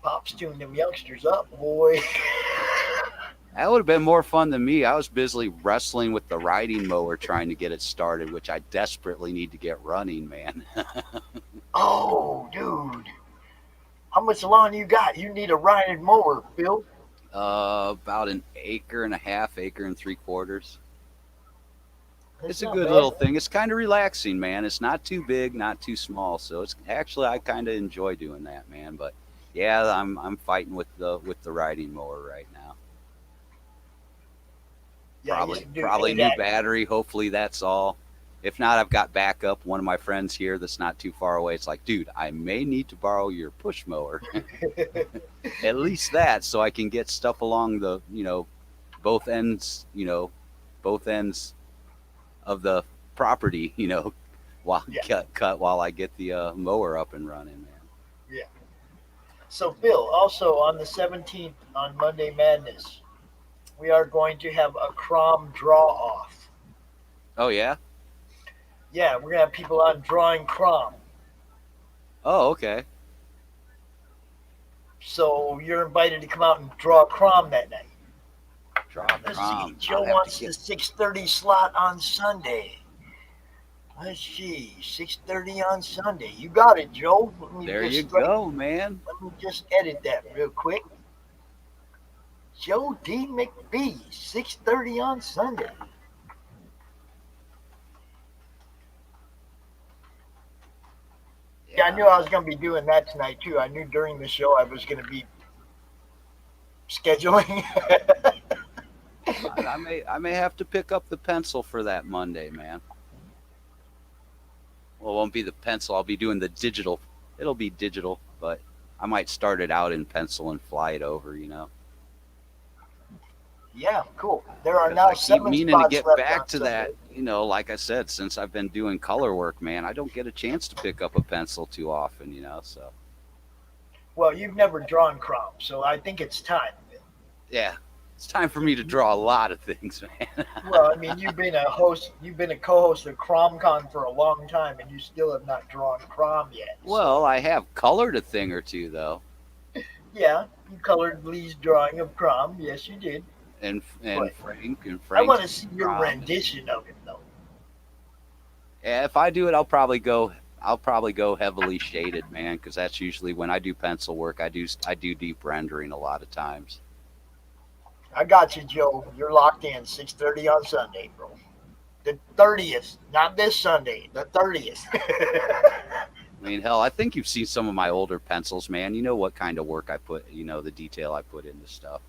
Pops tuned them youngsters up, boy. That would have been more fun than me. I was busily wrestling with the riding mower trying to get it started, which I desperately need to get running, man. Oh, dude. How much lawn you got? You need a riding mower, Phil. About an acre and a half, acre and 3/4. It's a good bad. little thing. It's kind of relaxing, man. It's not too big, not too small. So it's actually, I kind of enjoy doing that, man. But yeah, I'm fighting with the riding mower right now. Yeah, probably new battery. Hopefully that's all. If not, I've got backup. One of my friends here that's not too far away. It's like, dude, I may need to borrow your push mower. At least that, so I can get stuff along the, both ends of the property, while cut while I get the mower up and running, man. Yeah. So Phil, also on the 17th on Monday Madness, we are going to have a Crom draw off. Oh yeah. Yeah, we're gonna have people on drawing Crom. Oh okay. So you're invited to come out and draw Crom that night. Draw Let's prom. see. Joe I'll have wants to the get. 6:30 slot on Sunday. Let's see. 6:30 on Sunday. You got it, Joe. There you go, man. Let me just edit that real quick. Joe D. McBee, 6:30 on Sunday. Yeah, I knew I was going to be doing that tonight too. I knew during the show I was going to be scheduling. I may have to pick up the pencil for that Monday, man. Well, it won't be the pencil. I'll be doing the digital. It'll be digital, but I might start it out in pencil and fly it over. Yeah, cool. There are 'Cause now I keep 7 meaning to spots get left back on to Sunday. that. Like I said, since I've been doing color work, man, I don't get a chance to pick up a pencil too often. So Well, you've never drawn Crom, so I think it's time. yeah, it's time for me to draw a lot of things, man. Well, I mean, you've been a co-host of CromCon for a long time, and you still have not drawn Crom yet. So, Well, I have colored a thing or two though, yeah, you colored Lee's drawing of Crom. Yes, you did. and Right. Frank. I want to see your Crom. rendition of it, though. Yeah, if I do it, I'll probably go heavily shaded, man, because that's usually when I do pencil work. I do deep rendering a lot of times. I got you, Joe. You're locked in. 6:30 on Sunday, bro. The 30th, not this Sunday. The 30th. I mean, hell, I think you've seen some of my older pencils, man. You know what kind of work I put, the detail I put into stuff.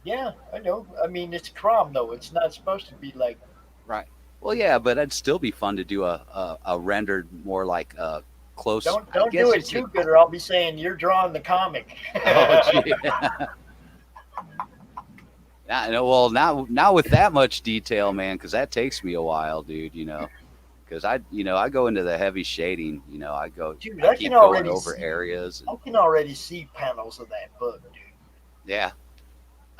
Yeah, I know. I mean, it's Crom though. It's not supposed to be like. Right. Well, yeah, but it'd still be fun to do a rendered more like close. Don't I guess do it it's too good, or I'll be saying you're drawing the comic. Oh, gee. Yeah, well, now with that much detail, man, because that takes me a while, dude. Because I go into the heavy shading. Dude, I I keep can going already over see- areas. I can already see panels of that book, dude. Yeah,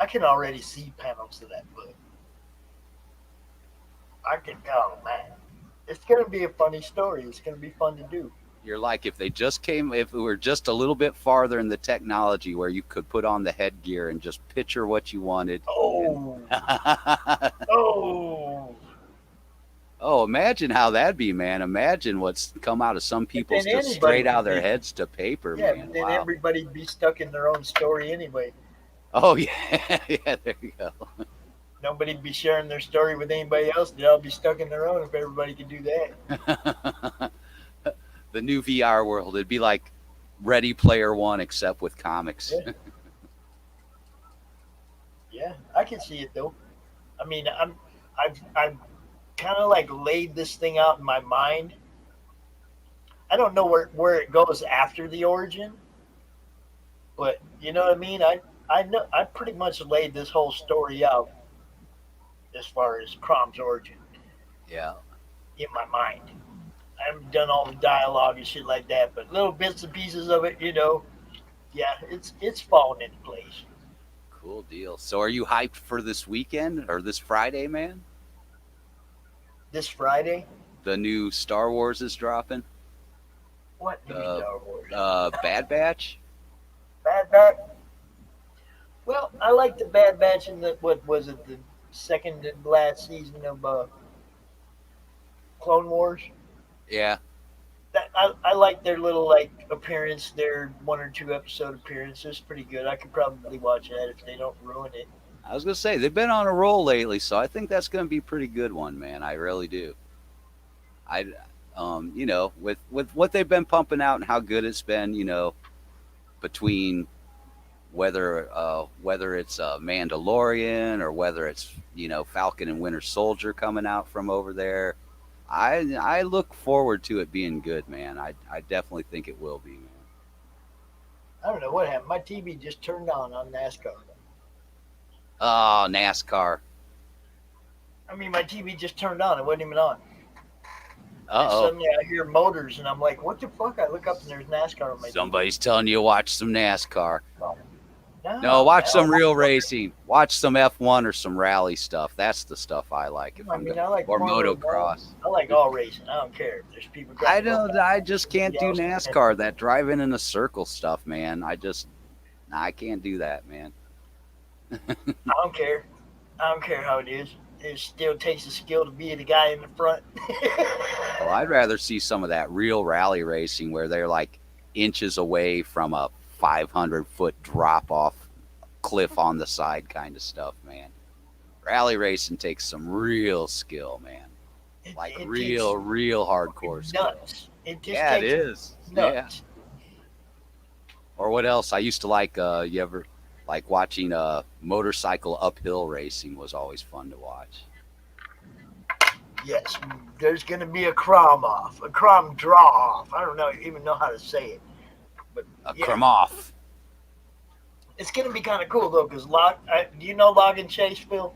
I can already see panels of that book. Oh man, it's gonna be a funny story. It's gonna be fun to do. you're like if it were just a little bit farther in the technology where you could put on the headgear and just picture what you wanted. Oh, oh. Oh, imagine how that'd be, man. Imagine what's come out of some people's then just anybody straight out of their could be- heads to paper, Yeah, man. but then Wow. everybody'd be stuck in their own story anyway. Oh yeah, yeah. There you go. Nobody'd be sharing their story with anybody else. They'd all be stuck in their own if everybody could do that. The new VR world. It'd be like Ready Player One, except with comics. Yeah. Yeah, I can see it though. I mean, I've kind of like laid this thing out in my mind. I don't know where it goes after the origin, but you know what I mean. I know I pretty much laid this whole story out as far as Crom's origin Yeah. in my mind. I haven't done all the dialogue and shit like that, but little bits and pieces of it, yeah, it's falling into place. Cool deal. So, are you hyped for this weekend or this Friday, man? This Friday, The new Star Wars is dropping. what new Star Wars? Bad Batch. Bad Batch. Well, I like the Bad Batch in the what was it, the second and last season of Clone Wars. Yeah. I like their little like appearance, their 1 or 2 episode appearances. Pretty good. I could probably watch that if they don't ruin it. I was gonna say they've been on a roll lately, so I think that's gonna be a pretty good one, man. I really do. With what they've been pumping out and how good it's been, between whether it's Mandalorian or whether it's Falcon and Winter Soldier coming out from over there, I look forward to it being good, man. I definitely think it will be, man. I don't know what happened. My TV just turned on NASCAR. Oh, NASCAR. I mean, my TV just turned on. It wasn't even on. And Uh-oh. suddenly I hear motors, and I'm like, what the fuck? I look up, and there's NASCAR on my Somebody's telling you to watch some NASCAR. TV. No, watch some real racing. Watch some F1 or some rally stuff. That's the stuff I like. If I I'm mean, going, I like or Formula One. motocross. I like all racing. I don't care if there's people. I trying to go don't. fast. I just can't do Yeah, NASCAR. That driving in a circle stuff, man. I can't do that, man. I don't care. I don't care how it is. It still takes a skill to be the guy in the front. Well, I'd rather see some of that real rally racing where they're like inches away from a 500-foot drop off cliff on the side kind of stuff, man. Rally racing takes some real skill, man. Like it real hardcore takes skill. nuts. It just Yeah, it takes is. nuts. Yeah. Or what else? I used to like. You ever like watching motorcycle uphill racing? Was always fun to watch. Yes, there's going to be a crom draw off. I don't even know how to say it. But Come off. It's going to be kind of cool though, because do you know Log and Chase, Phil?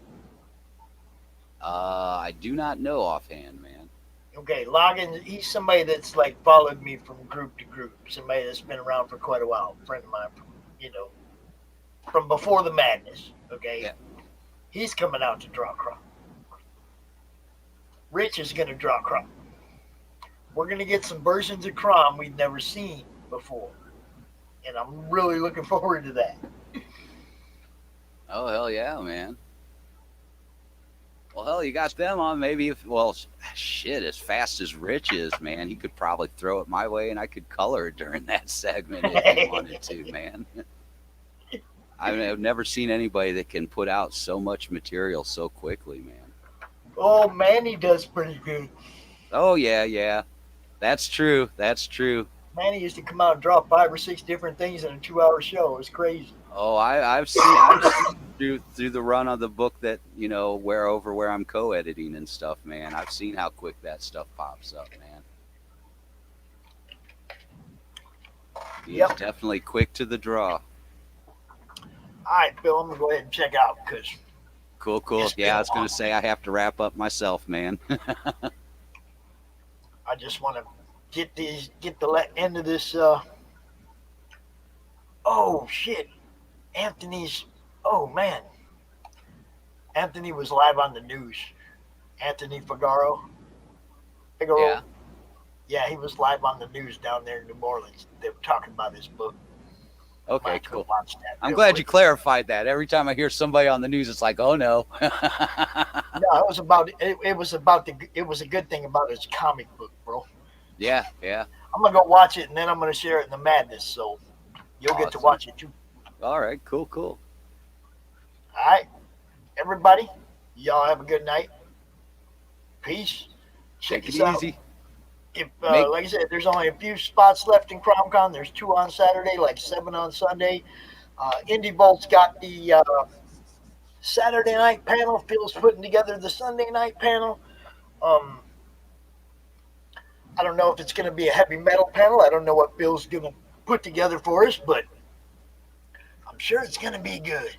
I do not know offhand, man. Okay, Logan, he's somebody that's like followed me from group to group. Somebody that's been around for quite a while. A friend of mine, from before the madness. Okay, Yeah. He's coming out to draw crom. Rich is going to draw crom. We're going to get some versions of crom we've never seen before, and I'm really looking forward to that. Oh hell yeah, man. Well, hell, you got them on. Maybe shit, as fast as Rich is, man, he could probably throw it my way, and I could color it during that segment if he wanted to, man. I've never seen anybody that can put out so much material so quickly, man. Oh, Manny does pretty good. Oh yeah, that's true. That's true. Manny used to come out and draw 5 or 6 different things in a 2-hour show. It was crazy. Oh, I've seen through the run of the book that where I'm co-editing and stuff, man. I've seen how quick that stuff pops up, man. He's definitely quick to the draw. All right, Phil, I'm gonna go ahead and check out because. Cool. Yeah, I was gonna say I have to wrap up myself, man. I just want to get the end of this. Oh shit, Anthony's. Oh man, Anthony was live on the news. Anthony Figaro. Yeah. Yeah, he was live on the news down there in New Orleans. They were talking about his book. Okay, Might go cool. watch that I'm real glad quick. you clarified that. Every time I hear somebody on the news, it's like, oh no. No, it was about it was a good thing about his comic book, bro. Yeah. I'm gonna go watch it and then I'm gonna share it in the madness, so you'll get to Awesome. watch it too. All right, cool. All right, everybody, y'all have a good night. Peace. Check Take this it out. easy. If like I said, there's only a few spots left in CromCon. There's 2 on Saturday, like 7 on Sunday. Indie Bolt's got the Saturday night panel. Phil's putting together the Sunday night panel. I don't know if it's going to be a heavy metal panel. I don't know what Phil's going to put together for us, but I'm sure it's going to be good.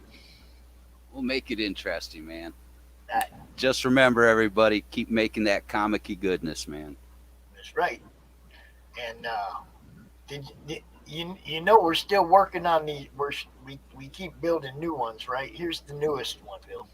We'll make it interesting, man. Right. Just remember, everybody, keep making that comic-y goodness, man. That's right. And you know we're still working on these. We keep building new ones, right? Here's the newest one, Phil.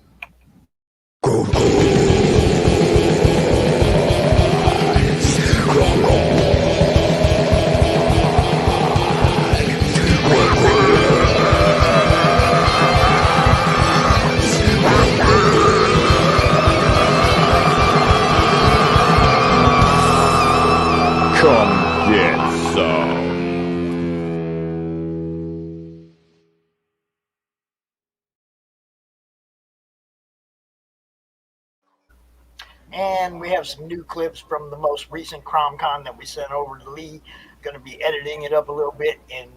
Come get some. And we have some new clips from the most recent CromCon that we sent over to Lee. Going to be editing it up a little bit and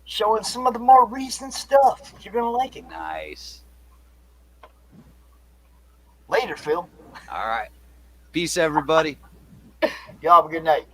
showing some of the more recent stuff. You're going to like it. Nice. Later, Phil. All right. Peace, everybody. Y'all have a good night.